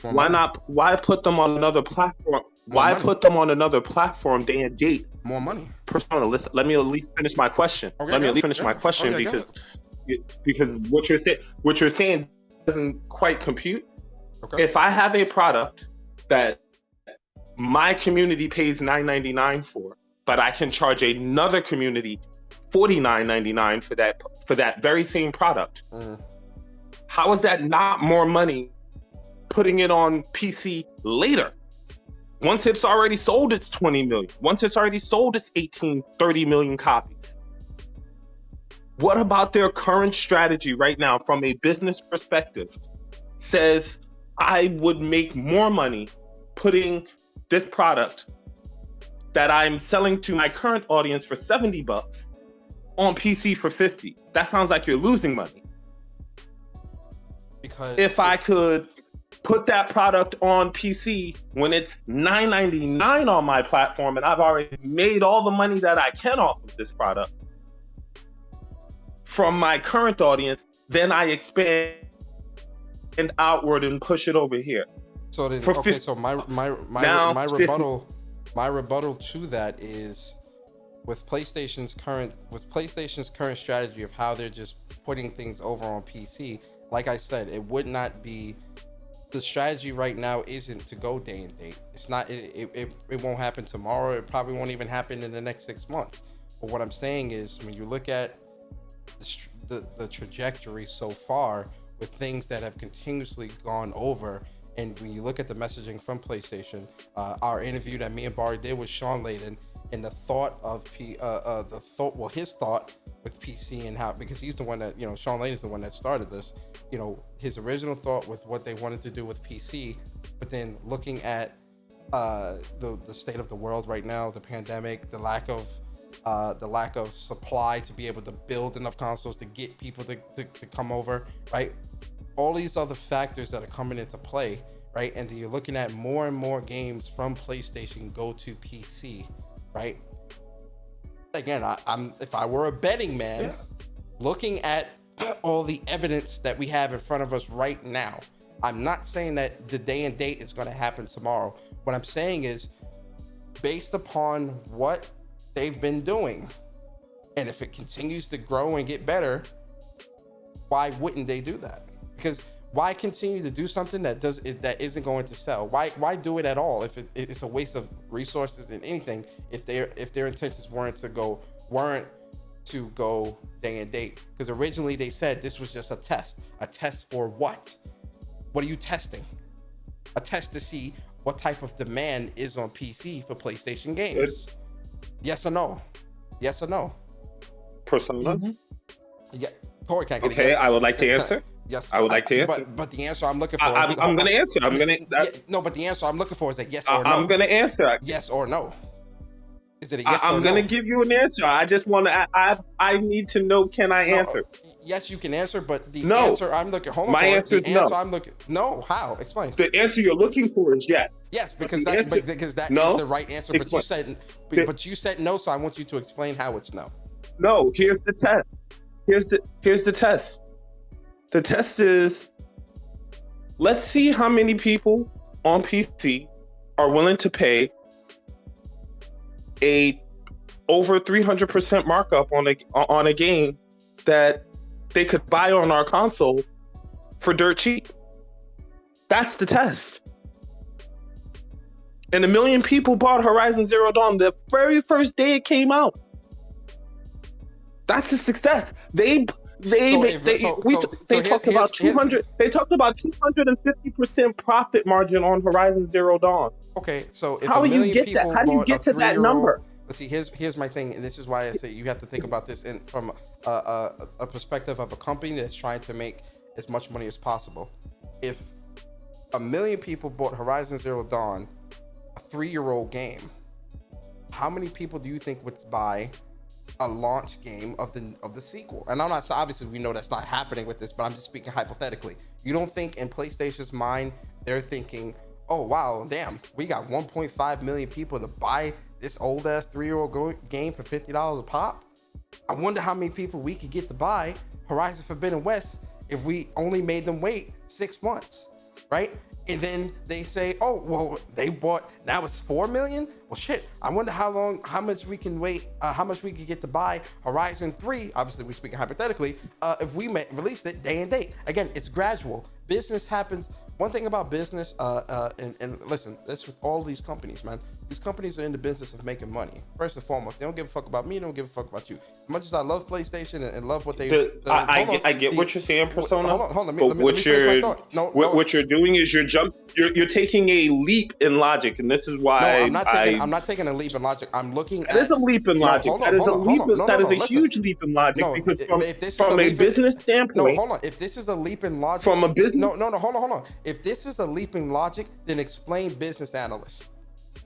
Why put them on another platform? Why put them on another platform day and date? More money. Persona, let me at least finish my question. Because what you're saying doesn't quite compute. Okay. If I have a product that my community pays $9.99 for, but I can charge another community $49.99 for that very same product, how is that not more money putting it on PC later Once it's already sold, it's 20 million. Once it's already sold, it's 30 million copies. What about their current strategy right now from a business perspective says I would make more money putting this product that I'm selling to my current audience for $70 on PC for $50? That sounds like you're losing money. Because if I could put that product on PC when it's $9.99 on my platform and I've already made all the money that I can off of this product from my current audience, then I expand outward and push it over here. So then, For okay, 50 so my Now, rebuttal to that is with PlayStation's current strategy of how they're just putting things over on PC. Like I said, it would not be, the strategy right now isn't to go day and date. It's not, it won't happen tomorrow. It probably won't even happen in the next 6 months. But what I'm saying is, when you look at the trajectory so far with things that have continuously gone over, and when you look at the messaging from PlayStation, our interview that me and Barry did with Sean Layden, and the thought of his thought with PC and how, because he's the one that, Sean Layden is the one that started this, his original thought with what they wanted to do with PC, but then looking at the state of the world right now, the pandemic, the lack of supply to be able to build enough consoles to get people to come over, right? All these other factors that are coming into play, right? And then you're looking at more and more games from PlayStation go to PC, right? Again, if I were a betting man, looking at all the evidence that we have in front of us right now, I'm not saying that the day and date is going to happen tomorrow. What I'm saying is, based upon what they've been doing, and if it continues to grow and get better, why wouldn't they do that? Because why continue to do something that isn't going to sell? Why do it at all if it's a waste of resources and anything, if their intentions weren't to go day and date? Because originally they said this was just a test for what? What are you testing? A test to see what type of demand is on PC for PlayStation games. Yes or no? Yes or no? Persona? Yeah, Corey can't get Okay, yes. I would like to answer. Yes, I would like to answer. But the answer I'm looking for. I'm going to answer. No, but the answer I'm looking for is a yes or no. I'm going to answer. Yes or no. Is it a yes or no? I'm going to give you an answer. I just want to. I need to know. Can I answer? Yes, you can answer, but the no. answer I'm looking. Hold on. My answer is no. I'm looking. No, how? Explain. The answer you're looking for is yes. Yes, because that is the right answer. But you said no, so I want you to explain how it's no. No, here's the test. Here's the test. The test is, let's see how many people on PC are willing to pay a over 300% markup on a game that they could buy on our console for dirt cheap. That's the test. And 1 million people bought Horizon Zero Dawn the very first day it came out. That's a success. They talked about 250% profit margin on Horizon Zero Dawn. Okay, so if how do you get that? How do you get to that number? But see, here's my thing, and this is why I say you have to think about this from a perspective of a company that's trying to make as much money as possible. If 1 million people bought Horizon Zero Dawn, a 3-year-old game, how many people do you think would buy a launch game of the sequel? And I'm not, so obviously we know that's not happening with this, but I'm just speaking hypothetically. You don't think in PlayStation's mind they're thinking, oh wow, damn, we got 1.5 million people to buy this old ass 3-year-old game for $50 a pop? I wonder how many people we could get to buy Horizon Forbidden West if we only made them wait 6 months, right? And then they say, oh, well, they bought, now it's 4 million? Well, shit, I wonder how much we can wait, how much we can get to buy Horizon 3, obviously we're speaking hypothetically, if we released it day and date. Again, it's gradual. Business happens one thing about business, and listen, that's with all these companies, man. These companies are in the business of making money. First and foremost, they don't give a fuck about me. They don't give a fuck about you. As much as I love PlayStation and love what they, I get what you're saying, Persona. Hold on. But what you're doing is you're taking a leap in logic, and this is why I'm not taking a leap in logic. I'm looking at. That is a leap in logic. That is a huge leap in logic because from a business standpoint. No, hold on. If this is a leap in logic, from a business. No, hold on. If this is a leap in logic, then explain business analysts.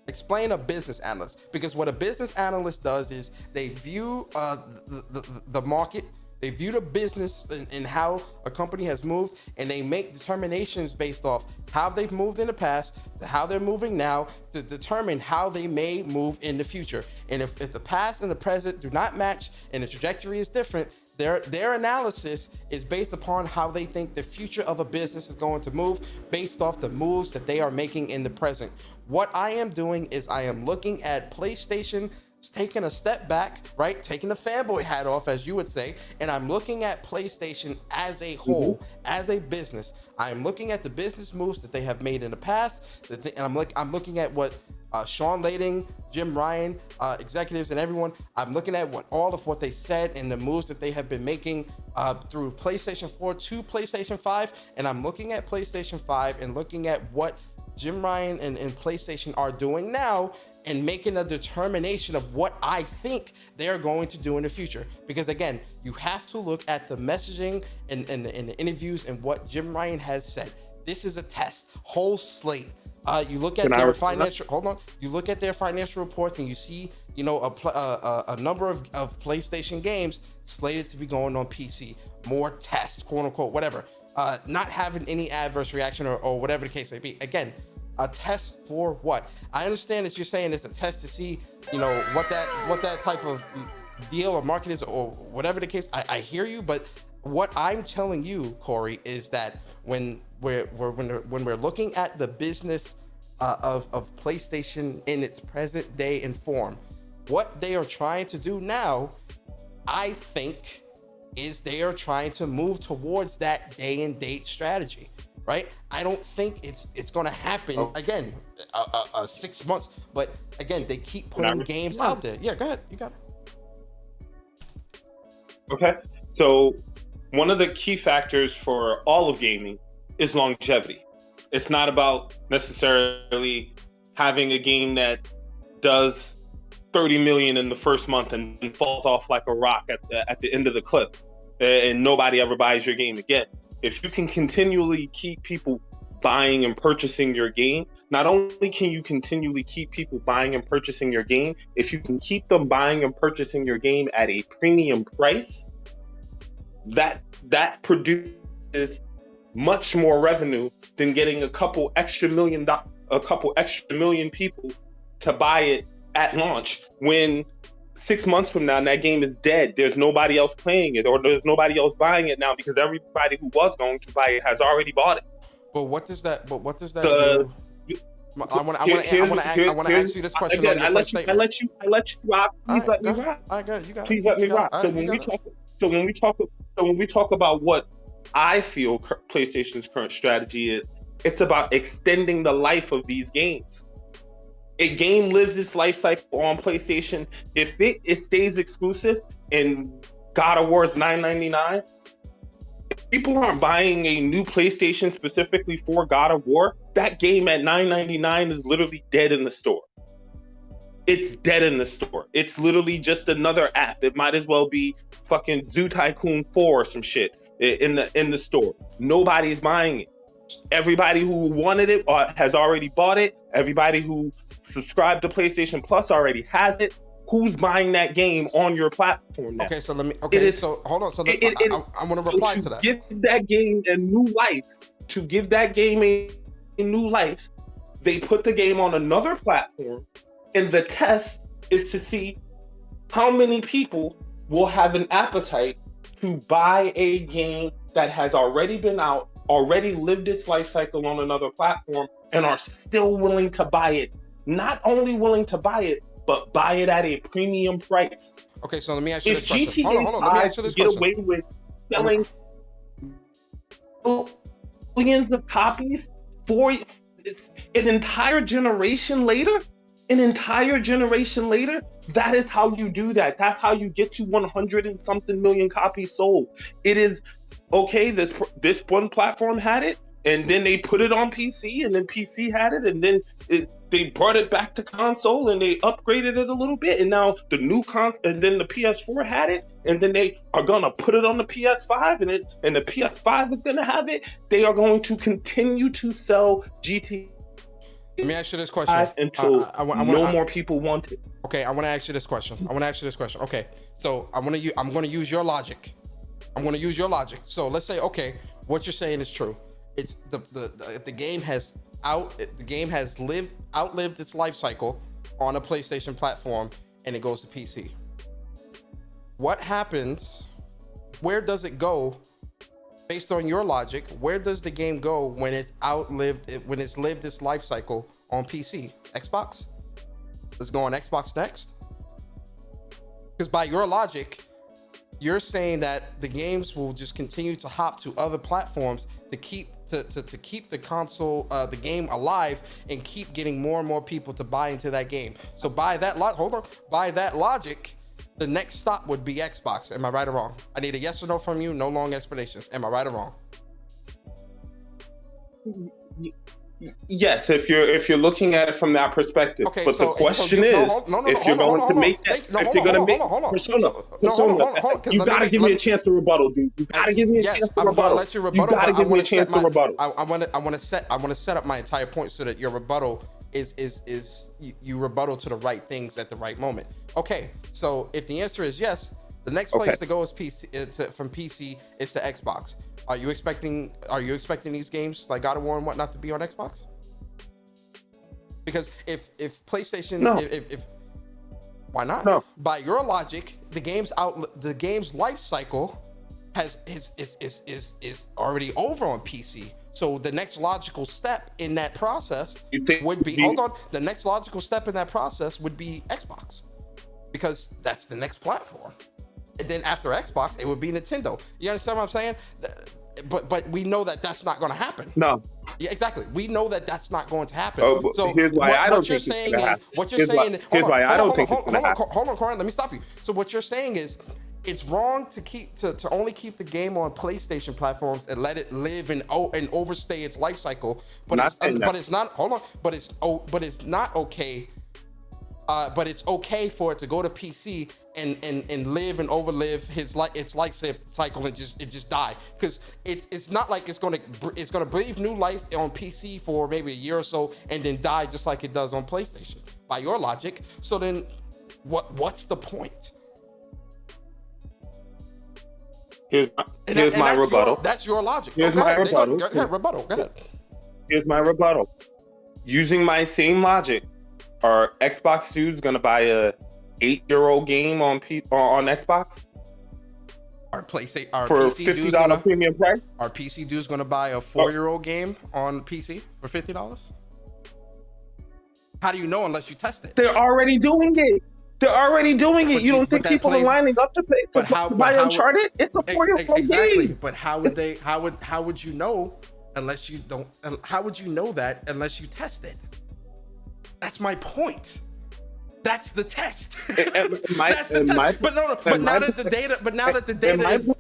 Explain a business analyst, because what a business analyst does is they view the market, they view the business and how a company has moved, and they make determinations based off how they've moved in the past to how they're moving now to determine how they may move in the future. And if the past and the present do not match and the trajectory is different, their analysis is based upon how they think the future of a business is going to move based off the moves that they are making in the present. What I am doing is I am looking at PlayStation taking a step back, right? Taking the fanboy hat off, as you would say, and I'm looking at PlayStation as a whole, as a business. I'm looking at the business moves that they have made in the past, and I'm looking at what Sean Layden, Jim Ryan, executives, and everyone. I'm looking at all of what they said and the moves that they have been making through PlayStation 4 to PlayStation 5, and I'm looking at PlayStation 5 and looking at what Jim Ryan and PlayStation are doing now and making a determination of what I think they're going to do in the future. Because again, you have to look at the messaging and the interviews and what Jim Ryan has said. This is a test, whole slate. You look at their financial. Hold on. You look at their financial reports and you see, a number of PlayStation games slated to be going on PC. More tests, quote unquote, whatever. Not having any adverse reaction or whatever the case may be. Again, a test for what? I understand that you're saying it's a test to see, what that type of deal or market is or whatever the case. I hear you, but what I'm telling you, Corey, is that when we're looking at the business of PlayStation in its present day and form, what they are trying to do now, I think, is they are trying to move towards that day and date strategy, right? I don't think it's going to happen again, 6 months, but again, they keep putting games out there. Yeah, go ahead, you got it. Okay, so one of the key factors for all of gaming is longevity. It's not about necessarily having a game that does 30 million in the first month and falls off like a rock at the end of the clip, and nobody ever buys your game again. If you can continually keep people buying and purchasing your game, not only can you continually keep people buying and purchasing your game, if you can keep them buying and purchasing your game at a premium price, that produces much more revenue than getting a couple extra million people to buy it at launch, when 6 months from now that game is dead. There's nobody else playing it, or there's nobody else buying it now because everybody who was going to buy it has already bought it. But what does that do? I want to ask you this question. Again, I let you rock. Please let me rock. I got you. Please let me rock. So when we talk about what I feel PlayStation's current strategy is, it's about extending the life of these games. A game lives its life cycle on PlayStation. If it stays exclusive and God of War is $9.99, people aren't buying a new PlayStation specifically for God of War. That game at $9.99 is literally dead in the store. It's dead in the store. It's literally just another app. It might as well be fucking Zoo Tycoon 4 or some shit in the store. Nobody's buying it. Everybody who wanted it has already bought it. Everybody who subscribed to PlayStation Plus already has it. Who's buying that game on your platform now? Okay, so so hold on. So I want to reply to that. Give that game a new life. To give that game a new life, they put the game on another platform, and the test is to see how many people will have an appetite to buy a game that has already been out, already lived its life cycle on another platform, and are still willing to buy it. Not only willing to buy it, but buy it at a premium price. Okay, so let me ask you this question. GTA Hold on. Let me ask you this get question. away with selling millions of copies an entire generation later, that is how you do that. That's how you get to 100 and something million copies sold. It is okay. This one platform had it, and then they put it on PC, and then PC had it, and then they brought it back to console, and they upgraded it a little bit, and now the new and then the PS4 had it, and then they are gonna put it on the PS5, and the PS5 is gonna have it. They are going to continue to sell GT. Let me ask you this question until no more people want it. Okay, I want to ask you this question. Okay, so I'm going to use your logic. So let's say, okay, what you're saying is true. It's the game has outlived its life cycle on a PlayStation platform, and it goes to PC. What happens? Where does it go? Based on your logic, where does the game go when it's lived its life cycle on PC? Xbox? Does it go on Xbox next? Because by your logic, you're saying that the games will just continue to hop to other platforms to keep the console, the game alive, and keep getting more and more people to buy into that game. So by that logic, the next stop would be Xbox. Am I right or wrong? I need a yes or no from you. No long explanations. Am I right or wrong? Yes, if you're looking at it from that perspective. Okay, but the question is, if you're going to make that, if you're going to make Persona, you gotta give me a chance to rebuttal, dude. You gotta give me a chance to rebuttal. I'm gonna let you rebuttal. You gotta give me a chance to rebuttal. I want to set up my entire point so that your rebuttal is you rebuttal to the right things at the right moment. Okay, so if the answer is yes, the next place to go is PC. From PC is to Xbox. Are you expecting these games like God of War and whatnot to be on Xbox? Because if PlayStation, no. if why not? No. By your logic, the game's life cycle is already over on PC. So the next logical step in that process would be the next logical step in that process would be Xbox, because that's the next platform. And then after Xbox, it would be Nintendo. You understand what I'm saying? But we know that that's not going to happen. No. Yeah, exactly. We know that that's not going to happen. So here's why I don't think it's going to happen. Here's why I don't think it's going to happen. Hold on, Corin. Let me stop you. So what you're saying is, it's wrong to only keep the game on PlayStation platforms and let it live and overstay its life cycle. But it's not okay. But it's okay for it to go to PC and live and overlive its life cycle and just die, because it's not like it's gonna breathe new life on PC for maybe a year or so and then die just like it does on PlayStation by your logic. So then what's the point? Here's my rebuttal. That's your logic. Here's my rebuttal. Go ahead, rebuttal. Go ahead. Here's my rebuttal. Using my same logic, are Xbox dudes gonna buy a 8-year-old game on Xbox? For $50 premium price? Are PC dudes gonna buy a 4-year-old game on PC for $50? How do you know unless you test it? They're already doing it. You don't think people are lining up to buy Uncharted? It's a 4-year-old game. But how would you know unless you don't? How would you know that unless you test it? That's my point. That's the test. That's the test. But now that the data is.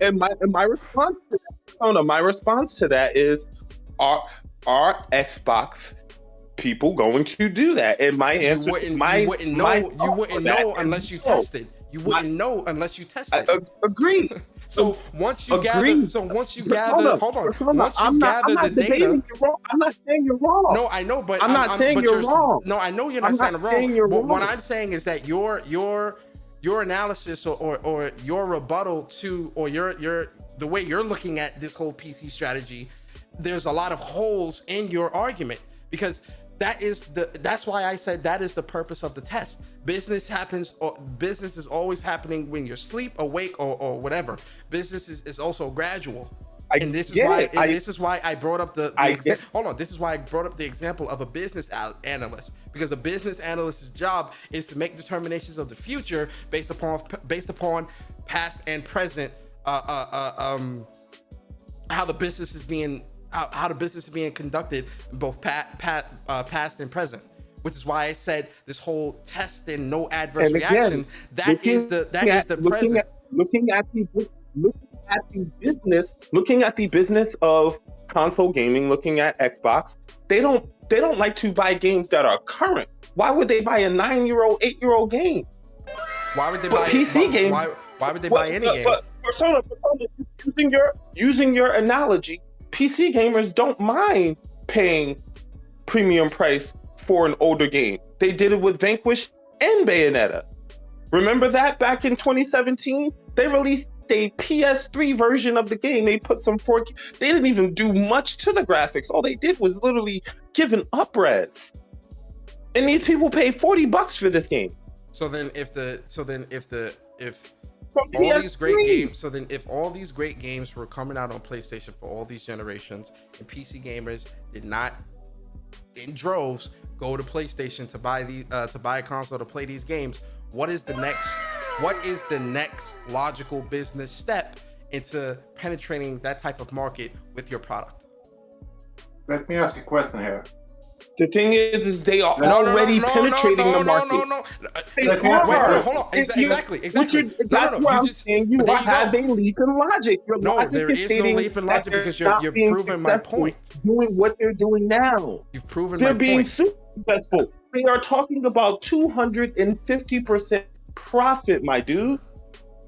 My response to that, my response to that is, are Xbox people going to do that? And my answer you wouldn't know unless you tested. You wouldn't know unless you tested. Agree. So once you gather, hold on. I'm not debating you wrong. I'm not saying you're wrong. No, I know, but I'm not saying you're wrong. No, I know you're not saying wrong. But what I'm saying is that your analysis or your rebuttal to, or your the way you're looking at this whole PC strategy, there's a lot of holes in your argument, because that's why I said that is the purpose of the test. Business is always happening when you're asleep, awake, or whatever. Business is also gradual. This is why I brought up This is why I brought up the example of a business analyst, because a business analyst's job is to make determinations of the future based upon past and present, how the business is being how the business is being conducted, both past and present. Which is why I said this whole test and no adverse reaction. That is the present. Looking at the business of console gaming, looking at Xbox, they don't like to buy games that are current. Why would they buy a 9-year-old, 8-year-old game? Why would they buy PC game? Why would they buy any game? But Persona, using your analogy, PC gamers don't mind paying premium price for an older game. They did it with Vanquish and Bayonetta. Remember that back in 2017? They released a PS3 version of the game. They put some 4K. They didn't even do much to the graphics. All they did was literally give an upres. And these people paid $40 for this game. If all these great games were coming out on PlayStation for all these generations, and PC gamers did not in droves go to PlayStation to buy a console to play these games, what is the next logical business step into penetrating that type of market with your product? Let me ask a question here. The thing is they are already penetrating the market. Wait, hold on. Exactly. That's why I'm saying you are having leap in logic. Your logic there is no leap in logic because you're proving my point. Doing what they're doing now. You've proven they're my being point. super successful. They are talking about 250% profit, my dude.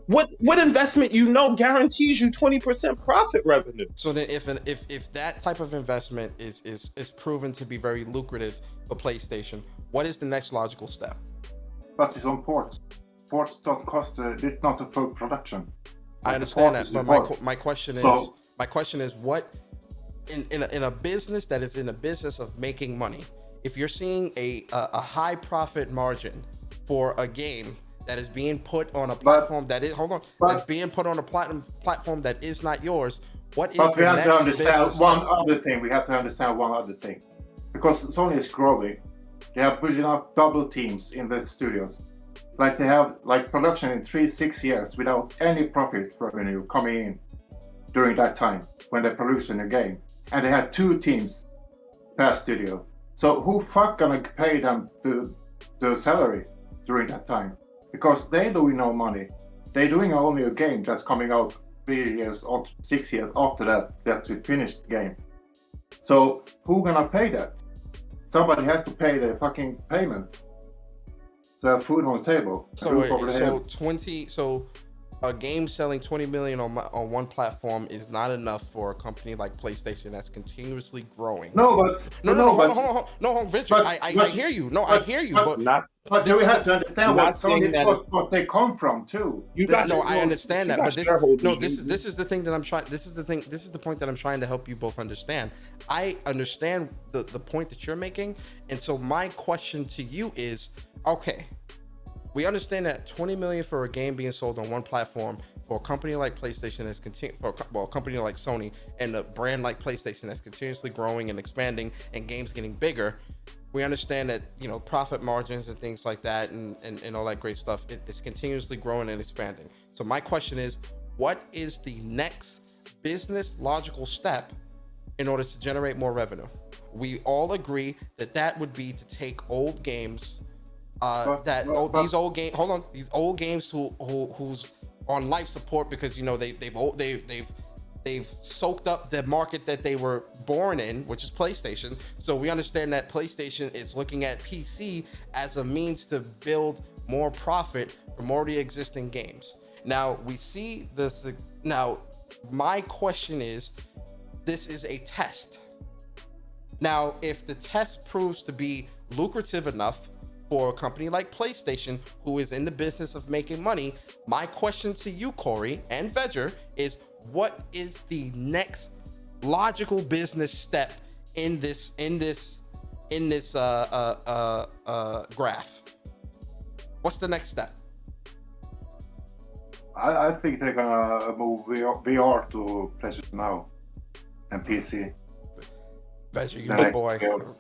What investment guarantees you 20% profit revenue? So then if that type of investment is proven to be very lucrative for PlayStation, what is the next logical step? But it's on ports. Ports don't cost. It's not a full production. I understand that, but my question is what in a business that is in the business of making money, if you're seeing a high profit margin for a game that is being put on a platform that's being put on a platform that is not yours, what is the next business? But we have to understand one other thing. Because Sony is growing, they have put up double teams in the studios. Like they have production in 3-6 years without any profit revenue coming in during that time when they produce a new game. And they had 2 teams per studio. So who gonna pay them the salary during that time? Because they're doing no money. They're doing only a game that's coming out 3 years or 6 years after that. That's a finished game. So who gonna pay that? Somebody has to pay the fucking payment. The food on the table. So a game selling 20 million on one platform is not enough for a company like PlayStation that's continuously growing. Hold on, Victor. I hear you. I hear you. But we have to understand what they come from too. I understand that. But this is the thing that I'm trying. This is the point that I'm trying to help you both understand. I understand the point that you're making, and so my question to you is, okay, we understand that 20 million for a game being sold on one platform for a company like PlayStation a company like Sony and a brand like PlayStation that's continuously growing and expanding and games getting bigger. We understand that, profit margins and things like that and all that great stuff, it's continuously growing and expanding. So my question is, what is the next business logical step in order to generate more revenue? We all agree that would be to take old games these old games who's on life support because they've soaked up the market that they were born in, which is PlayStation. So we understand that PlayStation is looking at PC as a means to build more profit from already existing games. Now we see this. Now my question is, this is a test. Now if the test proves to be lucrative enough for a company like PlayStation, who is in the business of making money, my question to you, Corey and Vedger, is what is the next logical business step in this graph? What's the next step? I think they're gonna move VR to PlayStation now and PC. Vedger, you big boy.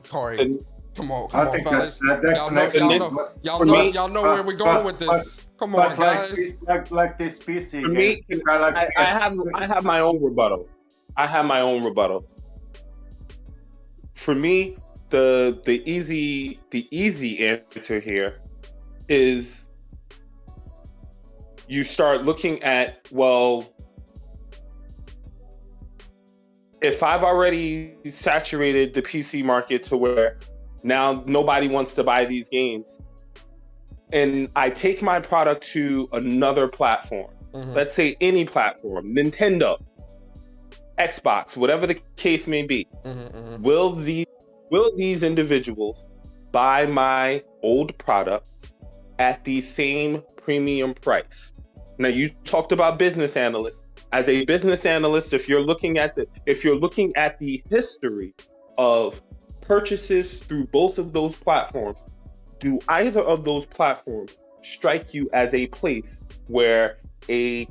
Corey. Come on, fellas. Y'all know where we're going with this. Come on, guys. Like this PC. For me, I have my own rebuttal. for me, the easy answer here is you start looking at, well, if I've already saturated the PC market to where now nobody wants to buy these games, and I take my product to another platform, let's say any platform, Nintendo, Xbox, whatever the case may be, will these individuals buy my old product at the same premium price? Now, you talked about business analysts. As a business analyst, if you're looking at the history of purchases through both of those platforms, do either of those platforms strike you as a place where a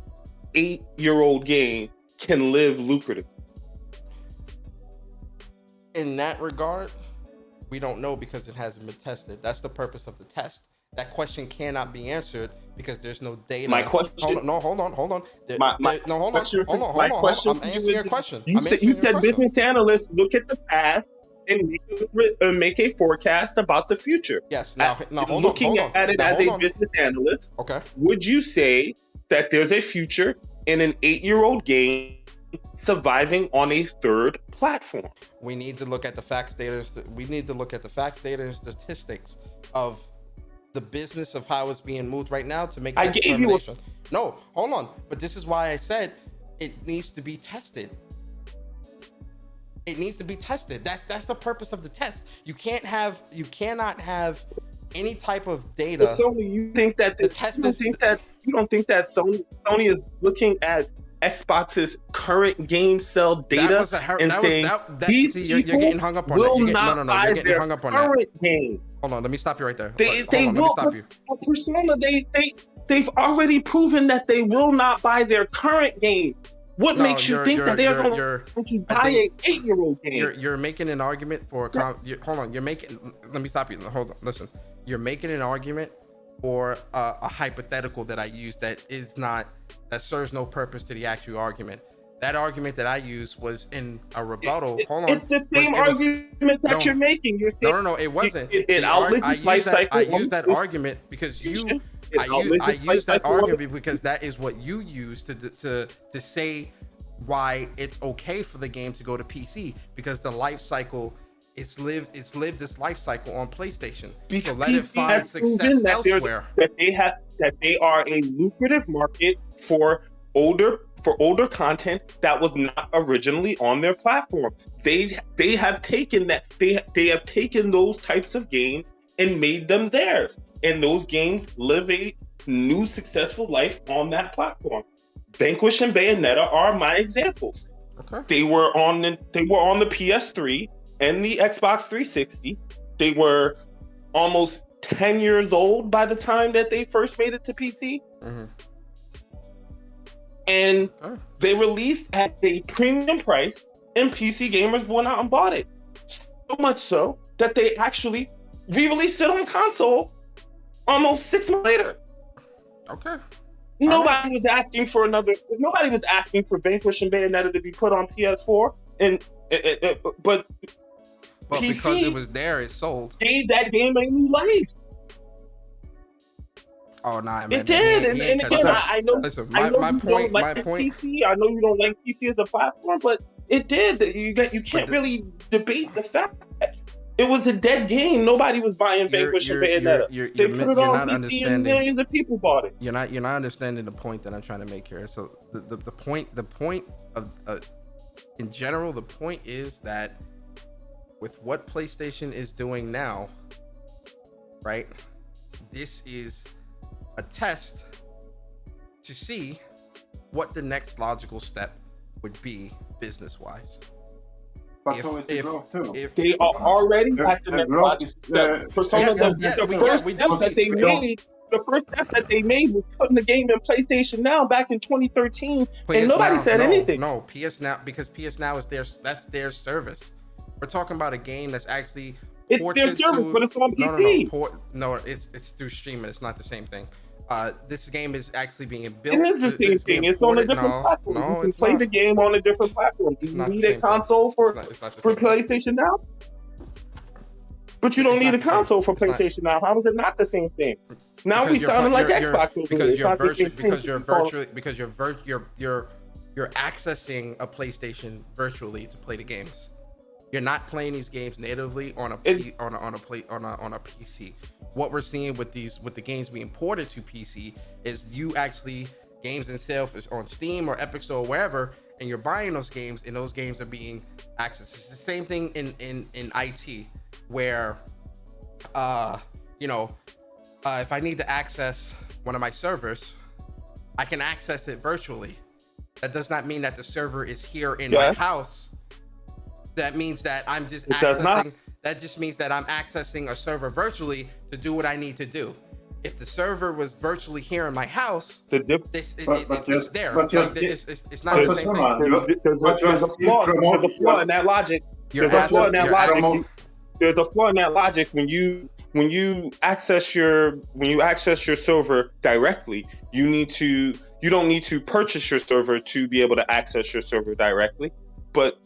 8-year-old game can live lucrative? In that regard, we don't know because it hasn't been tested. That's the purpose of the test. That question cannot be answered because there's no data. My question. Hold on. Hold on. I'm answering your question. You said business analysts look at the past and make a forecast about the future. Yes. Now hold on. Looking at it as a business analyst, okay. Would you say that there's a future in an 8-year-old game surviving on a third platform? We need to look at the facts, data. We need to look at the facts, data, and statistics of the business of how it's being moved right now to make that determination. No, hold on. But this is why I said it needs to be tested. It needs to be tested. That's the purpose of the test. You cannot have any type of data. But Sony, you think that you don't think that Sony is looking at Xbox's current game sell data you're getting hung up on that. You're getting hung up on that. Games. Hold on, let me stop you right there. Let me stop you. Persona, they've already proven that they will not buy their current games. What makes you think that they're going to buy an 8-year-old game? You're making an argument for hold on. Let me stop you. Hold on. Listen. You're making an argument for a hypothetical that I use that serves no purpose to the actual argument. That argument that I used was in a rebuttal. Hold on. It's the same argument that you're making. You're saying no, it wasn't. I used that argument because I used that argument because that is what you use to say why it's okay for the game to go to PC, because the life cycle, it's lived this life cycle on PlayStation. So let it find success elsewhere. That they are a lucrative market for older content that was not originally on their platform. They have taken those types of games and made them theirs, and those games live a new successful life on that platform. Vanquish and Bayonetta are my examples. Okay. They were on the PS3 and the Xbox 360. They were almost 10 years old by the time that they first made it to PC. Mm-hmm. And they released at a premium price, and PC gamers went out and bought it. So much so that they actually re-released it on console almost 6 months later. Okay. Nobody was asking for Vanquish and Bayonetta to be put on PS4, but PC, because it was there, it sold. Gave that game a new life. Oh nah, man. It did, and again, I know. Listen, my point. PC. I know you don't like PC as a platform, but it did. You can't really debate the fact that it was a dead game. Nobody was buying Vanquish and Bayonetta. They put it on PC, and millions of people bought it. You're not understanding the point that I'm trying to make here. So the point of in general, the point is that with what PlayStation is doing now, right? This is a test to see what the next logical step would be business-wise. But so is the growth too. If they are already at the next logical step, the first step that they made was putting the game in PlayStation Now back in 2013, and nobody said anything. No, PS Now, because PS Now is that's their service. We're talking about a game that's actually it's their service, but it's on PC. No, it's through streaming. It's not the same thing. This game is actually being built. It is the same thing. It's on a different platform. You can play the game on a different platform. Do you need a console for PlayStation Now? But you don't It's need not a the same. console for It's not- PlayStation now. How is it not the same thing? Now Because we you're sounding fu- like you're- Xbox over because here. you're It's not the same thing. you're accessing a PlayStation virtually to play the games. You're not playing these games natively on a PC. What we're seeing with the games being ported to PC is you actually games itself is on Steam or Epic Store or wherever, and you're buying those games, and those games are being accessed. It's the same thing in IT, where if I need to access one of my servers, I can access it virtually. That does not mean that the server is here in my house. That means that I'm just accessing. That just means that I'm accessing a server virtually to do what I need to do. If the server was virtually here in my house, it's there. It's not the same thing. There's a flaw in that logic. There's a flaw in that logic when you access your server directly. You don't need to purchase your server to be able to access your server directly. But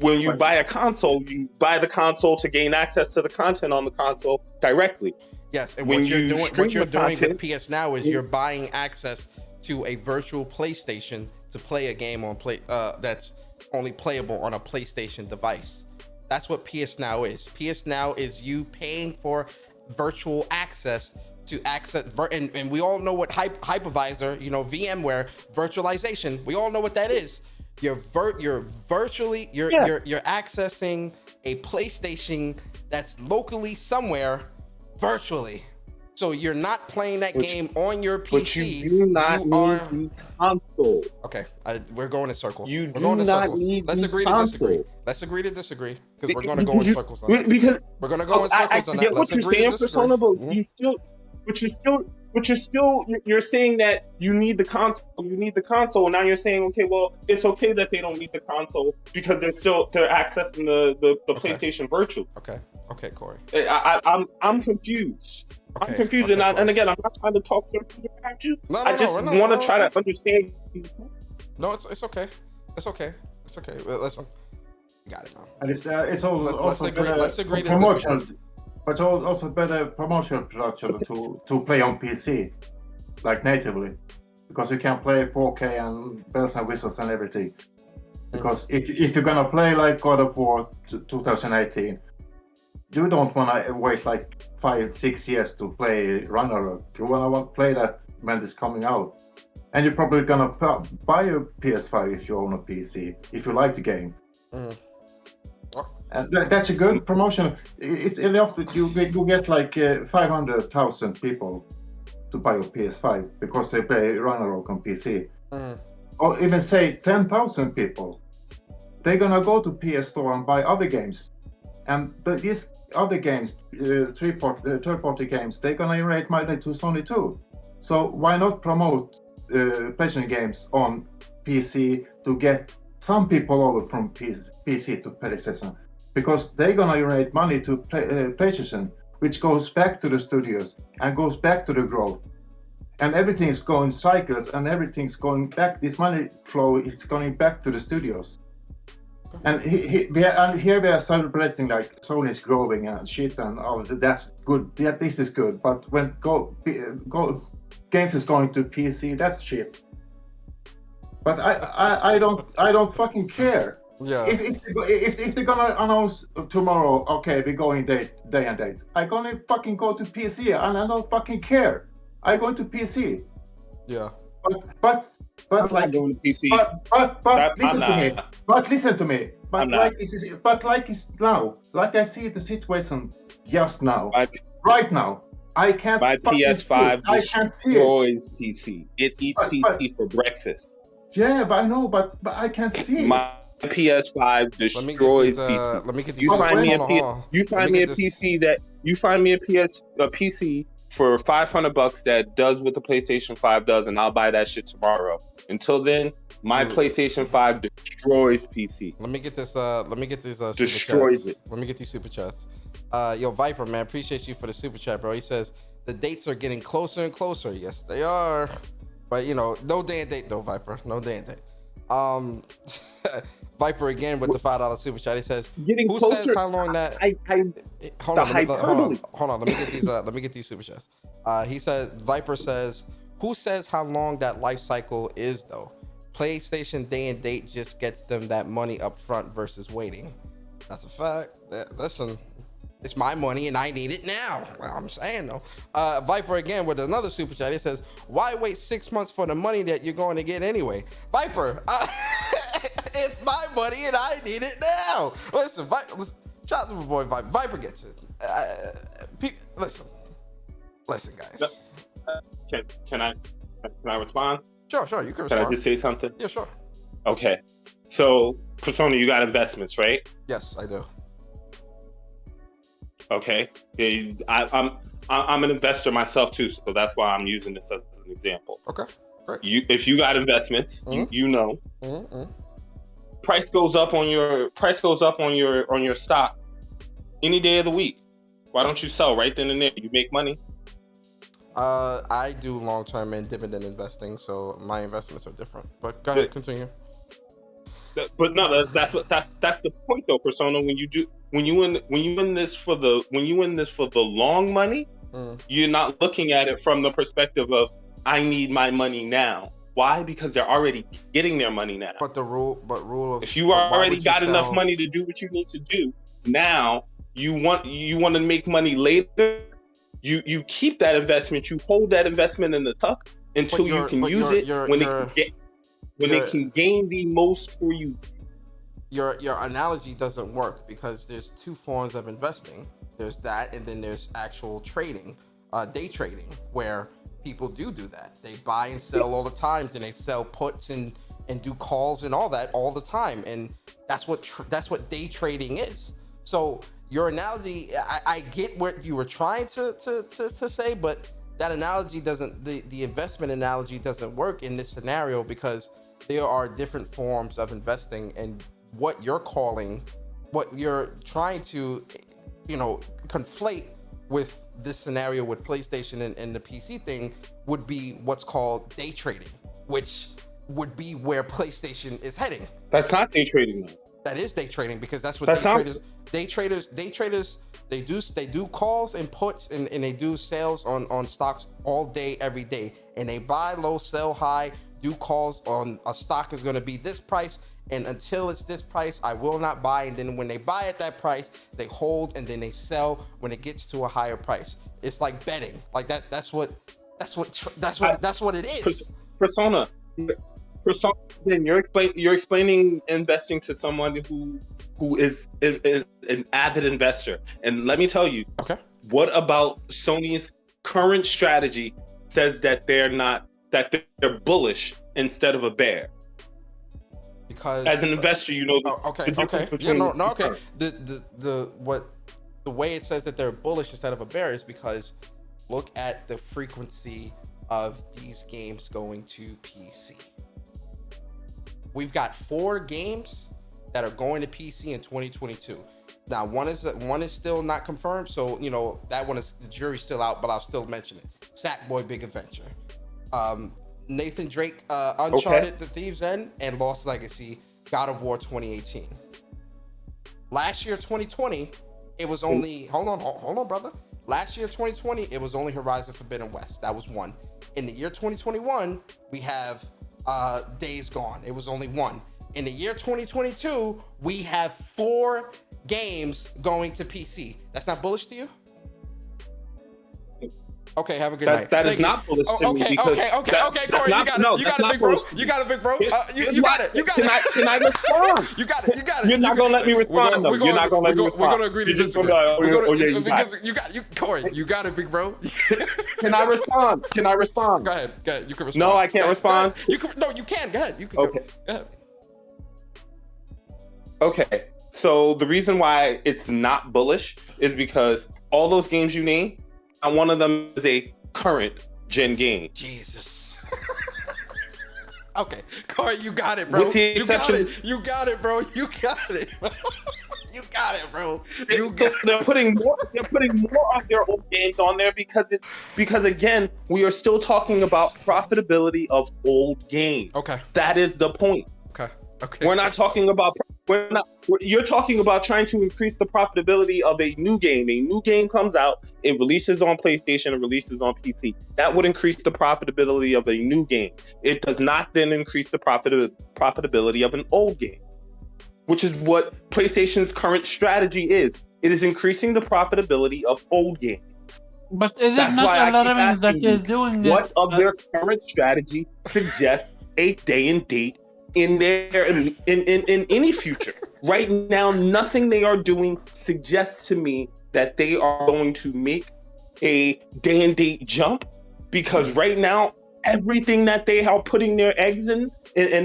when you buy a console, you buy the console to gain access to the content on the console directly. Yes, and what you're doing with PS Now is you're buying access to a virtual PlayStation to play a game on that's only playable on a PlayStation device. That's what PS Now is. PS Now is you paying for virtual access to access, and we all know what hypervisor, VMware virtualization. We all know what that is. You're accessing a PlayStation that's locally somewhere virtually. So you're not playing that game on your PC. But you do not need the console. Okay, we're going in circles. You do not need Let's the agree console. to disagree. Let's agree to disagree because we're going to go in circles on that. Because we're going to go in circles on that. I get what you're saying, Persona, but you're saying that you need the console. You need the console. Now you're saying, okay, well, it's okay that they don't need the console because they're accessing the PlayStation Virtual. Okay, Corey. I'm confused. Okay. I'm confused, Okay, and again, I'm not trying to talk circles about you. I just want to try to understand. No, it's okay. It's okay. Listen, you got it now. And it's also let's agree to promotion. But also better promotional production to play on PC, like natively, because you can play 4K and bells and whistles and everything. Because if you're gonna play like God of War 2018, you don't wanna wait like 5-6 years to play Ragnarok. You wanna play that when it's coming out, and you're probably gonna buy a PS5 if you own a PC if you like the game. And that's a good promotion. It's enough that you get like 500,000 people to buy a PS5 because they play Ragnarok on PC. Or even say 10,000 people. They're gonna go to PS Store and buy other games. And these other games, third-party games, they're gonna generate money to Sony too. So why not promote PlayStation games on PC to get some people over from PC to PlayStation? Because they're gonna generate money to PlayStation, which goes back to the studios and goes back to the growth. And everything's going cycles and everything's going back. This money flow is going back to the studios. And here we are celebrating like Sony's growing and shit and all that's good. Yeah, this is good. But when games is going to PC, that's shit. But I don't fucking care. Yeah. If they're gonna announce tomorrow, okay, we're going day and date, I'm gonna fucking go to PC and I don't fucking care. I go to PC. Yeah. But I'm like not going to PC. But listen to me. But like it's now, like I see the situation just now, right now. I can't. My PS5 destroys PC. PC. It eats PC for breakfast. Yeah, but I know, but I can't see it. My PS5 destroys PC. Let me get these. You find me a PC for $500 that does what the PlayStation 5 does, and I'll buy that shit tomorrow. Until then, my PlayStation 5 destroys PC. Let me get this. Destroys super chats. Let me get these super chats. Yo, Viper, man, appreciate you for the super chat, bro. He says the dates are getting closer and closer. Yes, they are. But no day and date though, Viper. No day and date. Viper again with the $5 super chat. He says, Getting "Who closer. says how long that?" Hold the on, hyperbole. hold on. Let me get these super chats. He says, Viper says, "Who says how long that life cycle is though? PlayStation day and date just gets them that money up front versus waiting." That's a fact. Listen, it's my money and I need it now. Well, I'm saying though. Viper again with another super chat. He says, "Why wait 6 months for the money that you're going to get anyway?" Viper, it's my money and I need it now. Listen, shout out to my boy Viper. Viper gets it. Listen, guys. Can I respond? Sure, you can respond. Can I just say something? Yeah, sure. Okay. So, Persona, you got investments, right? Yes, I do. Okay. I'm an investor myself too, so that's why I'm using this as an example. Okay. Great. If you got investments, you know, price goes up on your stock any day of the week. Why don't you sell right then and there? You make money. I do long-term and dividend investing, so my investments are different. But go ahead, continue. But no, that's the point though, Persona. When you in this for the long money, you're not looking at it from the perspective of I need my money now. Why? Because they're already getting their money now. But rule of if you already got enough money to do what you need to do, now you want to make money later. You keep that investment, you hold that investment in the tuck until you can use it when it can gain the most for you. Your analogy doesn't work because there's two forms of investing. There's that, and then there's actual trading, day trading, where people do that. They buy and sell all the times, and they sell puts and do calls and all that all the time, and that's what day trading is. So your analogy, I get what you were trying to say, but that analogy doesn't, the investment analogy doesn't work in this scenario because there are different forms of investing, and what you're trying to, conflate with this scenario with PlayStation and the PC thing would be what's called day trading, which would be where PlayStation is heading. That's not day trading though. That is day trading because that's what day traders they do calls and puts and they do sales on stocks all day, every day. And they buy low, sell high, do calls on a stock is gonna be this price, and until it's this price, I will not buy. And then when they buy at that price, they hold and then they sell when it gets to a higher price. It's like betting. Like that. That's what it is. Persona. Then you're explaining investing to someone who is an avid investor. And let me tell you, okay, what about Sony's current strategy says that they're bullish instead of a bear? Because as an investor, you know the difference between okay. The way it says that they're bullish instead of a bear is because look at the frequency of these games going to PC. We've got 4 games that are going to PC in 2022. Now, one is still not confirmed, so that one is, the jury's still out, but I'll still mention it. Sackboy: Big Adventure, Nathan Drake, Uncharted: The Thieves' End, and Lost Legacy: God of War 2018. Last year, 2020, it was only hold on, brother. Last year, 2020, it was only Horizon Forbidden West. That was one. In the year 2021, we have Days Gone. It was only one. In the year 2022, we have 4 games going to PC. That's not bullish to you? Okay, have a good night. That is not bullish to me. Okay, Corey, you got it, big bro. You got it, big bro. You got it. Can I respond? You got it. You're not gonna let me respond, though. You're not gonna let me respond. We're gonna agree to disagree. You got it, big bro. Can I respond? Go ahead. You can respond. No, I can't respond. You can. Go ahead. You can. Okay. Go ahead. Okay. So the reason why it's not bullish is because all those games you named, one of them is a current gen game. Jesus. Okay, Corey, you got it, bro. With the exception, you got it, bro. You got it. You got it, bro. They're putting more of their old games on there because again, we are still talking about profitability of old games. Okay. That is the point. Okay. Okay. We're not talking about. You're talking about trying to increase the profitability of a new game. A new game comes out, it releases on PlayStation, it releases on PC. That would increase the profitability of a new game. It does not then increase the profitability of an old game, which is what PlayStation's current strategy is. It is increasing the profitability of old games. But is it That's not why I keep alarming asking that you, is doing what it? of their current strategy suggests a day and date in their in any future? Right now, nothing they are doing suggests to me that they are going to make a day and date jump, because right now everything that they are putting their eggs in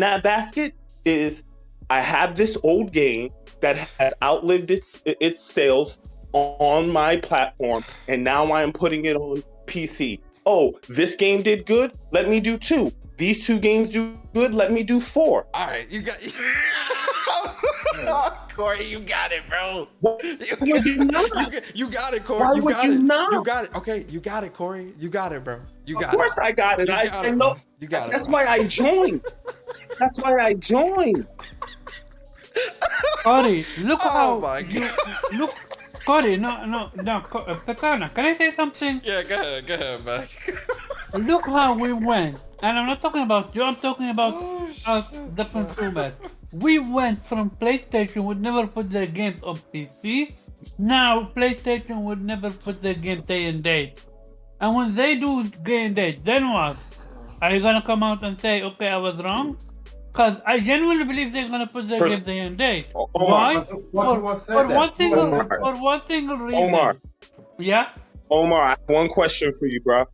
that basket is, I have this old game that has outlived its sales on my platform, and now I am putting it on PC. Oh, this game did good, let me do 2. These 2 games do good, let me do 4. All right, you got Corey, you got it, bro. You got it, Corey. Why you would got you it. not? You got it. Okay, you got it, Corey. You got it, bro. You got it. Of course I got it. You I got it, know. bro. You got it. That's bro. why I joined. That's why I joined. Corey, look Oh how my you God. look. Corey, no, Persona, can I say something? Yeah, go ahead, man. Look how we went, and I'm not talking about you. I'm talking about us, shit, the consumers. We went from PlayStation would never put their games on PC. Now PlayStation would never put their game day and date. And when they do day and date, then what? Are you gonna come out and say, okay, I was wrong? Because I genuinely believe they're gonna put their First- game day and date. Omar, Why? What was said For there? one single reason. Omar, Yeah. Omar, I have one question for you, bro.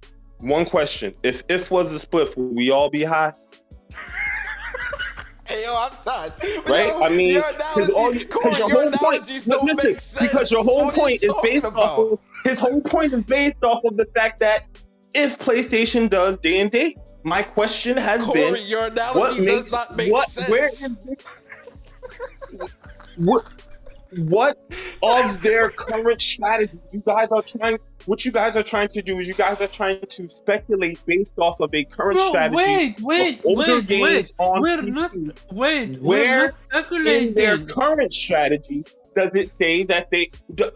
One question. If was a split, would we all be high? Hey, yo, I'm done. Right? Yo, I mean, your because analogy, Corey, your analogies don't make sense. because your whole What are you point is talking based off of his whole point is based off of the fact that if PlayStation does day and date, my question has Corey, been, your what analogy makes does not make sense. where is what of their current strategy? What you guys are trying to do is you guys are trying to speculate based off of a current strategy of older games on We're PC. not. Wait. Where we're not in their speculating. current strategy does it say that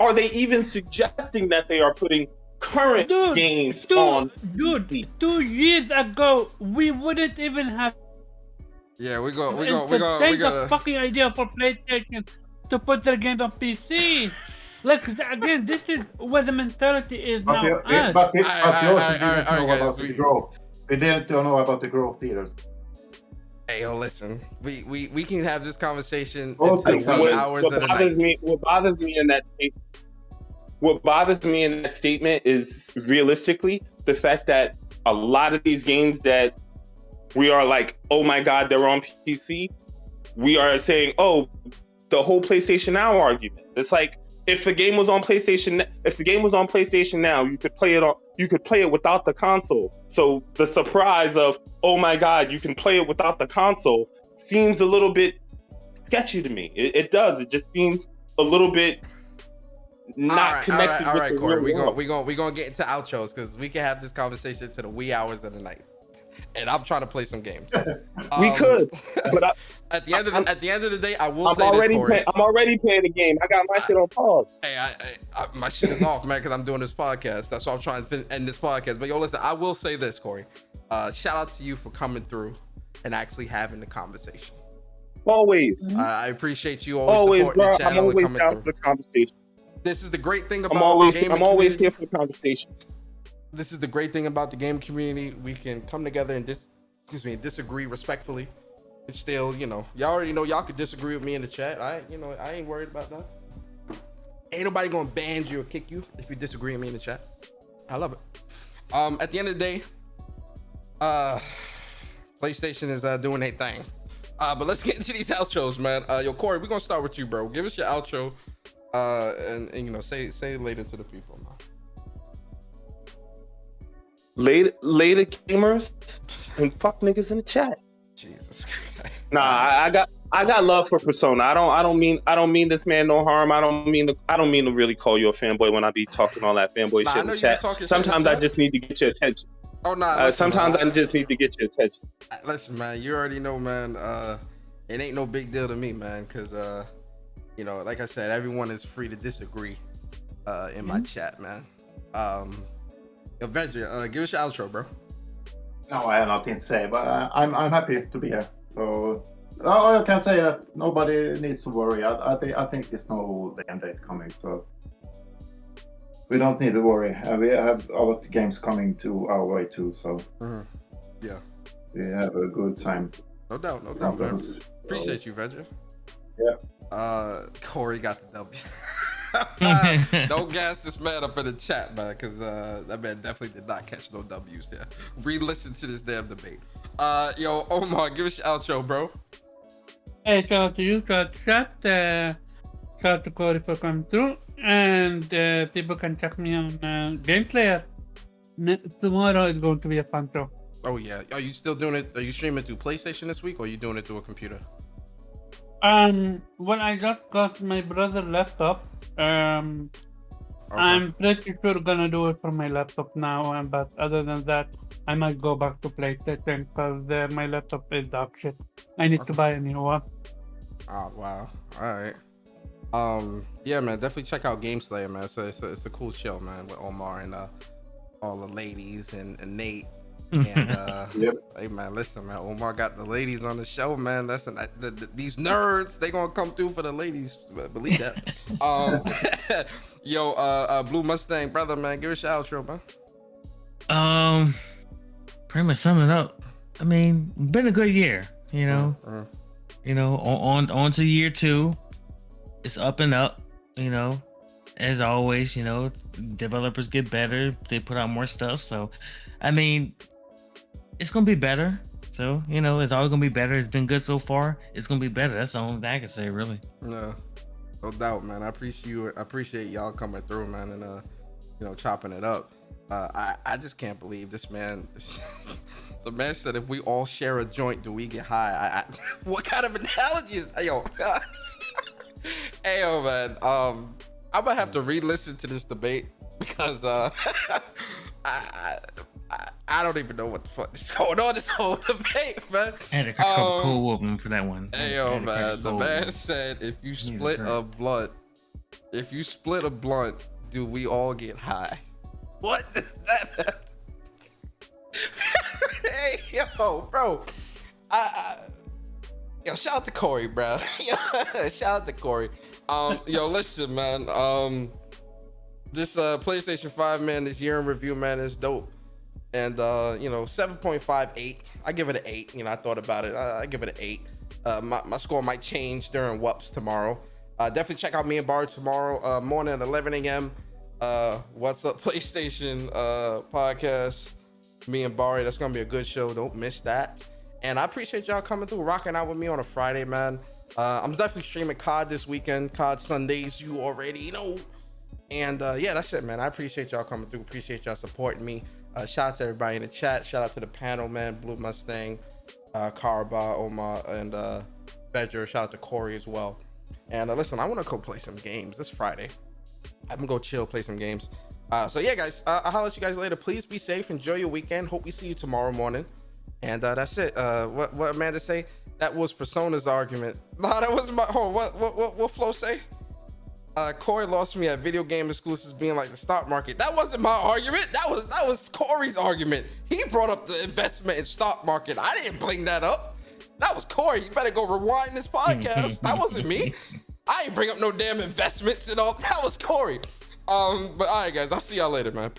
are they even suggesting that they are putting current games on PC? 2 years ago, we wouldn't even have Yeah, we go. entertained the fucking idea for PlayStation to put their games on PC. Like again, this is where the mentality is now. But you also Alright, didn't guys, know about the growth. We didn't know about the growth either. Hey, yo, listen. We can have this conversation Oh, into the thanks, wee Alex. hours of the night. What bothers me in that statement is realistically the fact that a lot of these games that we are like, oh my god, they're on PC, we are saying, oh, the whole PlayStation Now argument. It's like, if the game was on PlayStation Now, you could play it without the console. So the surprise of, oh my god, you can play it without the console seems a little bit sketchy to me. It does. It just seems a little bit not connected. All right, with Corey. the real world. We gonna get into outros because we can have this conversation to the wee hours of the night. And I'm trying to play some games. We could, but at the end of the day, I will I'm say this, Corey. I'm already playing the game. I got my shit on pause. Hey, my shit is off, man, because I'm doing this podcast. That's why I'm trying to end this podcast. But yo, listen, I will say this, Corey. Shout out to you for coming through and actually having the conversation. Always. I appreciate you Always, supporting bro. the channel I'm always and coming down through. for the conversation. This is the great thing about I'm always the gaming here community. for the conversation. This is the great thing about the game community. We can come together and disagree respectfully. It's still, y'all already know y'all could disagree with me in the chat. I ain't worried about that. Ain't nobody gonna ban you or kick you if you disagree with me in the chat. I love it. At the end of the day, PlayStation is doing their thing. But let's get into these outros, man. Yo, Corey, we're gonna start with you, bro. Give us your outro. And say later to the people, man. Later gamers and fuck niggas in the chat. Jesus Christ. Nah, I got love for Persona. I don't mean this man no harm. I don't mean to really call you a fanboy when I be talking all that fanboy shit in the chat. Sometimes I just need to get your attention. Oh no. Sometimes I just need to get your attention. Listen, man, you already know, man. it ain't no big deal to me, man, because you know, like I said, everyone is free to disagree in my chat, man. Avenger, give us your outro, bro. No, I have nothing to say, but I'm happy to be here. So all I can say that nobody needs to worry. I think there's no end date coming, so we don't need to worry. We have our games coming to our way too, so yeah, we have a good time. No doubt, man. Appreciate you, Avenger. Yeah. Corey got the W. Don't gas this man up in the chat, man, because that man definitely did not catch no W's here. Re-listen to this damn debate. Yo, Omar, give us your outro, bro. Hey, shout out to you, shout out to chat, shout out to Corey for coming through, and people can check me on Gameplayer. Tomorrow is going to be a fun show. Oh yeah, are you still doing it? Are you streaming through PlayStation this week, or are you doing it through a computer? Well, I just got my brother's laptop. I'm pretty sure gonna do it from my laptop now, but other than that, I might go back to PlayStation because my laptop is dog shit. I need to buy a new one. Oh wow, all right. Yeah, man, definitely check out GameSlayer, man. So it's a cool show, man, with Omar and all the ladies and Nate. And hey man, listen, man, Omar got the ladies on the show, man. Listen, these nerds, they gonna come through for the ladies, believe that. Yo, Blue Mustang brother, man, give us your outro, man. Pretty much summing it up, I mean, been a good year, you know. You know, on to year 2. It's up and up, you know. As always, you know, developers get better, they put out more stuff, so I mean, it's gonna be better. So, you know, it's always gonna be better. It's been good so far. It's gonna be better. That's the only thing I can say, really. No doubt, man. I appreciate y'all coming through, man, and you know, chopping it up. I just can't believe this man. The man said, if we all share a joint, do we get high? What kind of analogy is yo? Hey, yo, man. I'm gonna have to re-listen to this debate because I don't even know what the fuck is going on this whole debate, man. I had a couple cool whooping for that one. Hey, yo, man. The man said, if you split a blunt, do we all get high? What does that? Hey, yo, bro. Yo, shout out to Corey, bro. Shout out to Corey. Yo, listen, man. This PlayStation 5, man, this year in review, man, is dope. And you know, 7.58. I give it an 8. You know, I thought about it. I give it an 8. My score might change during WUPS tomorrow. Definitely check out me and Bard tomorrow morning at 11 a.m. What's Up PlayStation podcast. Me and Barry. That's gonna be a good show. Don't miss that. And I appreciate y'all coming through, rocking out with me on a Friday, man. I'm definitely streaming COD this weekend. COD Sundays, you already know. And yeah, that's it, man. I appreciate y'all coming through. Appreciate y'all supporting me. Shout out to everybody in the chat. Shout out to the panel, man. Blue Mustang, Karaba, Omar, and Bedger. Shout out to Corey as well. And listen, I want to go play some games this Friday. I'm gonna go chill, play some games. So yeah, guys, I'll holler at you guys later. Please be safe. Enjoy your weekend. Hope we see you tomorrow morning. And that's it. What Amanda say? That was Persona's argument. No, that wasn't my. Hold on, what Flo say? Corey lost me at video game exclusives being like the stock market. That wasn't my argument. That was Corey's argument. He brought up the investment in stock market. I didn't bring that up. That was Corey. You better go rewind this podcast. That wasn't me. I ain't bring up no damn investments and all. That was Corey. But all right, guys. I'll see y'all later, man. Peace.